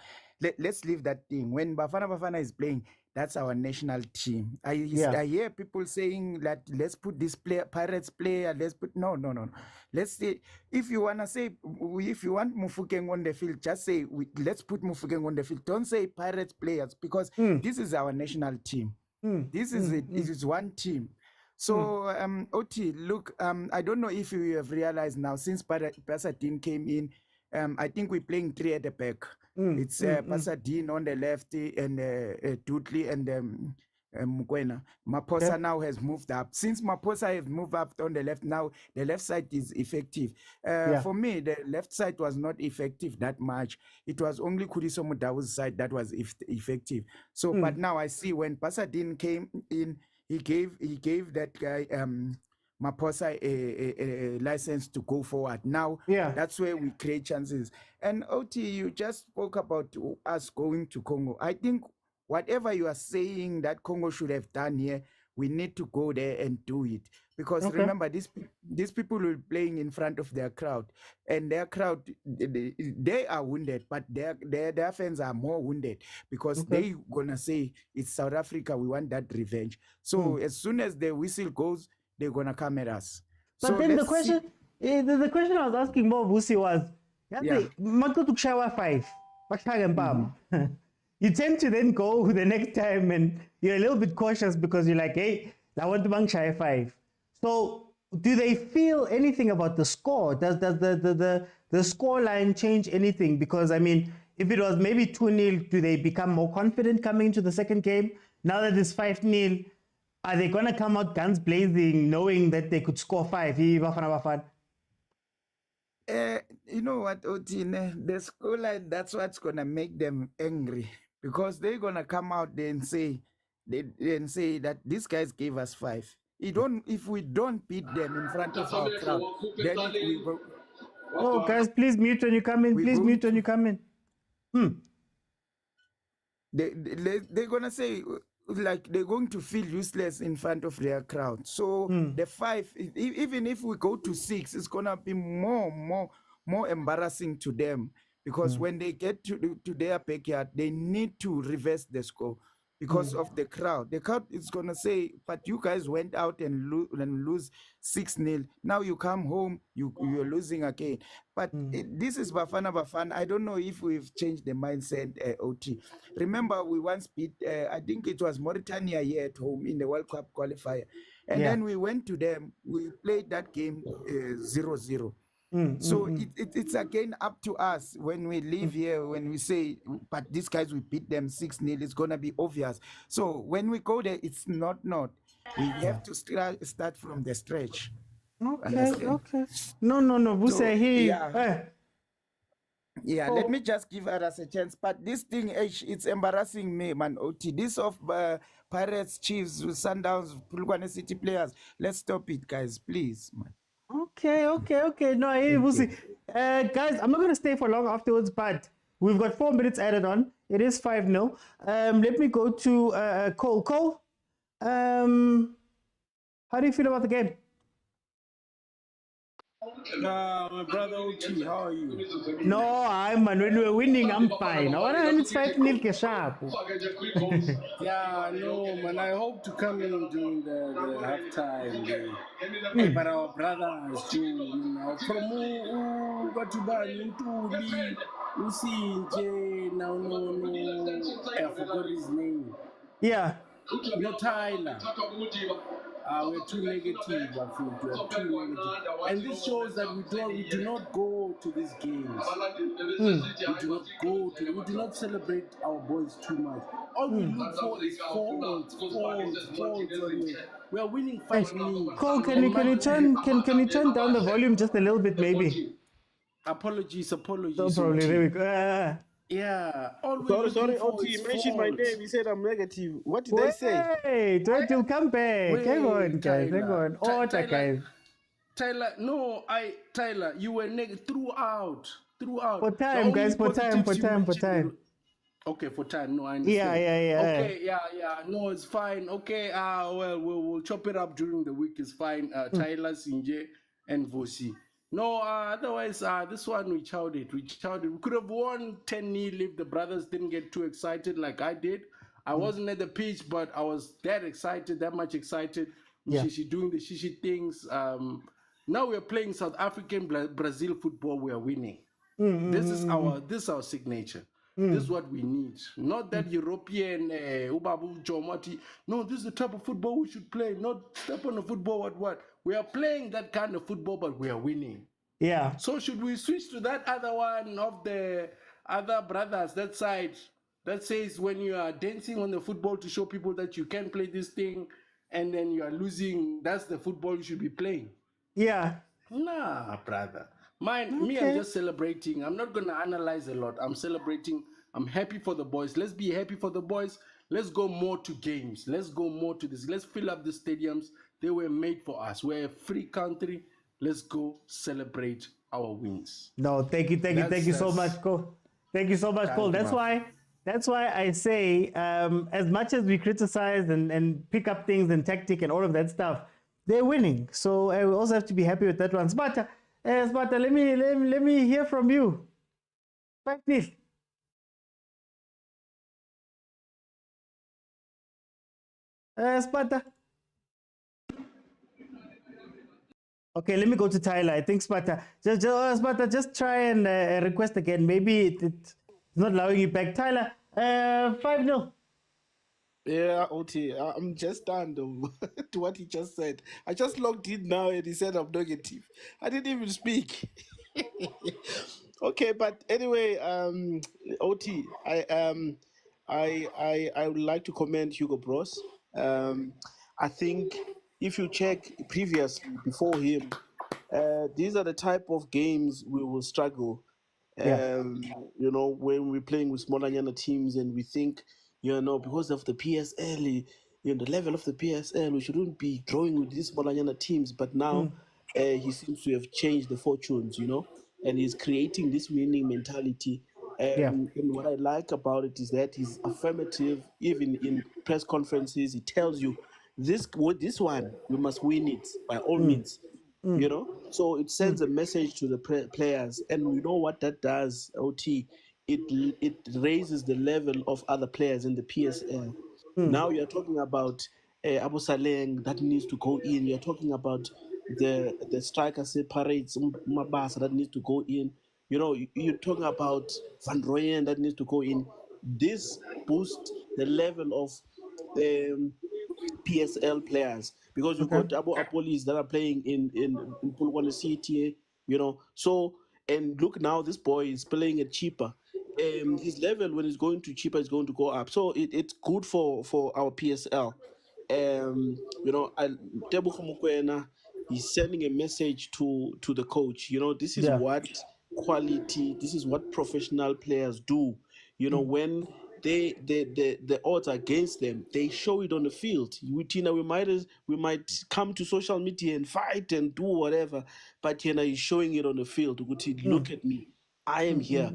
Let's leave that thing. When Bafana is playing, that's our national team. I hear people saying that let's put this Pirates player, no. Let's say, if you want Mufukeng on the field, just say, let's put Mufukeng on the field. Don't say Pirates players, because this is our national team. This is it. It is one team. So, Oti, look, I don't know if you have realized now, since Pasadine came in, I think we're playing 3 at the back. It's Pasadine on the left, and Dudley and Mokwena. Maposa now has moved up. Since Maposa has moved up on the left, now the left side is effective. For me, the left side was not effective that much. It was only Kuriso Mudawu's side that was effective. So, but now I see when Pasadine came in, he gave that guy Maposa a license to go forward. Now, that's where we create chances. And Oti, you just spoke about us going to Congo. I think whatever you are saying that Congo should have done here, we need to go there and do it. Because remember, these people will be playing in front of their crowd, and their crowd, they are wounded, but their fans are more wounded, because they gonna say, it's South Africa, we want that revenge. So as soon as the whistle goes, they're gonna come at us.
But
so
then the question I was asking more, Vusi, was, you tend to then go the next time and you're a little bit cautious because you're like, hey, I want to bang shy 5. So do they feel anything about the score? Does the score line change anything? Because I mean, if it was maybe 2-0, do they become more confident coming into the second game? Now that it's 5-0, are they gonna come out guns blazing, knowing that they could score 5?
You know what, Otine, the scoreline, that's what's gonna make them angry, because they're gonna come out there and say that these guys gave us 5. If we don't beat them in front of our crowd, then we go.
Oh, guys, please mute when you come in. Please mute when you come in.
They're gonna say, like, they're going to feel useless in front of their crowd. So the 5, even if we go to 6, it's gonna be more embarrassing to them, because when they get to their backyard, they need to reverse the score because of the crowd. The crowd is gonna say, "But you guys went out and lose 6-0. Now you come home, you're losing again." But this is Bafana. I don't know if we've changed the mindset, OT. Remember, we once beat, I think it was Mauritania here at home in the World Cup qualifier. And then we went to them, we played that game 0-0. So it's again up to us when we leave here, when we say, but these guys, we beat them 6-0, it's going to be obvious. So when we go there, it's not. We have to start from the stretch.
Okay. No. Who say he?
Yeah, let me just give others a chance. But this thing, it's embarrassing me, man. OT, this of Pirates, Chiefs, Sundowns, Pulukwane City players. Let's stop it, guys, please, man.
Okay. No, hey, we'll see. Guys, I'm not going to stay for long afterwards, but we've got 4 minutes added on. It is 5-0. Let me go to Cole. Cole, how do you feel about the game?
My brother OT, how are you?
No, man, when we're winning, I'm fine. When it's 5-0, get sharp.
Yeah, no, man. I hope to come in during the halftime. But our brothers too, you know, from Batubani, Ntuli, Usinje, now no, I forgot his name.
Yeah.
No, Tyler. We're too negative, I feel. We're too negative. And this shows that we do not go to these games. We do not celebrate our boys too much. All we look for is faults. We are winning 5-0.
Cole, can you turn down the volume just a little bit, maybe?
Apologies.
No problem. There we go.
Yeah. Sorry, OT, you mentioned my name. He said I'm negative. What did I say?
Wait, you'll come back. Hang on, guys. Hang on. Order, guys.
Tyler, you were negative throughout.
For time, guys. For time.
Okay, for time. No, I understand.
Yeah.
Okay, yeah. No, it's fine. Okay, well, we'll chop it up during the week. It's fine. Tyler, Sinje, and Vosi. No, otherwise, this one we chowed it. We could have won 10-0 if the brothers didn't get too excited like I did. I wasn't at the pitch, but I was that much excited.
Yeah.
Shishi doing the shishi things. Now we're playing South African Brazil football. We are winning. This is our signature. This is what we need. Not that European Ubabu Jomati. No, this is the type of football we should play. Not step on the football. What? We are playing that kind of football, but we are winning.
Yeah.
So should we switch to that other one of the other brothers, that side, that says when you are dancing on the football to show people that you can play this thing and then you are losing, that's the football you should be playing?
Yeah.
Nah, brother. Me, I'm just celebrating. I'm not going to analyze a lot. I'm celebrating. I'm happy for the boys. Let's be happy for the boys. Let's go more to games. Let's go more to this. Let's fill up the stadiums. They were made for us. We're a free country. Let's go celebrate our wins.
No, thank you so much, Cole. Thank you so much, Cole. That's why I say, as much as we criticize and pick up things and tactic and all of that stuff, they're winning. So we also have to be happy with that one. Sparta, let me hear from you. Practice. Sparta. Okay, let me go to Tyler. I think Sparta. Just try and request again. Maybe it's not allowing you back. Tyler, 5-0.
Yeah, OT. I'm just stunned to what he just said. I just logged in now and he said I'm negative. I didn't even speak. Okay, but anyway, OT. I would like to commend Hugo Bros. I think if you check previously before him, these are the type of games we will struggle. You know, when we're playing with smaller teams and we think, you know, because of the PSL, you know, the level of the PSL, we shouldn't be drawing with these smaller teams. But now he seems to have changed the fortunes, you know, and he's creating this winning mentality. And what I like about it is that he's affirmative. Even in press conferences, he tells you, this one, we must win it by all means. You know, so it sends a message to the players, and we know what that does. OT, it raises the level of other players in the PSL. Now you're talking about Abu Saleng that needs to go in. You're talking about the striker separates Mabasa that needs to go in. You know, you're talking about Van Rooyen that needs to go in. This boosts the level of PSL players, because you've got Abu Apolis that are playing in Pulukwane City, you know. So, and look now, this boy is playing at cheaper. His level, when he's going to cheaper, is going to go up. So it's good for our PSL. You know, Tebuka Mokwena, he's sending a message to the coach. You know, this is what quality. This is what professional players do. You know, when the odds are against them, they show it on the field. We might come to social media and fight and do whatever, but Tina is showing it on the field. Look at me. I am here.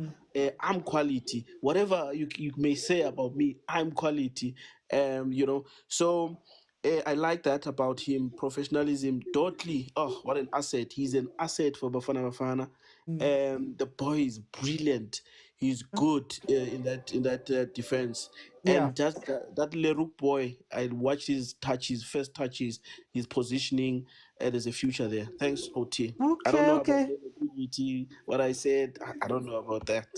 I'm quality. Whatever you may say about me, I'm quality. You know, so I like that about him. Professionalism. Dudley, oh, what an asset! He's an asset for Bafana Bafana. The boy is brilliant. He's good in that defense.
Yeah.
And just that Lerouk boy, I watched his touches, first touches, his positioning. There's a future there. Thanks, OT. I don't know about the what I said. I don't know about that.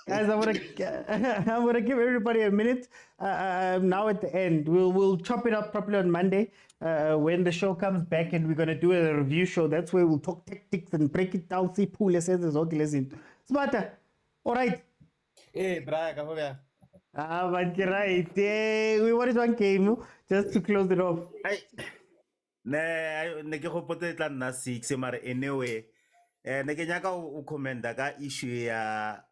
Guys, I'm gonna give everybody a minute. Now at the end, we'll chop it up properly on Monday when the show comes back, and we're gonna do a review show. That's where we'll talk tactics and break it down. See pool lessons, smarter. All right.
Hey, Braga, come here.
But you're right. We wanted one game just to close it off.
Ne ke go potla nna 6 mara anyway ne ke nyaka o commenta ka issue ya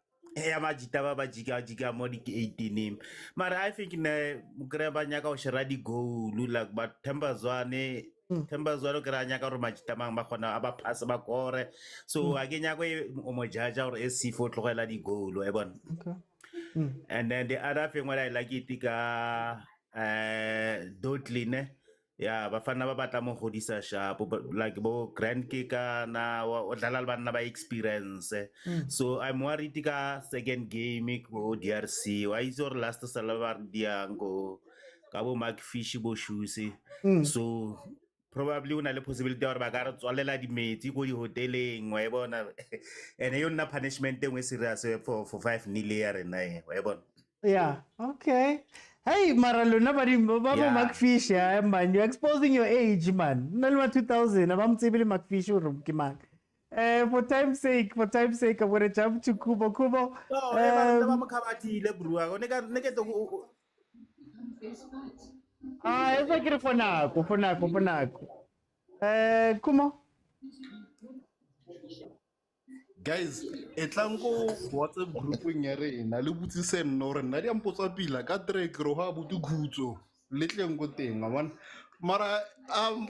majita ba jiga mo di 18 mara I think ne mokre ba nyaka o shera di goal like but Tembazwane ke ra nyaka re majita mang ba khona aba pass ba kore so a ke nyaka o mo jaja or SC4 tlogela di goal e bona.
Okay.
And then the other thing what I like it ka Dudley ne. Yeah, Bafana ba batla mo godisa sharp like bo grand kicker na o dlala le bana ba experience. So I'm worried ka second game ko DRC. Why is your last salavar diango ka bo Macfish bo shoes. So probably una le possibility ya ba ka re tswalela di metsi go di hoteleng wa e bona and yo nna punishment engwe serious for 5-0 ya rena wa e bona.
Yeah. Okay. Hey, Maraluna, Baba Macfish, man, you're exposing your age, man. Nalwa 2000, I'm Macfish, man. For time's sake, I'm gonna jump to Kubo. Esa kire fonako. Kumo.
Guys, etlango WhatsApp group ya rena le butsise nno re nna di ampotsa pila ka trek ro ha butu khutso le tleng go teng man mara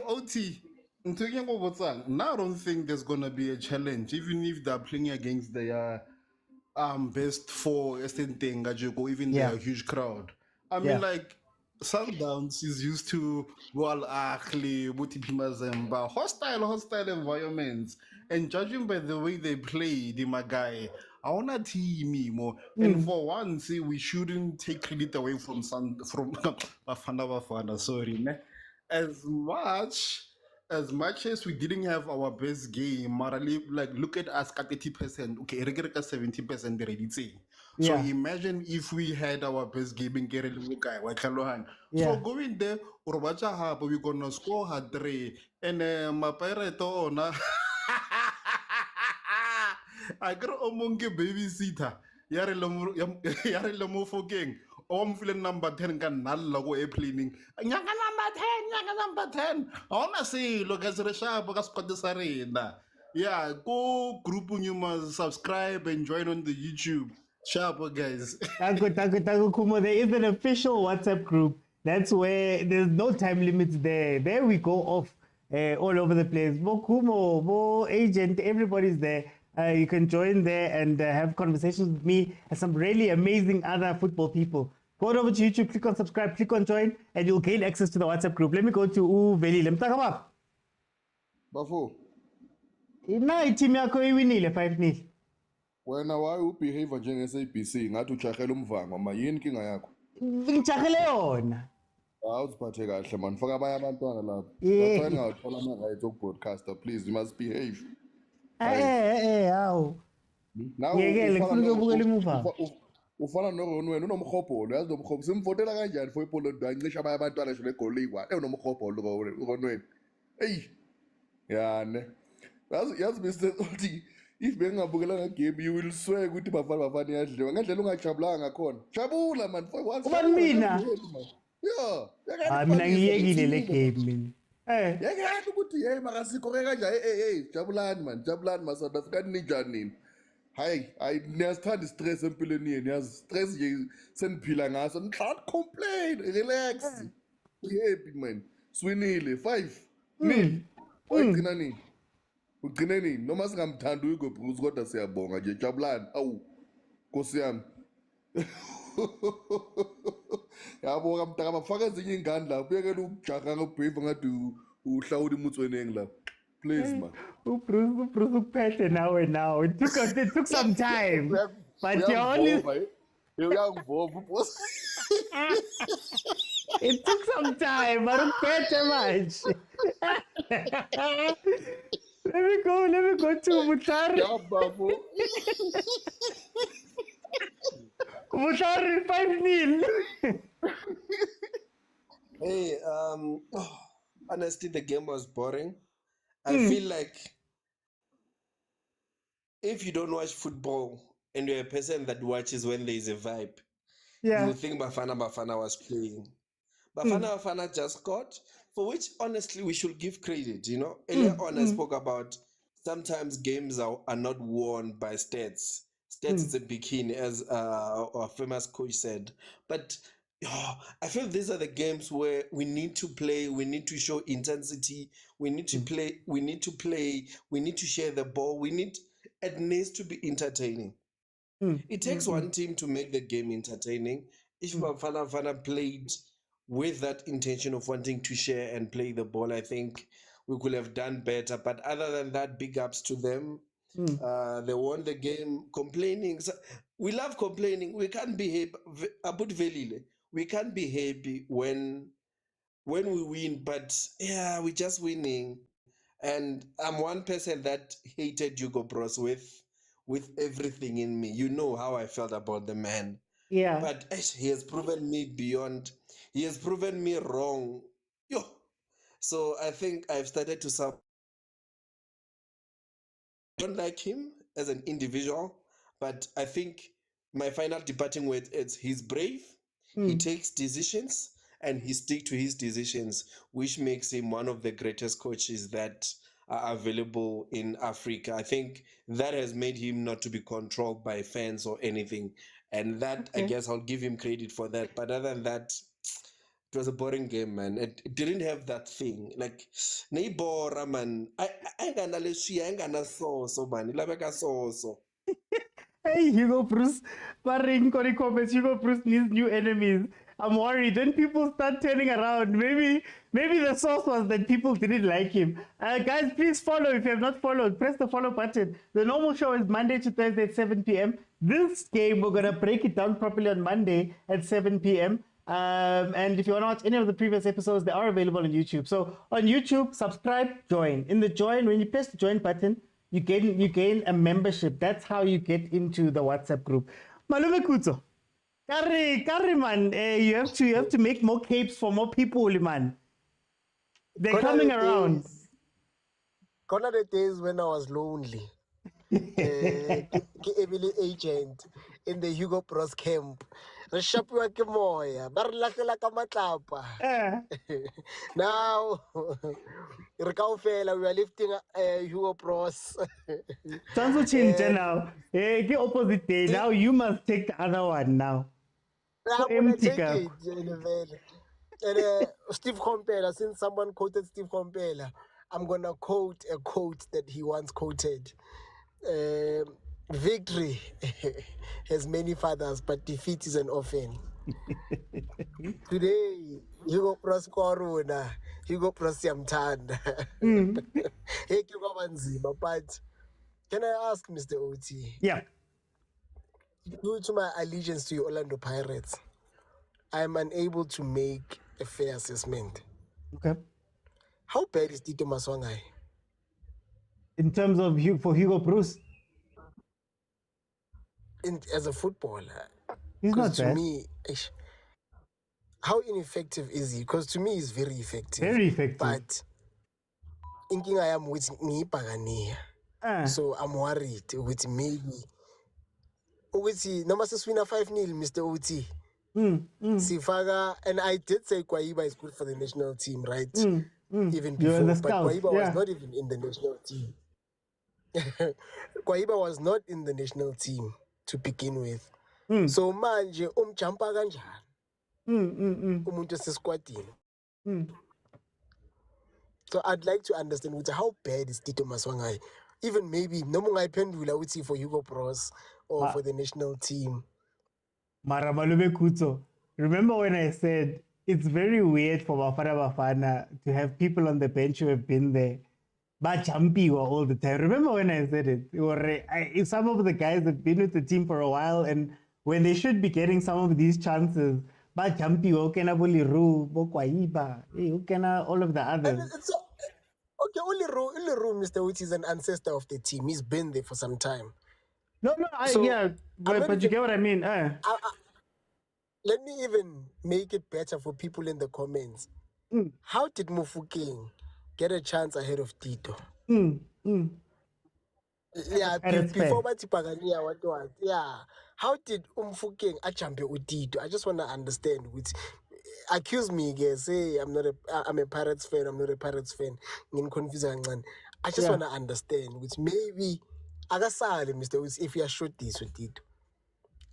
OT ntse go botsang now I don't think there's going to be a challenge even if they're playing against the best four estenteng gajeko even their huge crowd. I mean like Sundowns is used to Ahly, Mazembe, hostile environments. And judging by the way they play, the Magai, I want a team more. And for once, we shouldn't take credit away from Bafana Bafana. Sorry, ne? As much as we didn't have our best game, Marali, like look at us at 80%. Okay, 70% already say. So imagine if we had our best game in Kerala. So going there, we're gonna score her 3 and my pirate on. I got a monkey babysitter. Yare lomo foking. I'm feeling number 10 can logo airplaning. Nyanga number 10. I wanna say, look as a sharp because this arena. Yeah, go group you must subscribe and join on the YouTube. Sharp guys.
Tago Kumo, there is an official WhatsApp group. That's where there's no time limits there. There we go off all over the place. Bo Kumo, Bo Agent, everybody's there. You can join there and have conversations with me and some really amazing other football people. Go over to YouTube, click on subscribe, click on join, and you'll gain access to the WhatsApp group. Let me go to Veli. Let me talk about.
Bafo.
Na team yakho iwinile 5-0.
Wena why ubehave njenge-SABC ngathi ujahela umvanga ma yini inkinga yakho?
Ngijahele yona.
Awuziphathe kahle man, faka abanye abantwana lapha. Ngicela ngawuthola ama-rights okubroadcaster, please, you must behave.
Hawu. Ngiyekele kufuneka ubukele umuvanga.
Ufana noRonwen unomkhobholo, yazi nomkhobholo simvotela kanjani for iPolo ngisho abanye abantwana nje legoli kwa. Unomkhobholo uRonwen. Hey. Yane. Yazi Mr. Oti, if bengabukela game you will swear ukuthi Bafana Bafana iyadliwa. Ngendlela ungajabulanga khona. Jabula man for once.
Ubani mina?
Yeah.
Mina ngiyekile le game mina.
Yeke ukuthi hey makasikho kanjani jabulani man South Africa ninjani nini hayi niyasithanda istress empilweni yenu yazi stress nje seniphila ngaso nihlat complain relax happy man swinile 5-0 wayigcina nini ugcine nini noma singamthandi uHugo Bruce kodwa siyabonga nje jabulani awu Nkosi yami yabo kamntaka bafaka ezinye ingane lapho uyekela ukujaha ngobhave ngathi uhlawula imutsweneng lapho please man
Bruce ukuphethe nawe now. It took some time. But you only
uyangivova boss.
It took some time, but ukuphethe manje. Let me go to Mutari. Mutari 5-0.
Hey, honestly, the game was boring. I feel like if you don't watch football and you're a person that watches when there is a vibe, you would think Bafana Bafana was playing. Bafana Bafana just scored, for which honestly we should give credit. You know, earlier on I spoke about sometimes games are not won by stats. Stats is a bikini, as our famous coach said. But I feel these are the games where we need to play, we need to show intensity, we need to play, we need to share the ball, it needs to be entertaining. It takes one team to make the game entertaining. If Bafana Bafana played with that intention of wanting to share and play the ball, I think we could have done better. But other than that, big ups to them. They won the game. Complaining, we love complaining. We can't be happy. We can't be happy when we win, but yeah, we're just winning. And I'm one person that hated Hugo Bros with everything in me. You know how I felt about the man.
Yeah.
But he has proven me he has proven me wrong. So I think I've started to don't like him as an individual, but I think my final departing word is he's brave, he takes decisions, and he sticks to his decisions, which makes him one of the greatest coaches that are available in Africa. I think that has made him not to be controlled by fans or anything. And that, I guess I'll give him credit for that. But other than that, it was a boring game, man. It didn't have that thing. Like, Neibora, man. I ain't gonna sauce, man. Sauce.
Hey, Hugo Bruce. Barring comments, Hugo Bruce needs new enemies. I'm worried. When people start turning around, maybe the source was that people didn't like him. Guys, please follow. If you have not followed, press the follow button. The normal show is Monday to Thursday at 7 p.m. This game, we're going to break it down properly on Monday at 7 p.m. And if you want to watch any of the previous episodes, they are available on YouTube. So on YouTube, subscribe, join. In the join, when you press the join button, you gain a membership. That's how you get into the WhatsApp group. Malume Kutso, Kari man, you have to make more capes for more people, man. They're coming around.
Gone are the days when I was lonely. Emily agent in the Hugo Bros camp. Reshapiwa ke moya, ba re latlhela ka matlapa. Now, we are lifting Hugo Bros.
Sounds change now. The opposite day. Now you must take the other one now.
I'm gonna take it. And Steve Kompela, since someone quoted Steve Kompela, I'm gonna quote a quote that he once quoted. Victory has many fathers, but defeat is an orphan. Today, Hugo Bros Corona, Hugo Bros Yamtanda. But can I ask, Mr. OT?
Yeah.
Due to my allegiance to Orlando Pirates, I am unable to make a fair assessment.
Okay.
How bad is Tito Maswangai?
In terms of Hugo Bruce?
As a footballer.
He's not
to
bad.
me, how ineffective is he? Because to me, he's very effective.
Very effective.
But thinking I am with me, so I'm worried with maybe. Number 6 winner 5-0, Mr. OT. Sifaga, and I did say Kwaiba is good for the national team, right? Even before, but Kwaiba was not even in the national team. Kwaiba was not in the national team to begin with. So manje umjumpa kanjani? Umuntu osesquadini. So I'd like to understand how bad is Tito Maswangai? Even maybe noma ungayiphendula uthi for Hugo Bros or for the national team.
Mara Malube Kuto, remember when I said it's very weird for Bafana Bafana to have people on the bench who have been there, but jumpy all the time. Remember when I said it? Some of the guys have been with the team for a while, and when they should be getting some of these chances, but jumpy, okena Boliru, Bokwaiba, okena all of the others.
Okay, only Ru, Mr. Uchi is an ancestor of the team. He's been there for some time.
No, but you get what I mean.
Let me even make it better for people in the comments. How did Mufokeng get a chance ahead of Tito? Yeah, before Batipagania, what was? Yeah. How did Mufokeng champion with Tito? I just want to understand. Which accuse me, guys. Say I'm a Pirates fan. I'm not a Pirates fan. I just want to understand. Which maybe Agasale, Mr. Woods, if you are short this with Tito.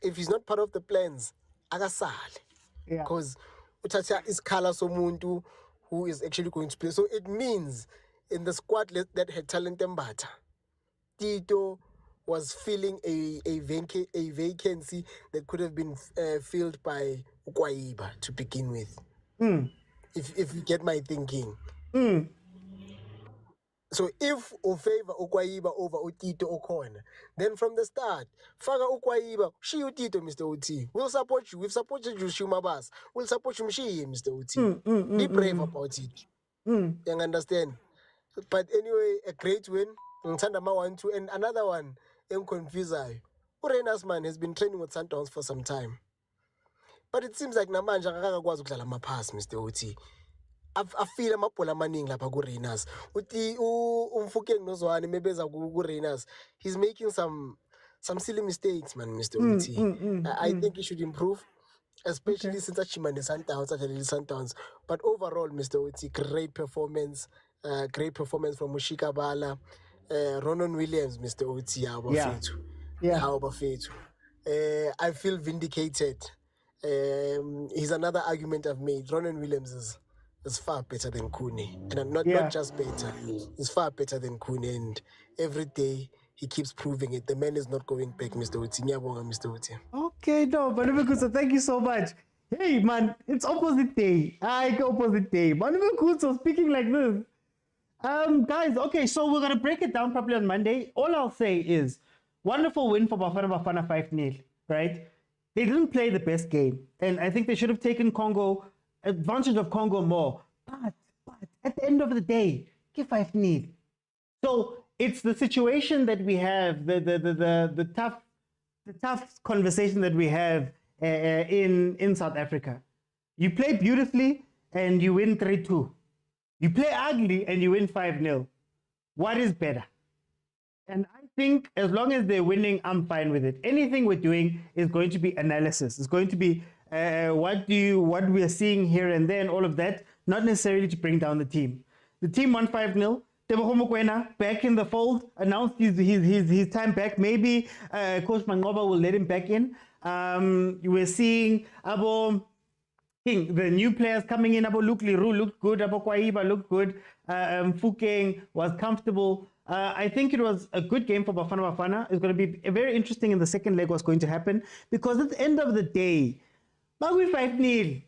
If he's not part of the plans, Agasale. Because Utacha is Kala Somuntu who is actually going to play. So it means in the squad that had talent and Mbata, Tito was filling a vacancy that could have been filled by Kwaiba to begin with. If you get my thinking. So if you favor Ukwaiba over Tito Okona, then from the start, Faga Ukwaiba, she Tito, Mr. Uti. We'll support you. We've supported you, Shumabas. We'll support you, Mr. Uti. Be brave about it. You understand? But anyway, a great win. And another one, I'm confused. Urenas man has been training with Sundowns for some time. But it seems like Namanja Kagakwazi kudlala amapass, Mr. Uti. I feel amapola maning lapha ku-Rainers. Uthi umfukeng nozwane mebeza ku-Rainers. He's making some silly mistakes, man, Mr. Uti. I think he should improve, especially since Achimane Sundowns. But overall, Mr. Uti, great performance from Mushika Bala, Ronan Williams, Mr. Uti. I feel vindicated. He's another argument I've made. Ronan Williams is far better than Kune. And not just better. He's far better than Kune. And every day he keeps proving it. The man is not going back, Mr. Uti. Mr. Uti.
Okay, no, but thank you so much. Hey, man, it's opposite day. Opposite day. Manuel speaking like this. Guys, okay, so we're going to break it down properly on Monday. All I'll say is, wonderful win for Bafana Bafana 5-0, right? They didn't play the best game. And I think they should have taken advantage of Congo more. But at the end of the day, give 5-0. So it's the situation that we have, the tough conversation that we have in South Africa. You play beautifully and you win 3-2. You play ugly and you win 5-0. What is better? And I think as long as they're winning, I'm fine with it. Anything we're doing is going to be analysis. It's going to be what we are seeing here and there and all of that, not necessarily to bring down the team. The team won 5-0. Tebogo Mokwena back in the fold, announced his time back. Maybe Coach Mangoba will let him back in. We're seeing the new players coming in. Luke Liru looked good. Kwaiba looked good. Mufokeng was comfortable. I think it was a good game for Bafana Bafana. It's going to be very interesting in the second leg what's going to happen. Because at the end of the day, we 5-0.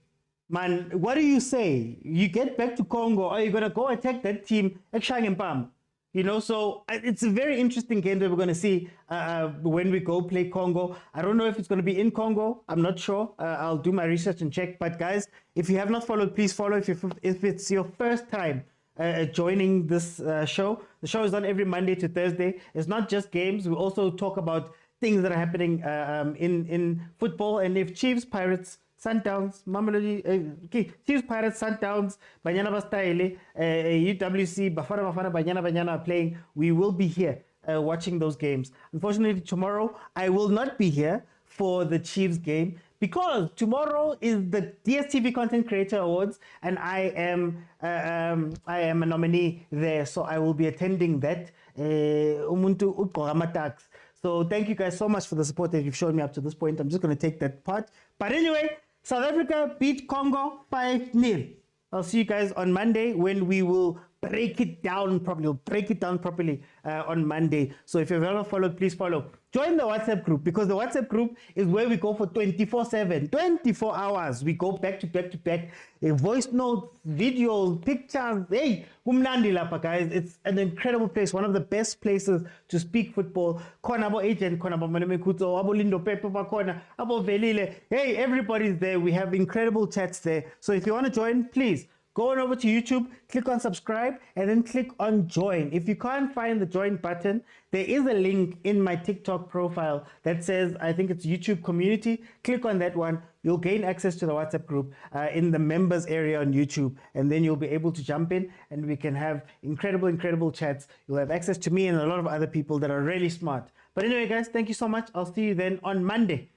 Man, what do you say? You get back to Congo, or you're going to go attack that team at Shangempam? You know, so it's a very interesting game that we're going to see when we go play Congo. I don't know if it's going to be in Congo. I'm not sure. I'll do my research and check. But guys, if you have not followed, please follow. If it's your first time joining this show, the show is on every Monday to Thursday. It's not just games. We also talk about things that are happening in football. And if Chiefs, Pirates, Sundowns, mamelodi, Chiefs, Pirates, Sundowns, Banyana Bastyle, UWC, Bafana Bafana, Banyana are playing, we will be here watching those games. Unfortunately, tomorrow I will not be here for the Chiefs game, because tomorrow is the DSTV Content Creator Awards, and I am a nominee there, so I will be attending that. Umuntu ugqoka amatax. So thank you guys so much for the support that you've shown me up to this point. I'm just going to take that part. But anyway, South Africa beat Congo 5-0. I'll see you guys on Monday when we will break it down properly. We'll break it down properly on Monday. So if you've ever followed, please follow. Join the WhatsApp group, because the WhatsApp group is where we go for 24/7, 24 hours. We go back to back to back. Voice notes, videos, pictures. Hey, kumnandi lapha, guys. It's an incredible place. One of the best places to speak football. Khona abo agent, khona abo Manemekutso, abo Lindo Pepe bakhona, abo Velile. Hey, everybody's there. We have incredible chats there. So if you want to join, please go on over to YouTube, click on subscribe, and then click on join. If you can't find the join button, there is a link in my TikTok profile that says, I think it's YouTube community. Click on that one. You'll gain access to the WhatsApp group in the members area on YouTube, and then you'll be able to jump in and we can have incredible chats. You'll have access to me and a lot of other people that are really smart. But anyway, guys, thank you so much. I'll see you then on Monday.